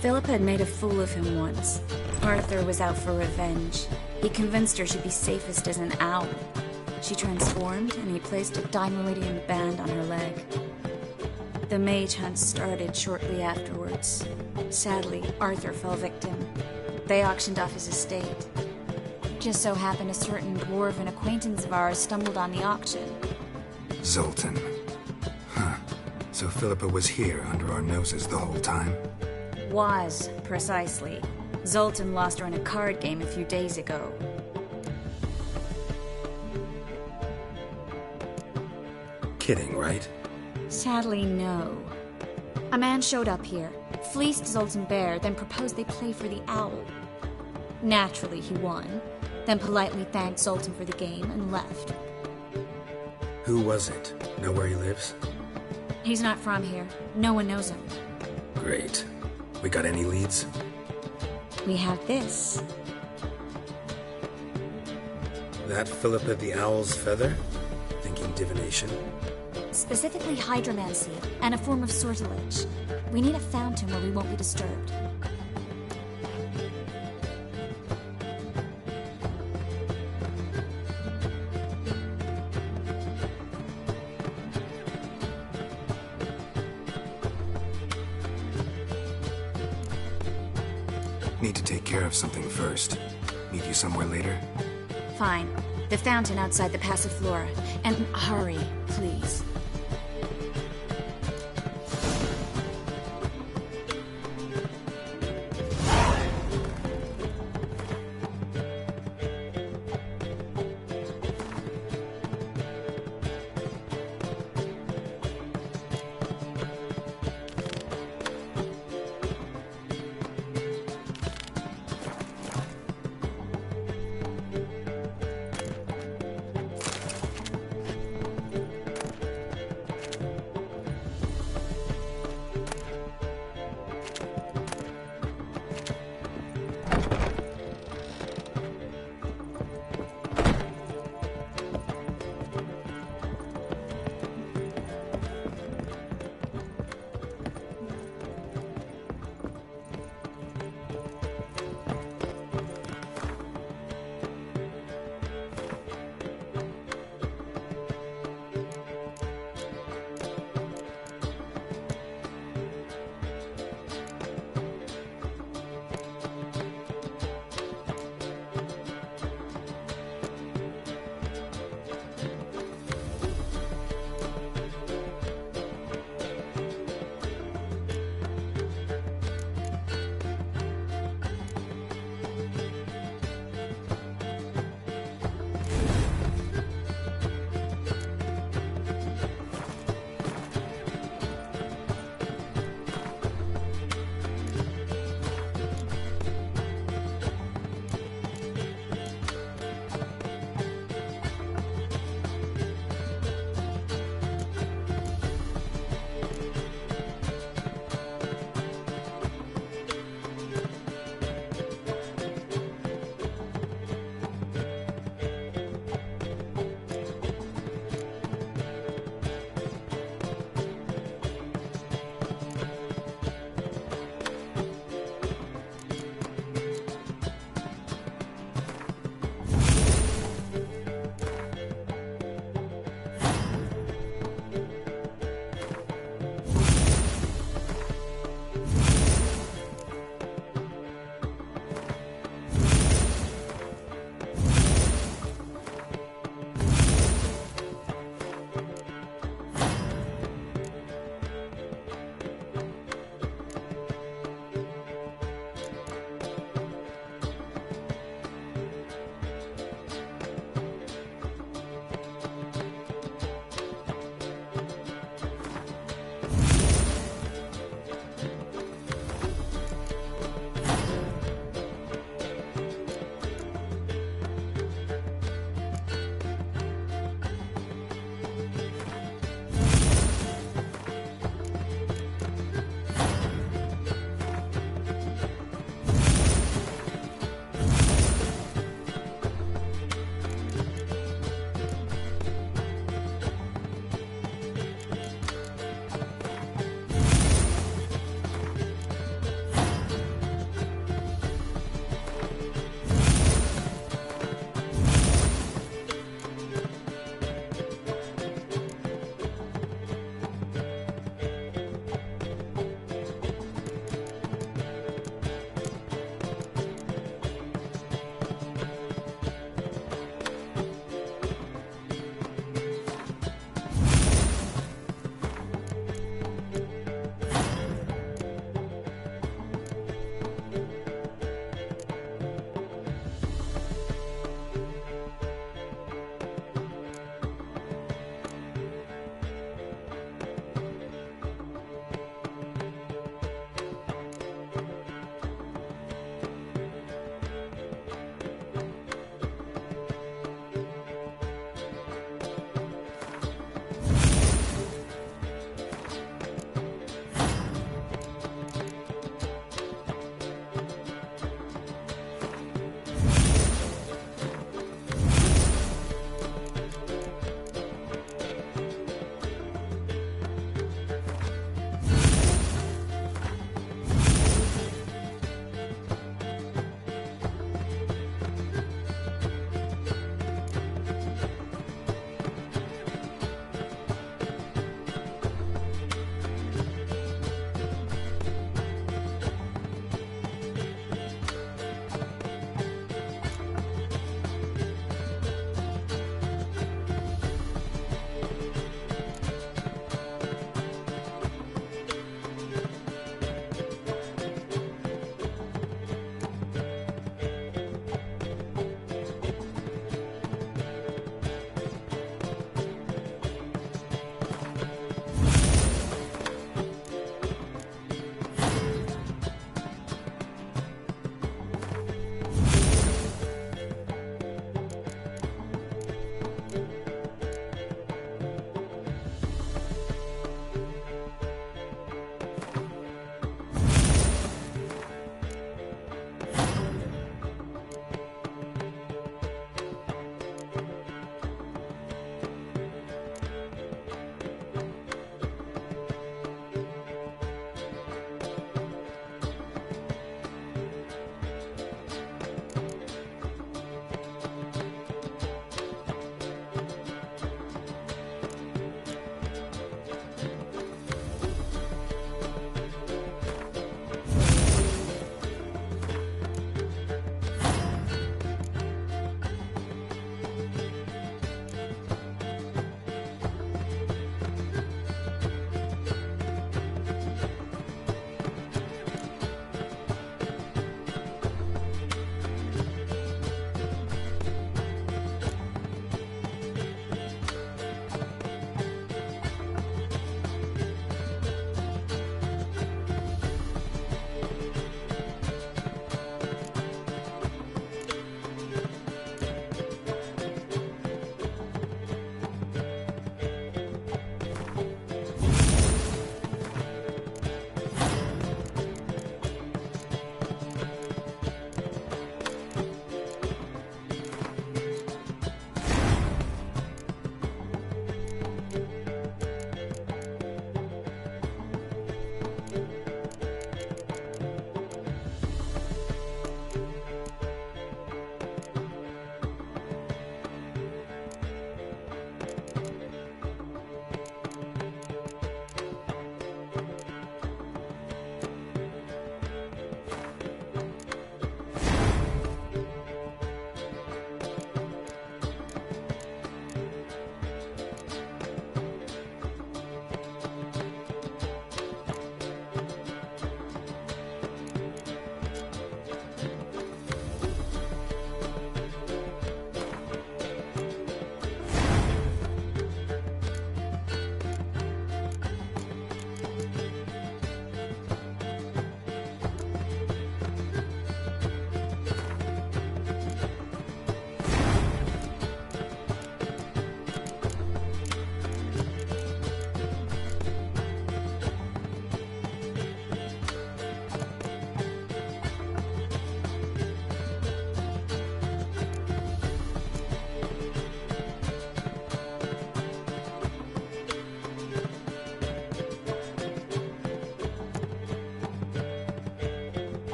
Philippa had made a fool of him once. Arthur was out for revenge. He convinced her she'd be safest as an owl. She transformed, and he placed a dimeridium band on her leg. The mage hunt started shortly afterwards. Sadly, Arthur fell victim. They auctioned off his estate. Just so happened a certain dwarven acquaintance of ours stumbled on the auction. Zoltan. Huh. So Philippa was here under our noses the whole time? Was, precisely. Zoltan lost her in a card game a few days ago. Kidding, right? Sadly, no. A man showed up here, fleeced Zoltan bare, then proposed they play for the owl. Naturally, he won, then politely thanked Zoltan for the game and left. Who was it? Know where he lives? He's not from here. No one knows him. Great. We got any leads? We have this. That Philippa the Owl's feather? Thinking divination? Specifically hydromancy, and a form of sortilege. We need a fountain where we won't be disturbed. Need to take care of something first. Meet you somewhere later? Fine. The fountain outside the Passiflora. And hurry, please.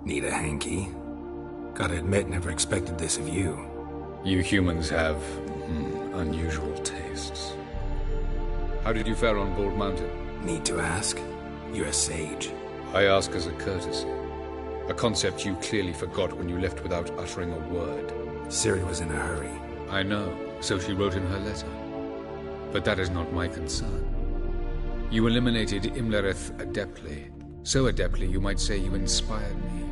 Need a hanky? Gotta admit, never expected this of you. You humans have unusual tastes. How did you fare on Bald Mountain? Need to ask? You're a sage. I ask as a courtesy. A concept you clearly forgot when you left without uttering a word. Ciri was in a hurry. I know, so she wrote in her letter. But that is not my concern. You eliminated Imlerith adeptly. So adeptly, you might say you inspired me.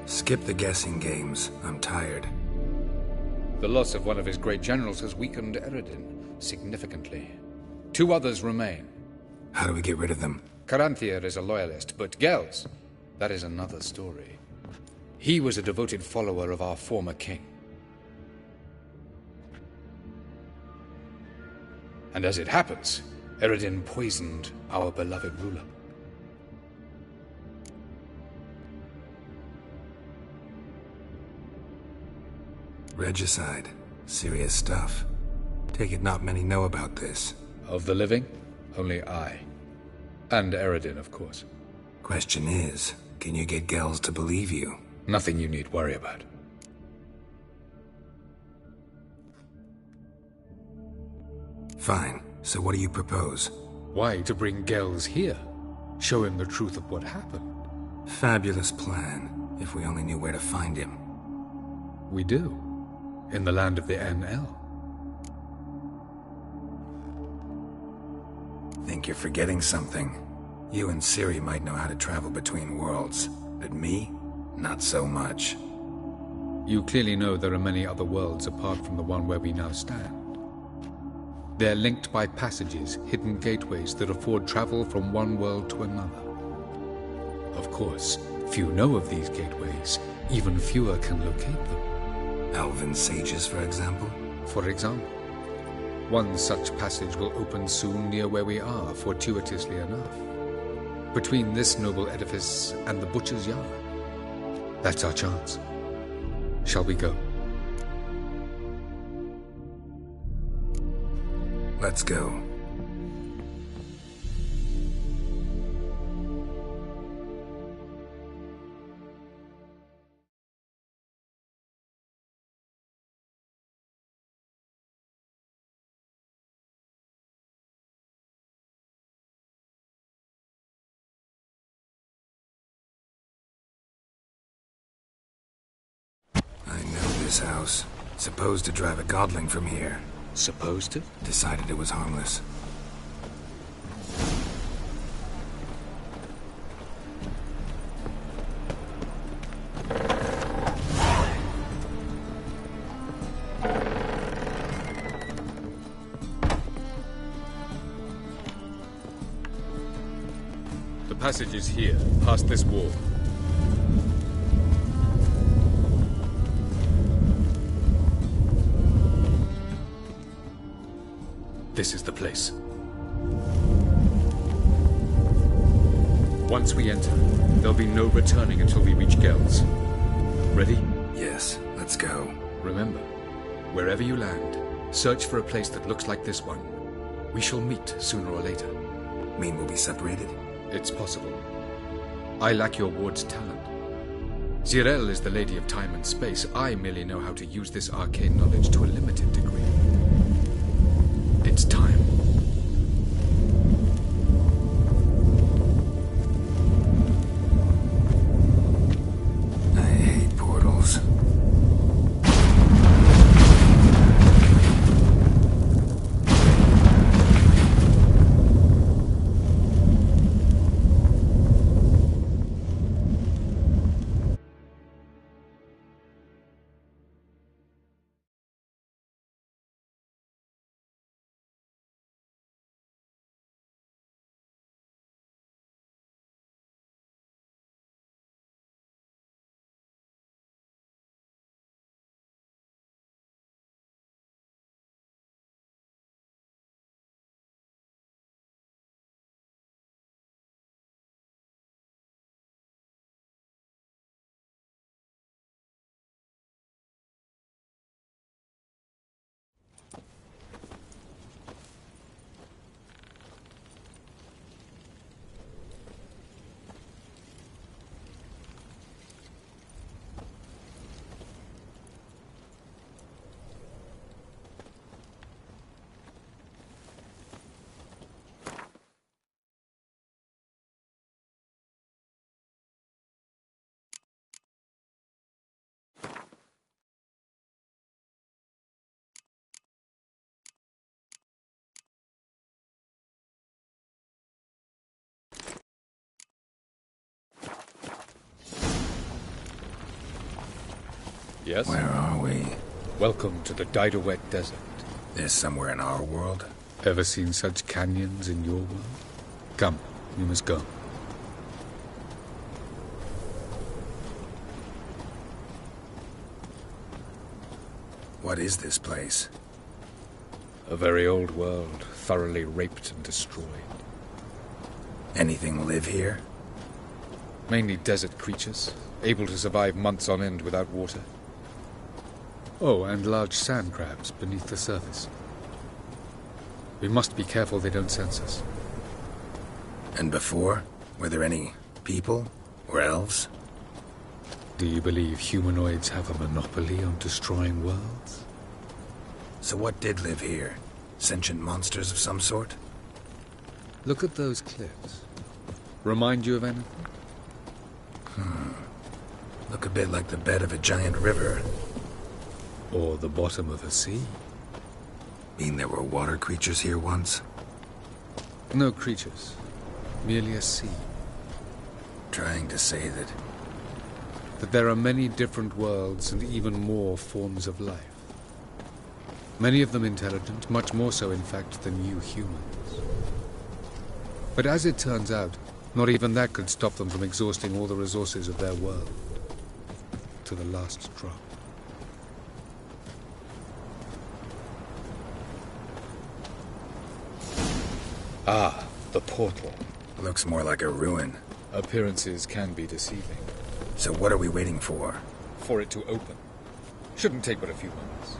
Skip the guessing games. I'm tired. The loss of one of his great generals has weakened Eredin significantly. 2 others remain. How do we get rid of them? Caranthier is a loyalist, but Gels, that is another story. He was a devoted follower of our former king. And as it happens, Eredin poisoned our beloved ruler. Regicide. Serious stuff. Take it not many know about this. Of the living, only I. And Eredin, of course. Question is, can you get Gels to believe you? Nothing you need worry about. Fine. So what do you propose? Why, to bring Gels here. Show him the truth of what happened. Fabulous plan. If we only knew where to find him. We do. In the land of the NL. Think you're forgetting something. You and Ciri might know how to travel between worlds, but me? Not so much. You clearly know there are many other worlds apart from the one where we now stand. They're linked by passages, hidden gateways that afford travel from one world to another. Of course, few know of these gateways. Even fewer can locate them. Elven sages, for example? For example. One such passage will open soon near where we are, fortuitously enough. Between this noble edifice and the butcher's yard. That's our chance. Shall we go? Let's go. House. Supposed to drive a godling from here. Supposed to? Decided it was harmless. The passage is here, past this wall. This is the place. Once we enter, there'll be no returning until we reach Gels. Ready? Yes, let's go. Remember, wherever you land, search for a place that looks like this one. We shall meet sooner or later. Mean we'll be separated? It's possible. I lack your ward's talent. Zirel is the lady of time and space. I merely know how to use this arcane knowledge to a limited degree. It's time. Yes? Where are we? Welcome to the Didowet Desert. This somewhere in our world? Ever seen such canyons in your world? Come, we must go. What is this place? A very old world, thoroughly raped and destroyed. Anything live here? Mainly desert creatures, able to survive months on end without water. Oh, and large sand crabs beneath the surface. We must be careful they don't sense us. And before? Were there any people? Or elves? Do you believe humanoids have a monopoly on destroying worlds? So what did live here? Sentient monsters of some sort? Look at those cliffs. Remind you of anything? Look a bit like the bed of a giant river. Or the bottom of a sea. Mean there were water creatures here once? No creatures. Merely a sea. Trying to say that there are many different worlds and even more forms of life. Many of them intelligent, much more so in fact than you humans. But as it turns out, not even that could stop them from exhausting all the resources of their world. To the last drop. Ah, the portal. looks more like a ruin. Appearances can be deceiving. So what are we waiting for? For it to open. Shouldn't take but a few moments.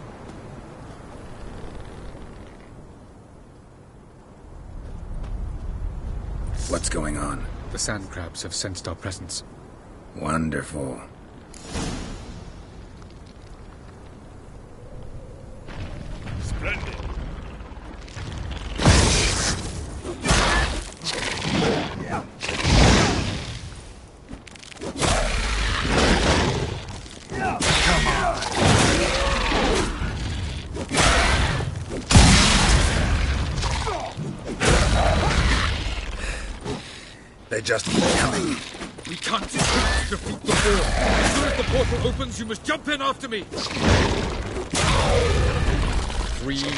What's going on? The sand crabs have sensed our presence. Wonderful. Splendid. They just keep coming. We can't defeat the war. As soon as the portal opens, you must jump in after me. 3, 2, 1.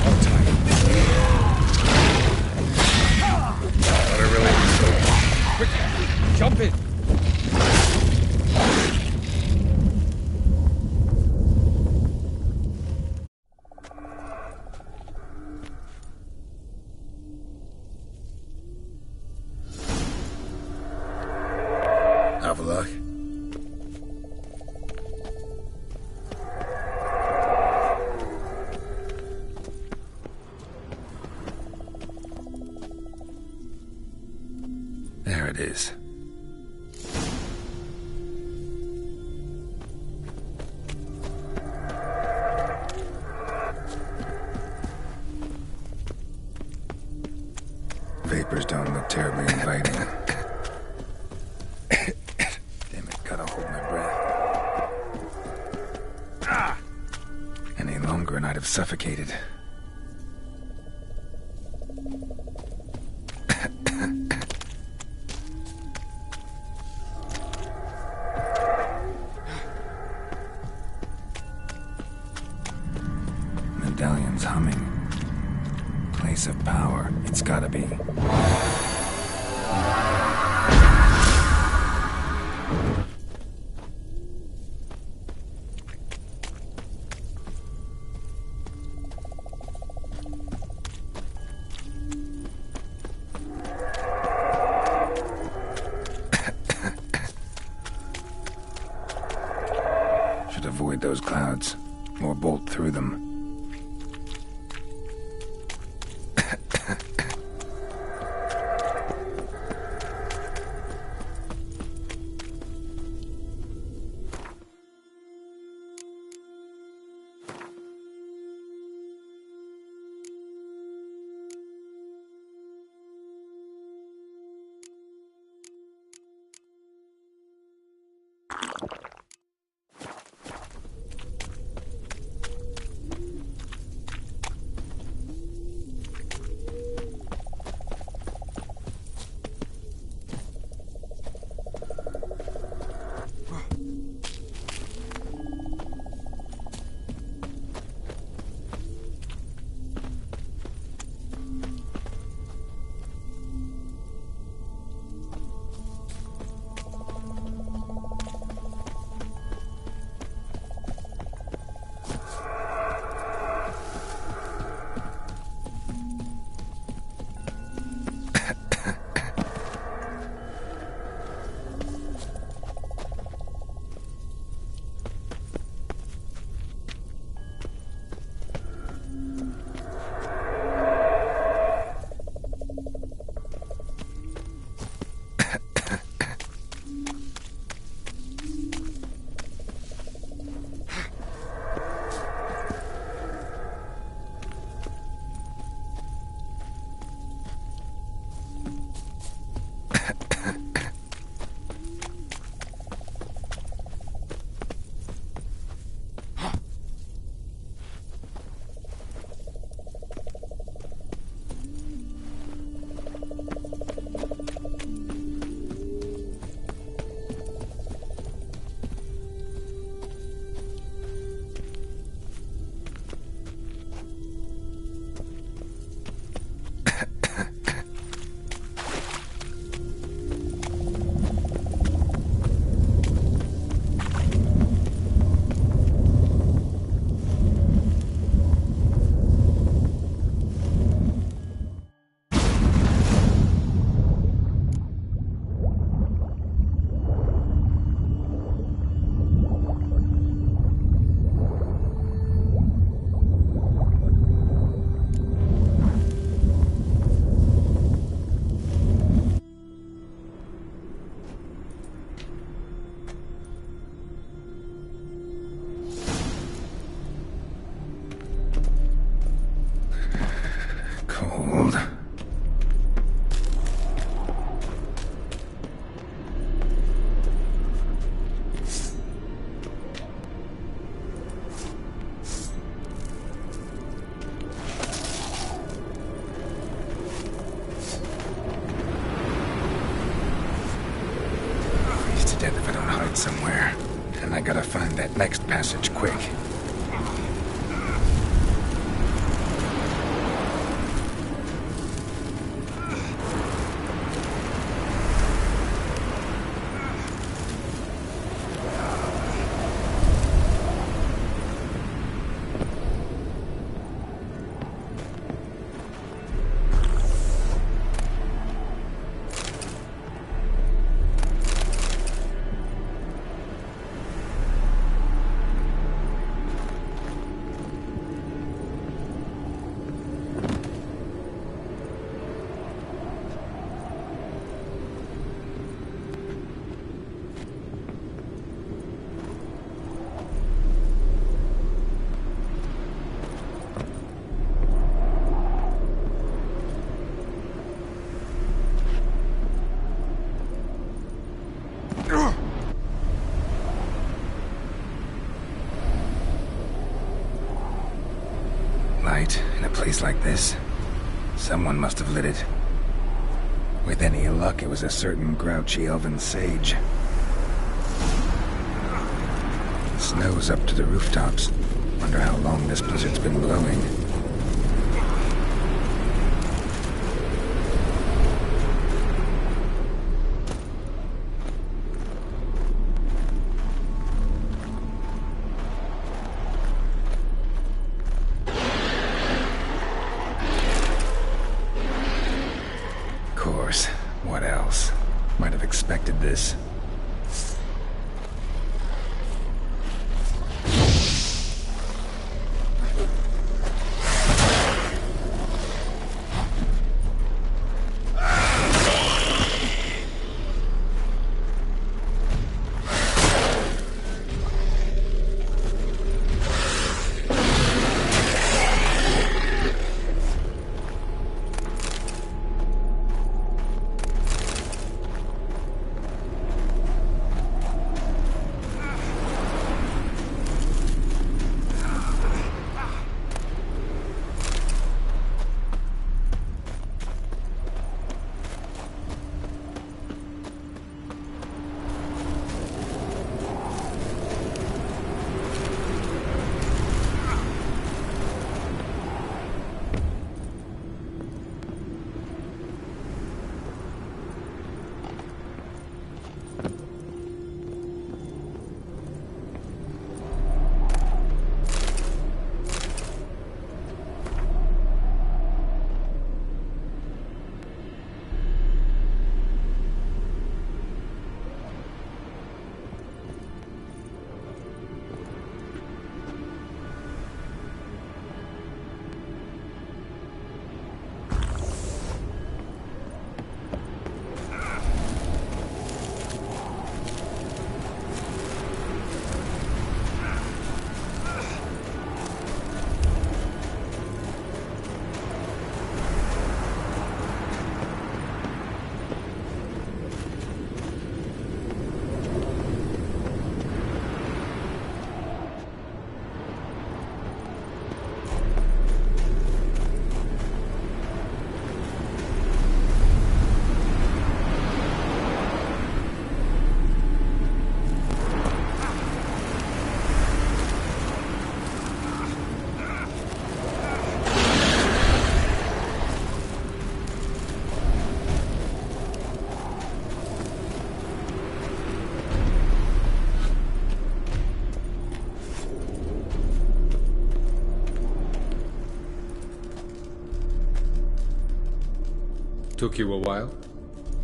On time. But it really is so. Quick, jump in. There it is. Vapors don't look terribly inviting. Damn it, gotta hold my breath. Any longer and I'd have suffocated. Medallion's humming. Place of power. It's gotta be. Should avoid those clouds, or bolt through them. somewhere, and I gotta find that next passage quick. Light in a place like this. Someone must have lit it. With any luck, it was a certain grouchy elven sage. Snow's up to the rooftops. Wonder how long this blizzard's been blowing. What else? Might have expected this. Took you a while?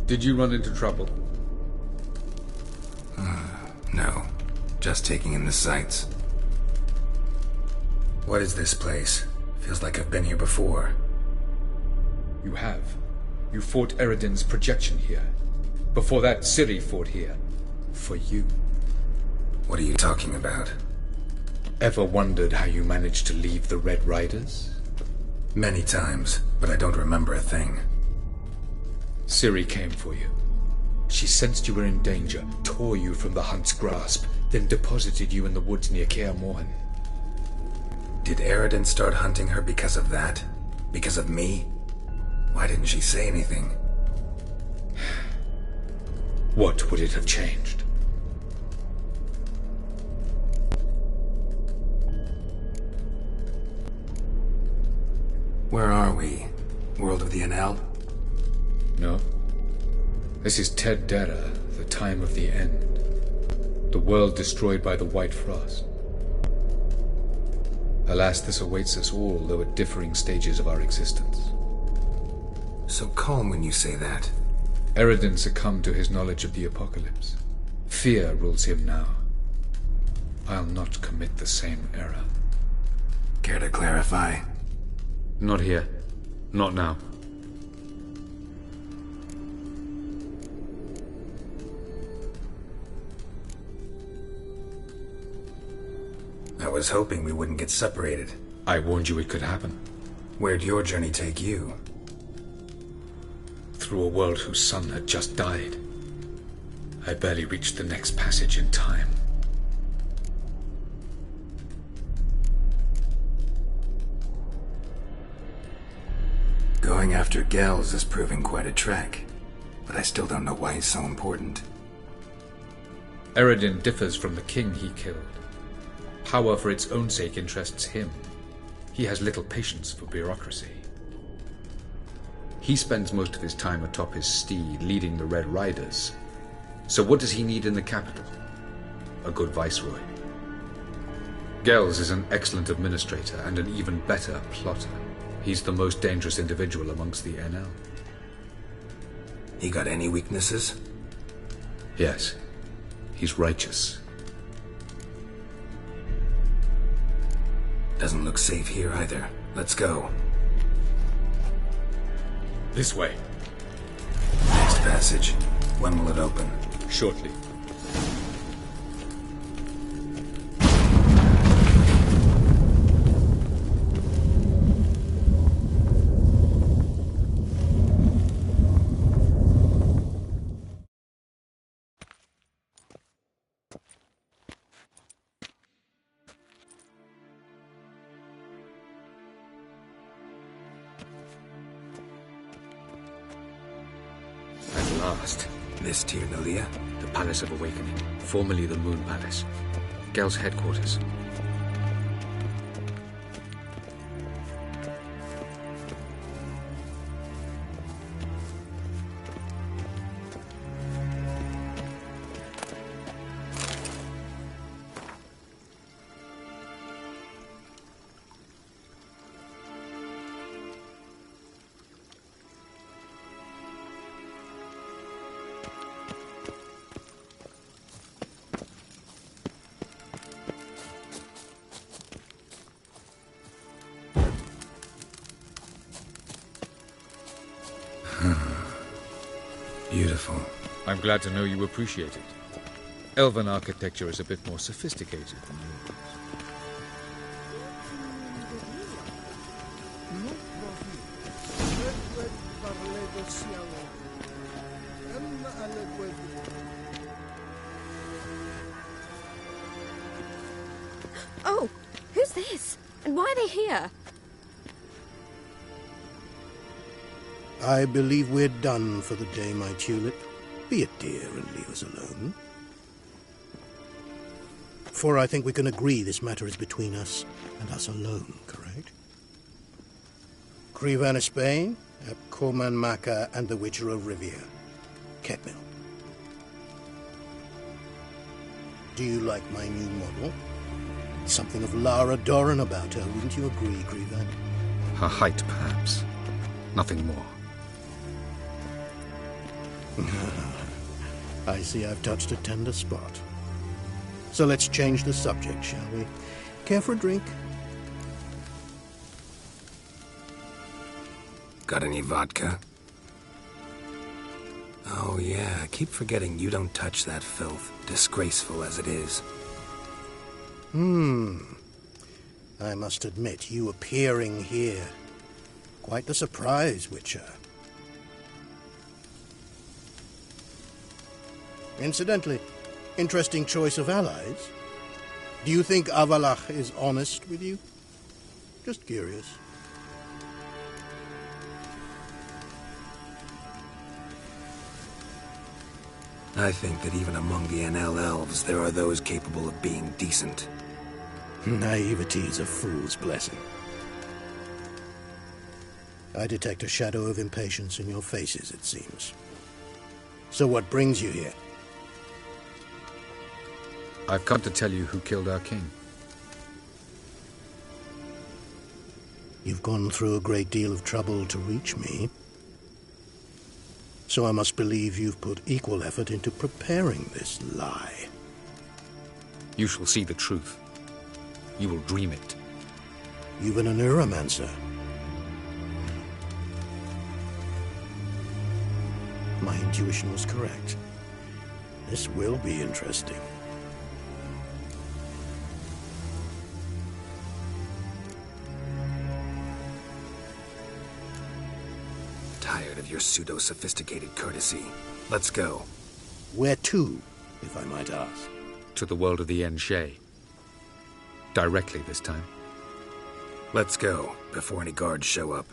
Did you run into trouble? No. Just taking in the sights. What is this place? Feels like I've been here before. You have. You fought Eredin's projection here. Before that, Ciri fought here. For you. What are you talking about? Ever wondered how you managed to leave the Red Riders? Many times, but I don't remember a thing. Ciri came for you. She sensed you were in danger, tore you from the Hunt's grasp, then deposited you in the woods near Kaer Morhen. Did Eredin start hunting her because of that? Because of me? Why didn't she say anything? What would it have changed? Where are we? World of the NL? No. This is Ted Dera, the time of the end. The world destroyed by the White Frost. Alas, this awaits us all, though at differing stages of our existence. So calm when you say that. Eredin succumbed to his knowledge of the apocalypse. Fear rules him now. I'll not commit the same error. Care to clarify? Not here. Not now. I was hoping we wouldn't get separated. I warned you it could happen. Where'd your journey take you? Through a world whose son had just died. I barely reached the next passage in time. Going after Gels is proving quite a trek, but I still don't know why he's so important. Eredin differs from the king he killed. Power for its own sake interests him. He has little patience for bureaucracy. He spends most of his time atop his steed, leading the Red Riders. So what does he need in the capital? A good viceroy. Gels is an excellent administrator and an even better plotter. He's the most dangerous individual amongst the NL. He got any weaknesses? Yes. He's righteous. Doesn't look safe here either. Let's go. This way. Next passage. When will it open? Shortly. This Tirnalia? The Palace of Awakening, formerly the Moon Palace. Gel's headquarters. Beautiful. I'm glad to know you appreciate it. Elven architecture is a bit more sophisticated than yours. Oh, who's this? And why are they here? I believe we're done for the day, my tulip. Be a dear and leave us alone. For I think we can agree this matter is between us and us alone, correct? Crevan of Spain, Corman Maca, and the Witcher of Rivia. Ketmil. Do you like my new model? Something of Lara Doran about her, wouldn't you agree, Crevan? Her height, perhaps. Nothing more. I see I've touched a tender spot. So let's change the subject, shall we? Care for a drink? Got any vodka? Oh yeah, I keep forgetting you don't touch that filth, disgraceful as it is. I must admit, you appearing here. Quite the surprise, Witcher. Incidentally, interesting choice of allies. Do you think Avalach is honest with you? Just curious. I think that even among the NL elves, there are those capable of being decent. Naivety is a fool's blessing. I detect a shadow of impatience in your faces, it seems. So what brings you here? I've come to tell you who killed our king. You've gone through a great deal of trouble to reach me. So I must believe you've put equal effort into preparing this lie. You shall see the truth. You will dream it. Even a neuromancer. My intuition was correct. This will be interesting. Tired of your pseudo-sophisticated courtesy. Let's go. Where to, if I might ask? To the world of the En-Shay. Directly this time. Let's go, before any guards show up.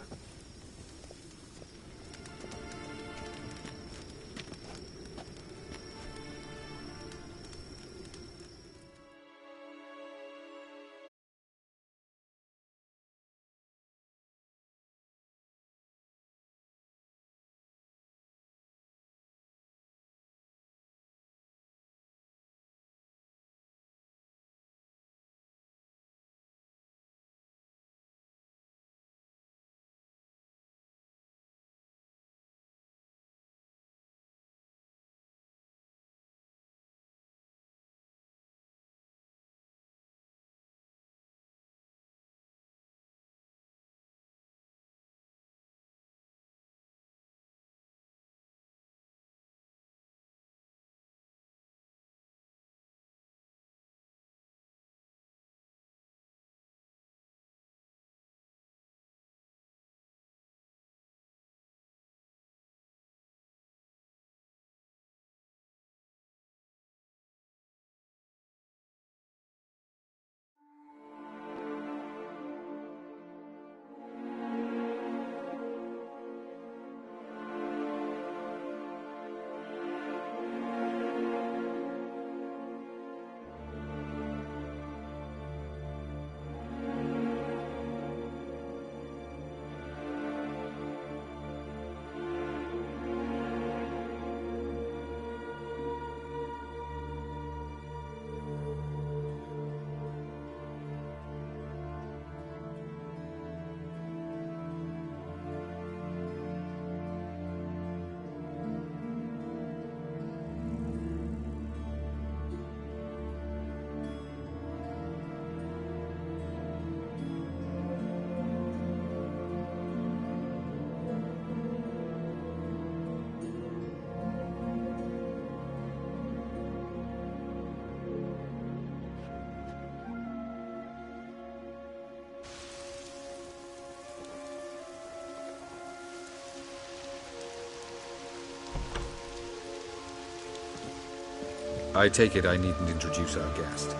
I take it I needn't introduce our guest.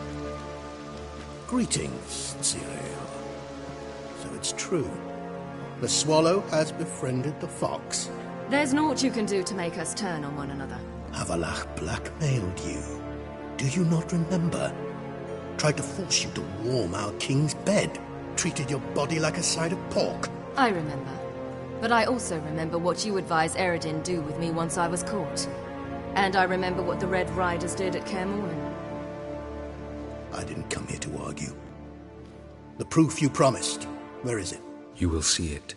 Greetings, Cyril. So it's true. The swallow has befriended the fox. There's naught you can do to make us turn on one another. Avallac'h blackmailed you. Do you not remember? Tried to force you to warm our king's bed. Treated your body like a side of pork. I remember. But I also remember what you advised Eredin do with me once I was caught. And I remember what the Red Riders did at Kaer Morhen. I didn't come here to argue. The proof you promised, where is it? You will see it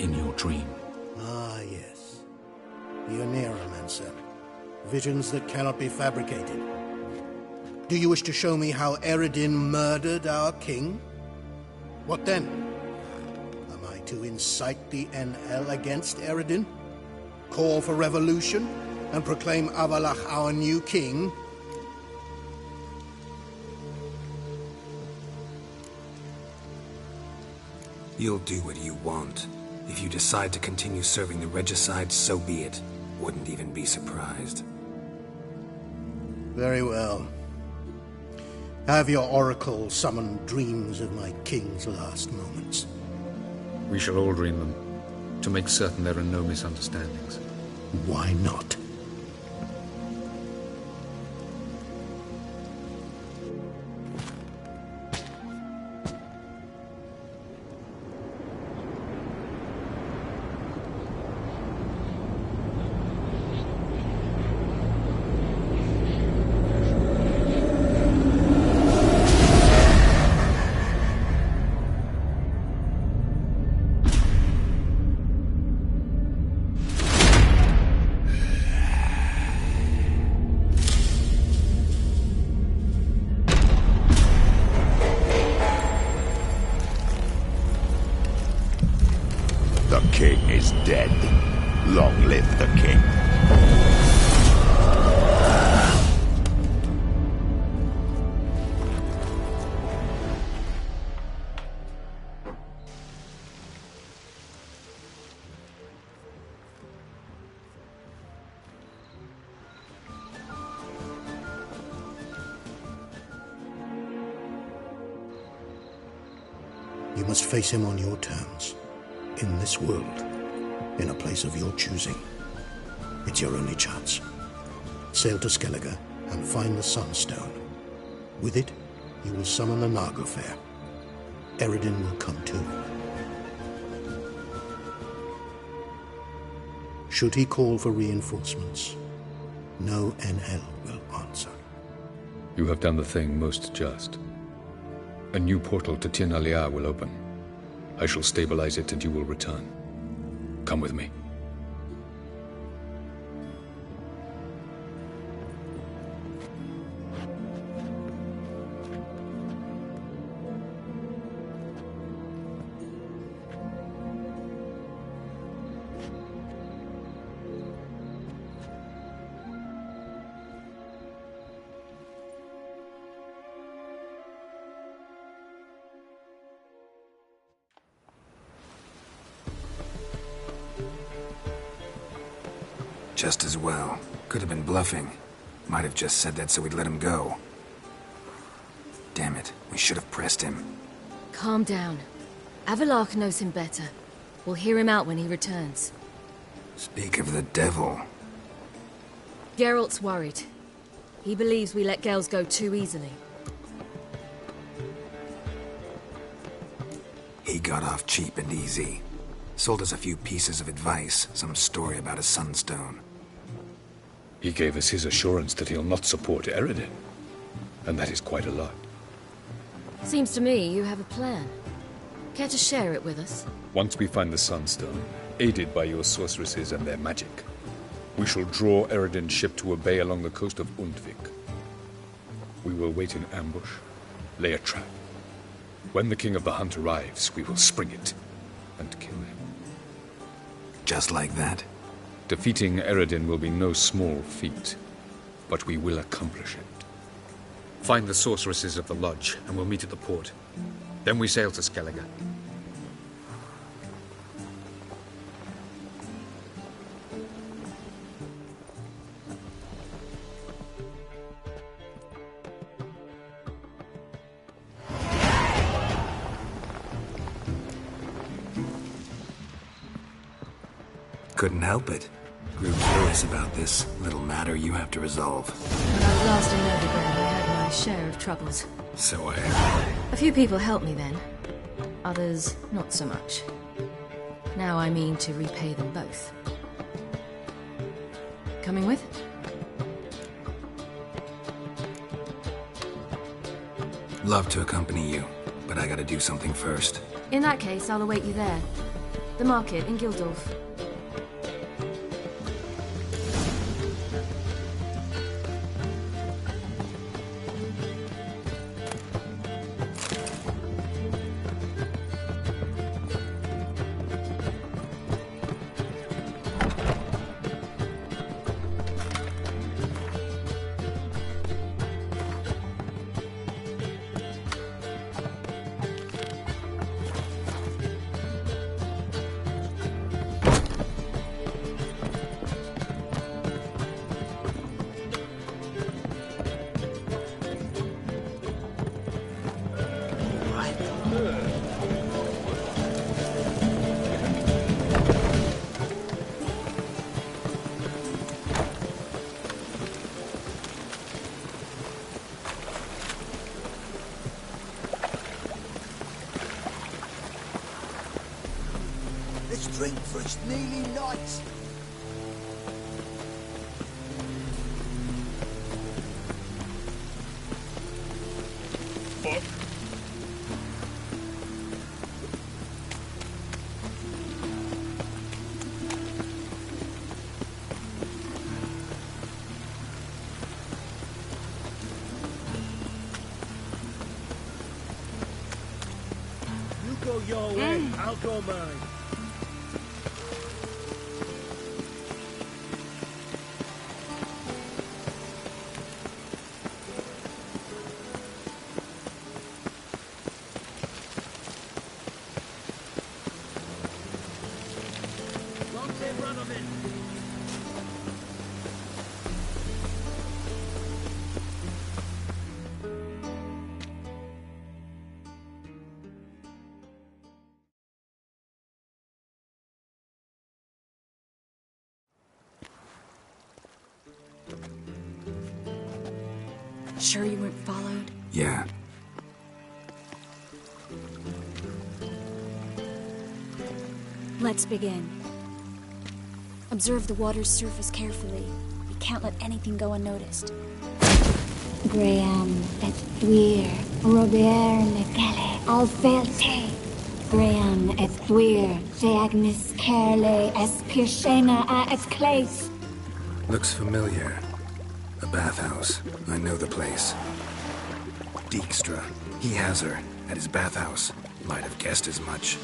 in your dream. Ah, yes. The Neuromancer. Visions that cannot be fabricated. Do you wish to show me how Eredin murdered our king? What then? Am I to incite the NL against Eredin? Call for revolution? And proclaim Avallac'h our new king? You'll do what you want. If you decide to continue serving the regicide, so be it. Wouldn't even be surprised. Very well. Have your oracle summon dreams of my king's last moments. We shall all dream them, to make certain there are no misunderstandings. Why not? is dead. Long live the king. You must face him on your terms. In this world. In a place of your choosing. It's your only chance. Sail to Skellige and find the Sunstone. With it, you will summon the Naga Fair. Eredin will come too. Should he call for reinforcements, no NL will answer. You have done the thing most just. A new portal to Tirnalia will open. I shall stabilize it and you will return. Come with me. Just as well. Could have been bluffing. Might have just said that so we'd let him go. Damn it, we should have pressed him. Calm down. Avalok knows him better. We'll hear him out when he returns. Speak of the devil. Geralt's worried. He believes we let girls go too easily. He got off cheap and easy. Sold us a few pieces of advice, some story about a sunstone. He gave us his assurance that he'll not support Eredin. And that is quite a lot. Seems to me you have a plan. Care to share it with us? Once we find the Sunstone, aided by your sorceresses and their magic, we shall draw Eredin's ship to a bay along the coast of Undvik. We will wait in ambush, lay a trap. When the King of the Hunt arrives, we will spring it and kill him. Just like that? Defeating Eredin will be no small feat, but we will accomplish it. Find the sorceresses of the lodge, and we'll meet at the port. Then we sail to Skellige. Couldn't help it. Grew curious about this little matter you have to resolve. When I was last in Novigrad, I had my share of troubles. So I heard. A few people helped me then. Others, not so much. Now I mean to repay them both. Coming with? Love to accompany you, but I gotta do something first. In that case, I'll await you there. The market in Gildorf. Drink for it's nearly night. Fuck. You go your way, I'll go mine. Sure you weren't followed? Yeah. Let's begin. Observe the water's surface carefully. We can't let anything go unnoticed. Graham, et thuir, Robert Mekele, Alfelte. Graham, et thuir, Deagnis Kerle, es Pirshena a et Clace. Looks familiar. A bathhouse. I know the place. Dijkstra. He has her. At his bathhouse. Might have guessed as much.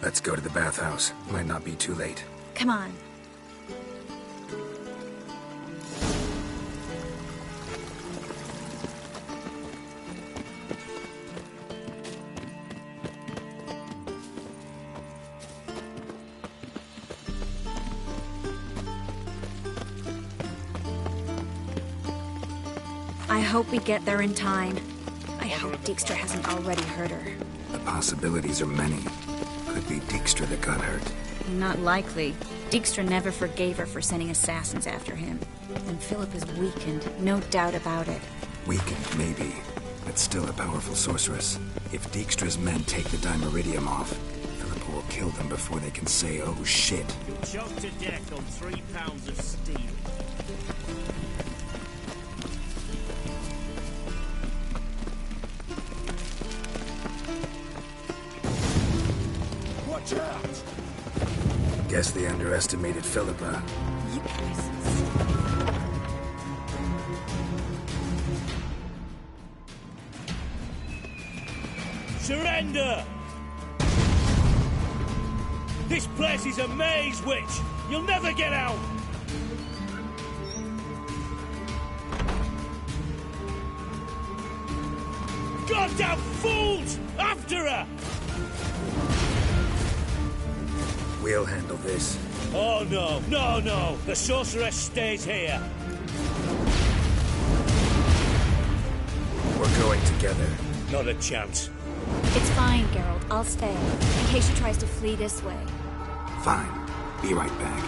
Let's go to the bathhouse. Might not be too late. Come on. I hope we get there in time. I hope Dijkstra hasn't already hurt her. The possibilities are many. Could be Dijkstra that got hurt. Not likely. Dijkstra never forgave her for sending assassins after him. And Philip is weakened, no doubt about it. Weakened, maybe. But still a powerful sorceress. If Dijkstra's men take the Dimeridium off, Philip will kill them before they can say, oh shit. Choked to death on 3 pounds of steel. Watch out! Guess they underestimated Philippa. Surrender! This place is a maze, witch! You'll never get out! Goddamn fools! After her! We'll handle this. Oh no, no, no! The sorceress stays here! We're going together. Not a chance. It's fine, Geralt. I'll stay. In case she tries to flee this way. Fine. Be right back.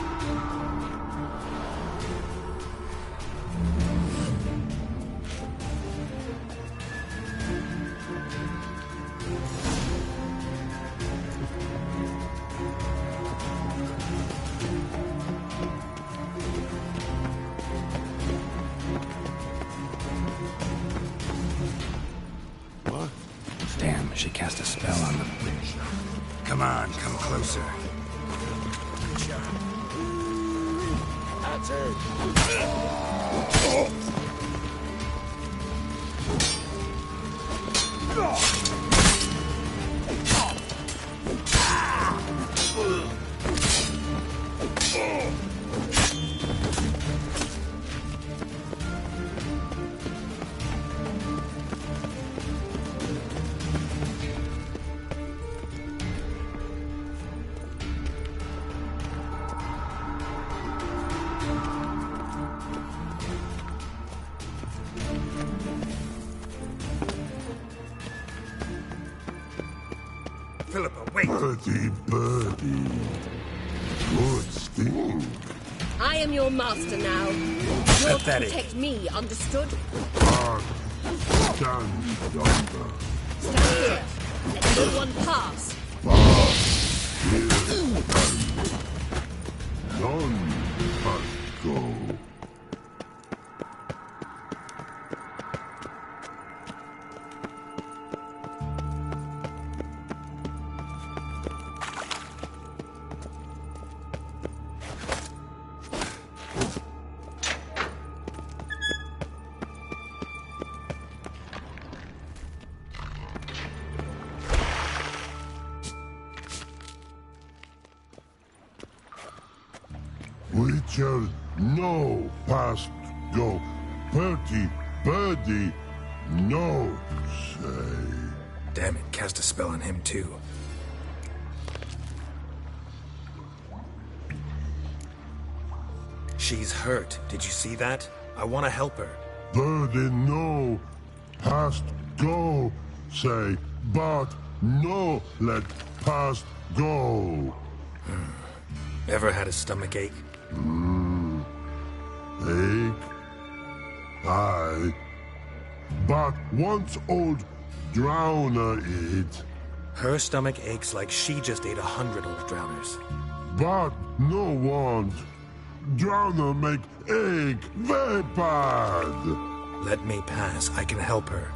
Damn, she cast a spell on them. Come on, come closer. That's it! Philippa, wait! Birdie, birdie. Good sting. I am your master now. You're to Pathetic. protect me, understood? Stand yonder. Stand here. Let no one pass. Here and none must go. Witcher, no past go. Bertie, birdie, no say. Damn it, cast a spell on him too. She's hurt. Did you see that? I want to help her. Birdie, no past go say, but no let past go. Ever had a stomach ache? Ache? Aye. But once old Drowner ate. Her stomach aches like she just ate 100 old drowners. But no want. Drowner make ache very bad. Let me pass. I can help her.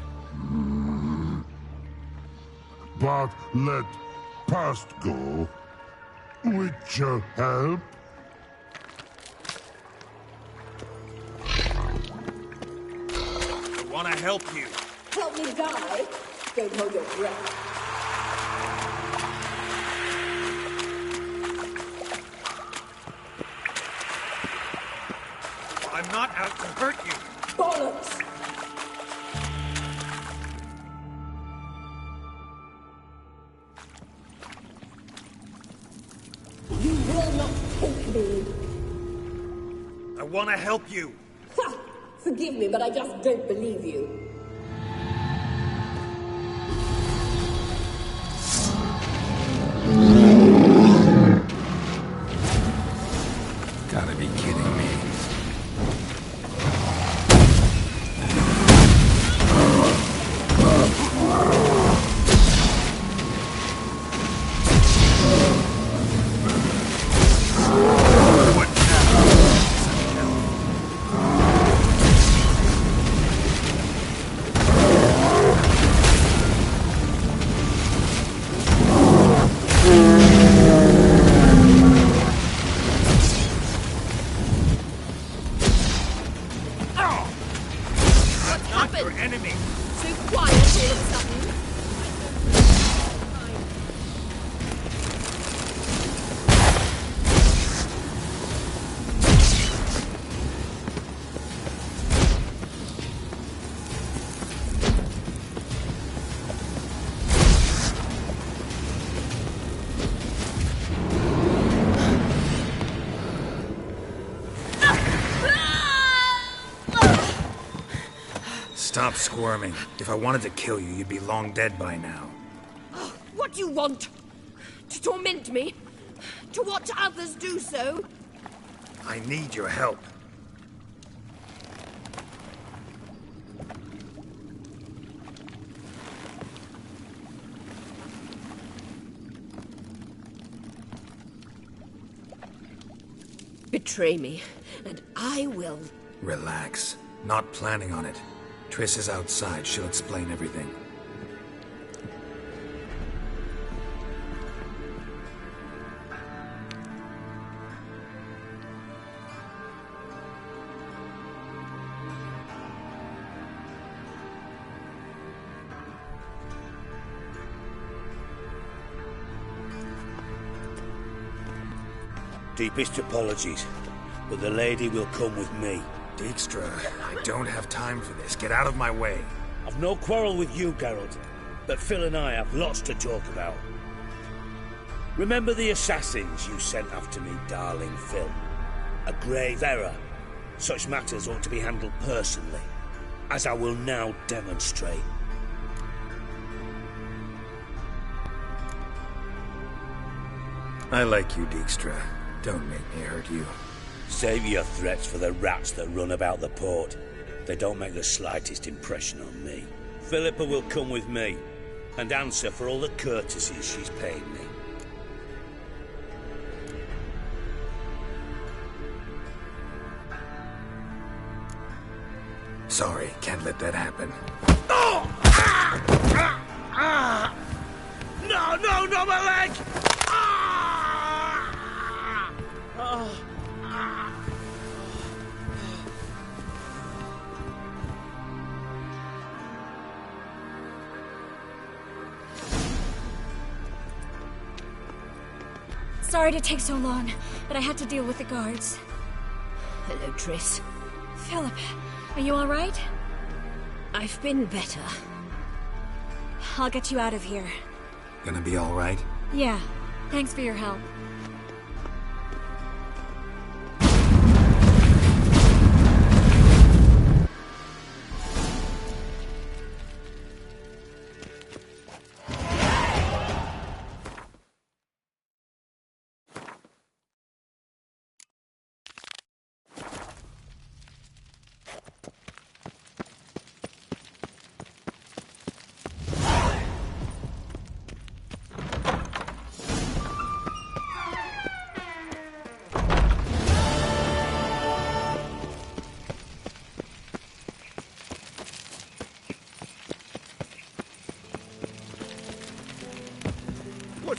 But let past go. Which help? I want to help you. Help me die? Don't hold your breath. I'm not out to hurt you. Bollocks! You will not take me. I want to help you. Ha! Forgive me, but I just don't believe you. Gotta be kidding me. Stop squirming. If I wanted to kill you, you'd be long dead by now. What do you want? To torment me? To watch others do so? I need your help. Betray me, and I will. Relax. Not planning on it. Triss is outside. She'll explain everything. Deepest apologies, but the lady will come with me. Dijkstra, I don't have time for this. Get out of my way. I've no quarrel with you, Geralt, but Phil and I have lots to talk about. Remember the assassins you sent after me, darling Phil? A grave error. Such matters ought to be handled personally, as I will now demonstrate. I like you, Dijkstra. Don't make me hurt you. Save your threats for the rats that run about the port. They don't make the slightest impression on me. Philippa will come with me, and answer for all the courtesies she's paid me. Sorry, can't let that happen. Oh! No, my leg! Sorry to take so long, but I had to deal with the guards. Hello, Triss. Philip, are you all right? I've been better. I'll get you out of here. Gonna be all right? Yeah, thanks for your help.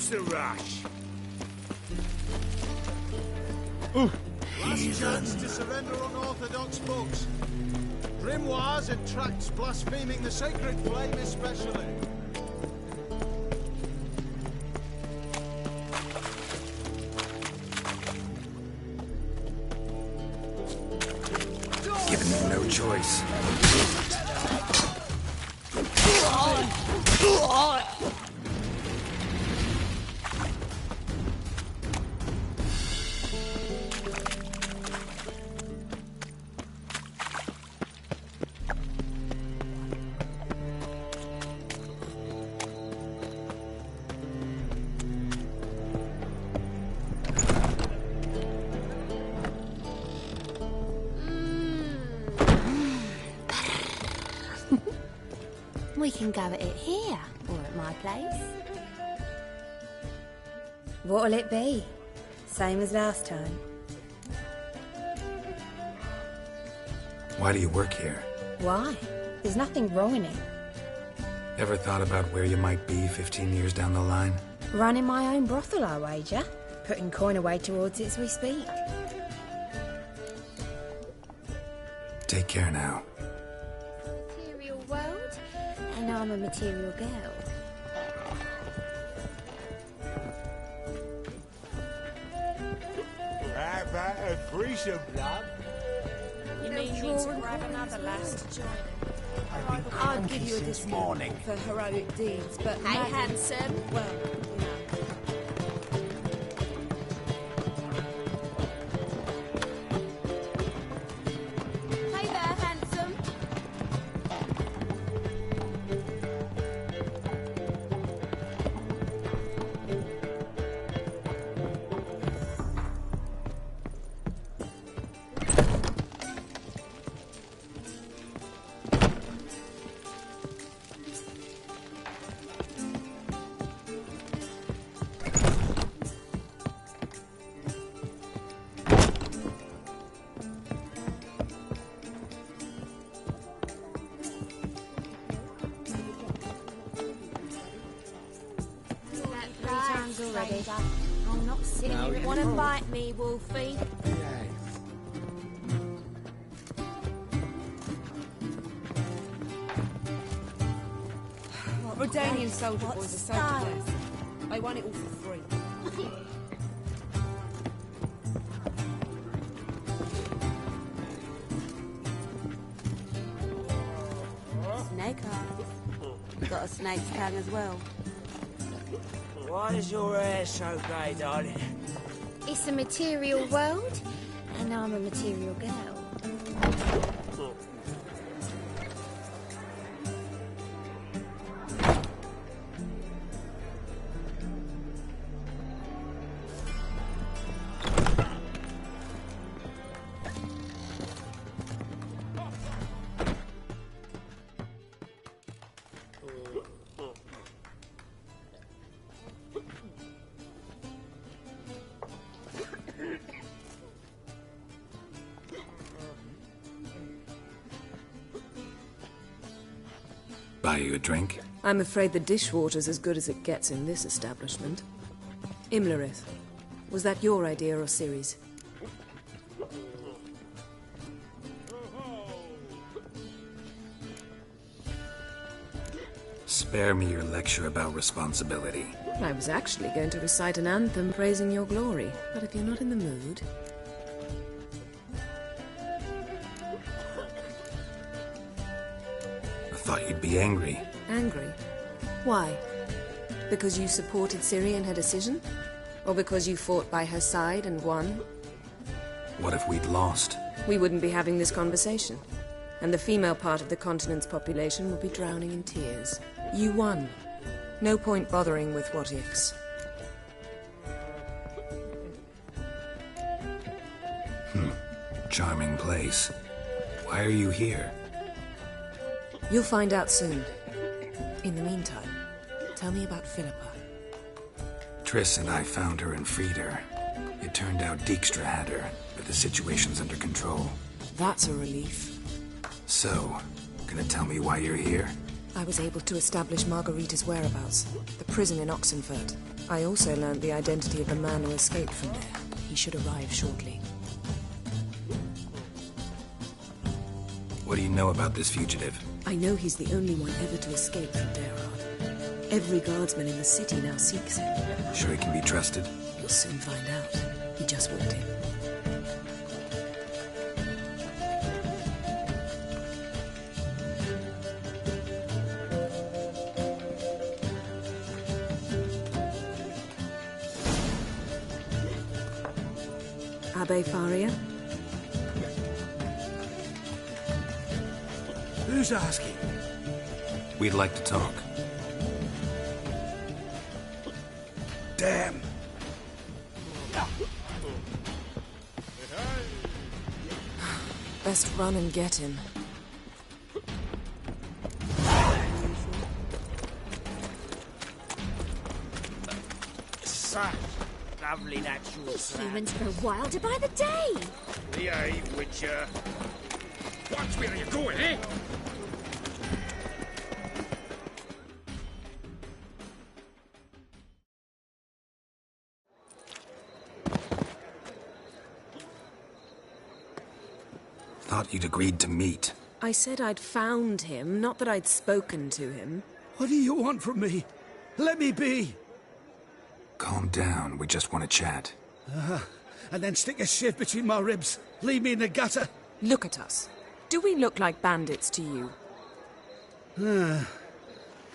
What's the rush? Last chance to surrender unorthodox books. Grimoires and tracts blaspheming the sacred flame especially. Given no choice. We can go at it here, or at my place. What'll it be? Same as last time? Why do you work here? Why? There's nothing wrong in it. Ever thought about where you might be 15 years down the line? Running my own brothel, I wager. Putting coin away towards it as we speak. Take care now. Material world, and I'm a material girl. How about a threesome, love? You mean me to grab another lass to join him? I'd give you a discount for heroic deeds, but... Hey, handsome. Well, you know. Hey there, handsome. Already. I'm not sitting here. Want to bite me, Wolfie? Rodanian soldier boys are so to death. I want it all for free. Snake eyes. Got a snake's tongue as well. Why is your hair so grey, darling? It's a material world, and I'm a material girl. Buy you a drink? I'm afraid the dishwater's as good as it gets in this establishment. Imlerith, was that your idea or Ciri's? Spare me your lecture about responsibility. I was actually going to recite an anthem praising your glory, but if you're not in the mood... I thought you'd be angry. Angry? Why? Because you supported Ciri in her decision? Or because you fought by her side and won? What if we'd lost? We wouldn't be having this conversation. And the female part of the continent's population would be drowning in tears. You won. No point bothering with what-ifs. Charming place. Why are you here? You'll find out soon. In the meantime, tell me about Philippa. Triss and I found her and freed her. It turned out Dijkstra had her, but the situation's under control. That's a relief. So, gonna tell me why you're here? I was able to establish Margarita's whereabouts. The prison in Oxenfurt. I also learned the identity of the man who escaped from there. He should arrive shortly. What do you know about this fugitive? I know he's the only one ever to escape from Derard. Every guardsman in the city now seeks him. Sure he can be trusted? You'll soon find out. He just walked in. Abbe Faria? Who's asking? We'd like to talk. Damn. Best run and get him. Such lovely natural Humans grow wilder by the day. Behave, Witcher. Watch where you're going, eh? Thought you'd agreed to meet. I said I'd found him, not that I'd spoken to him. What do you want from me? Let me be. Calm down, we just want to chat. And then stick a shiv between my ribs. Leave me in the gutter. Look at us. Do we look like bandits to you? No.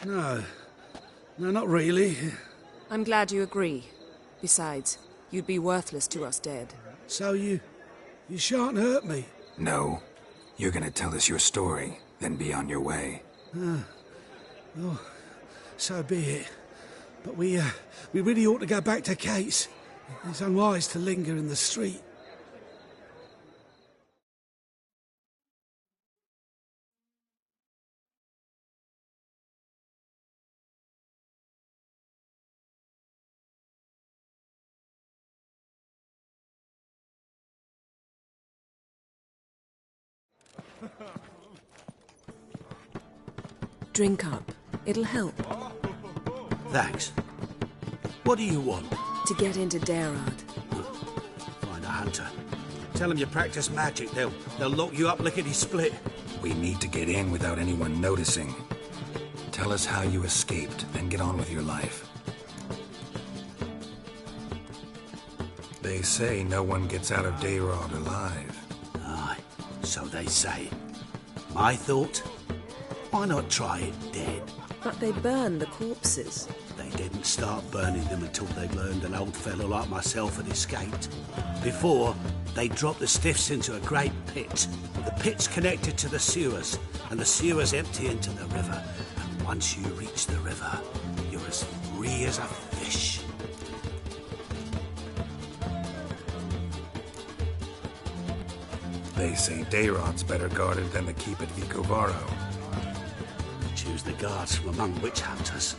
No, not really. I'm glad you agree. Besides, you'd be worthless to us dead. So you shan't hurt me? No. You're gonna tell us your story, then be on your way. Well, so be it. But we really ought to go back to Kate's. It's unwise to linger in the street. Drink up. It'll help. Thanks. What do you want? To get into Derard. Find a hunter. Tell them you practice magic. They'll lock you up lickety-split. We need to get in without anyone noticing. Tell us how you escaped, then get on with your life. They say no one gets out of Derard alive. Aye, so they say. My thought? Why not try it dead? But they burn the corpses. They didn't start burning them until they'd learned an old fellow like myself had escaped. Before, they dropped the stiffs into a great pit. The pit's connected to the sewers, and the sewers empty into the river. And once you reach the river, you're as free as a fish. They say Dayrod's better guarded than the keep at Vicovaro. Choose the guards from among witch hunters.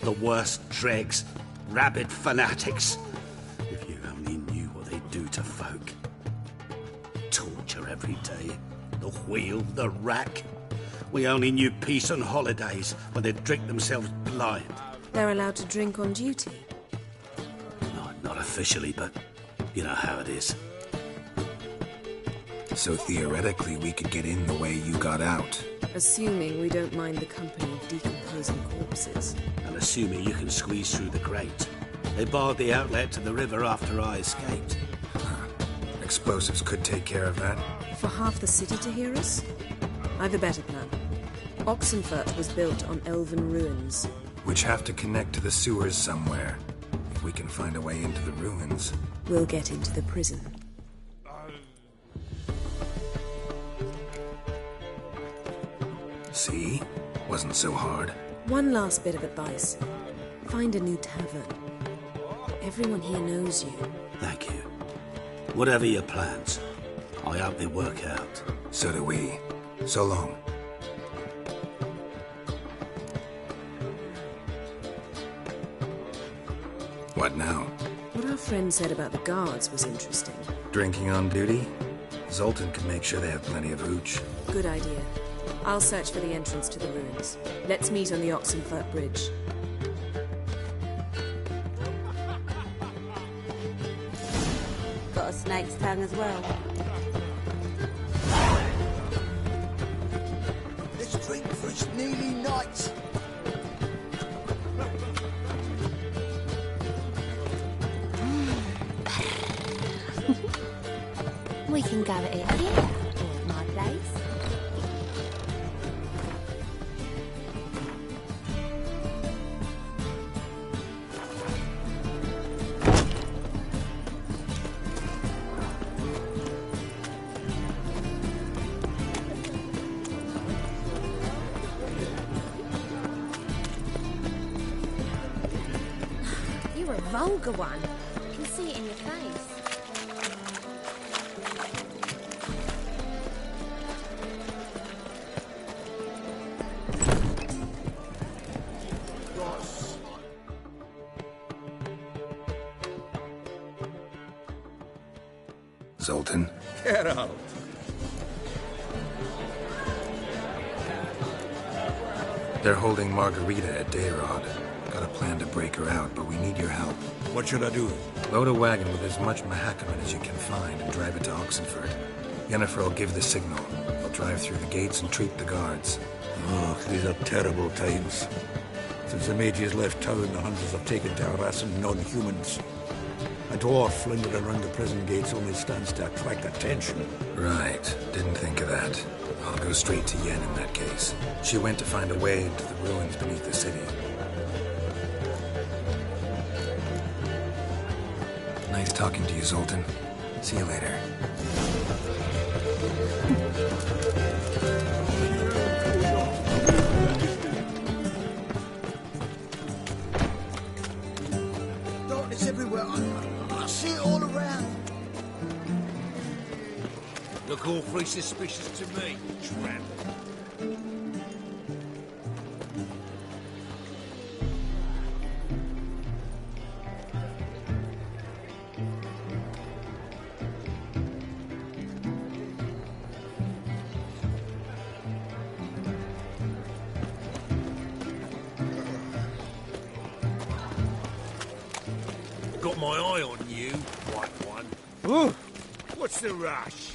The worst dregs, rabid fanatics. If you only knew what they do to folk. Torture every day. The wheel, the rack. We only knew peace on holidays when they'd drink themselves blind. They're allowed to drink on duty? Not officially, but you know how it is. So theoretically, we could get in the way you got out. Assuming we don't mind the company of decomposing corpses. And assuming you can squeeze through the grate. They barred the outlet to the river after I escaped. Explosives could take care of that. For half the city to hear us? I've a better plan. Oxenfurt was built on elven ruins. Which have to connect to the sewers somewhere. If we can find a way into the ruins. We'll get into the prison. See? Wasn't so hard. One last bit of advice. Find a new tavern. Everyone here knows you. Thank you. Whatever your plans, I hope they work out. So do we. So long. What now? What our friend said about the guards was interesting. Drinking on duty? Zoltan can make sure they have plenty of hooch. Good idea. I'll search for the entrance to the ruins. Let's meet on the Oxenfurt Bridge. snake's tongue as well. Let's drink for its nearly night. We can go at it here, or at my place. You're a vulgar one. I can see it in your face. Zoltan? Get out. They're holding Margarita at Dayrod. Got a plan to break her out, but we need your help. What should I do? Load a wagon with as much Mahakaman as you can find and drive it to Oxenford. Yennefer will give the signal. They'll drive through the gates and treat the guards. Oh, these are terrible times. Since the mages left town, the hunters have taken to harassing non-humans. A dwarf lingered around the prison gates only stands to attract attention. Right. Didn't think of that. I'll go straight to Yen in that case. She went to find a way into the ruins beneath the city. Nice talking to you, Zoltan. See you later. Darkness everywhere. I see it all around. Look awfully suspicious to me, tramp. Got my eye on you, white one. Ooh, what's the rush?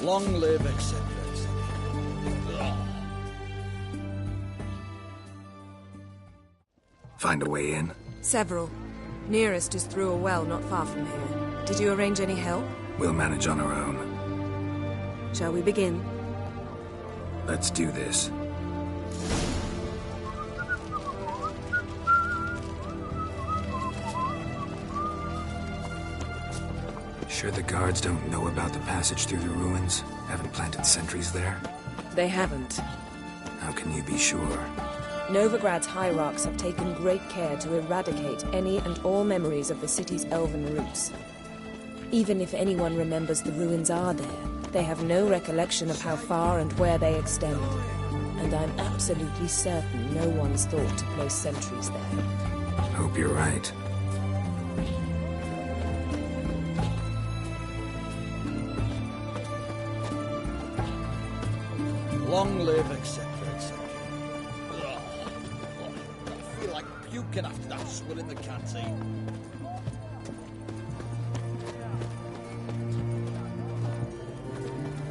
Long live, etc. Find a way in? Several. Nearest is through a well not far from here. Did you arrange any help? We'll manage on our own. Shall we begin? Let's do this. Sure the guards don't know about the passage through the ruins? Haven't planted sentries there? They haven't. How can you be sure? Novigrad's hierarchs have taken great care to eradicate any and all memories of the city's elven roots. Even if anyone remembers the ruins are there, they have no recollection of how far and where they extend. And I'm absolutely certain no one's thought to place sentries there. Hope you're right. Long live, etc., etc. puking after that swill in the canteen.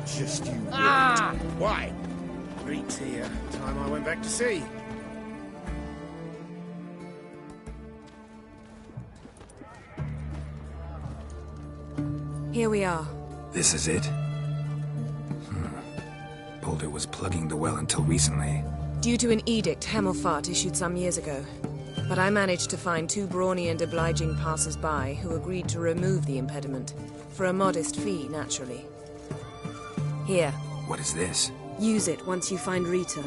Just you. Ah! Why? Greek's here. Time I went back to sea. Here we are. This is it? Boulder was plugging the well until recently. Due to an edict Hemelfart issued some years ago. But I managed to find 2 brawny and obliging passers-by who agreed to remove the impediment. For a modest fee, naturally. Here. What is this? Use it once you find Rita.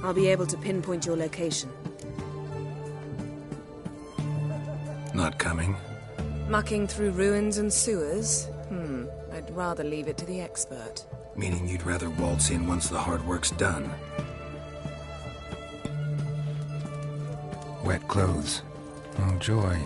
I'll be able to pinpoint your location. Not coming? Mucking through ruins and sewers? I'd rather leave it to the expert. Meaning you'd rather waltz in once the hard work's done? Wet clothes. Oh, joy.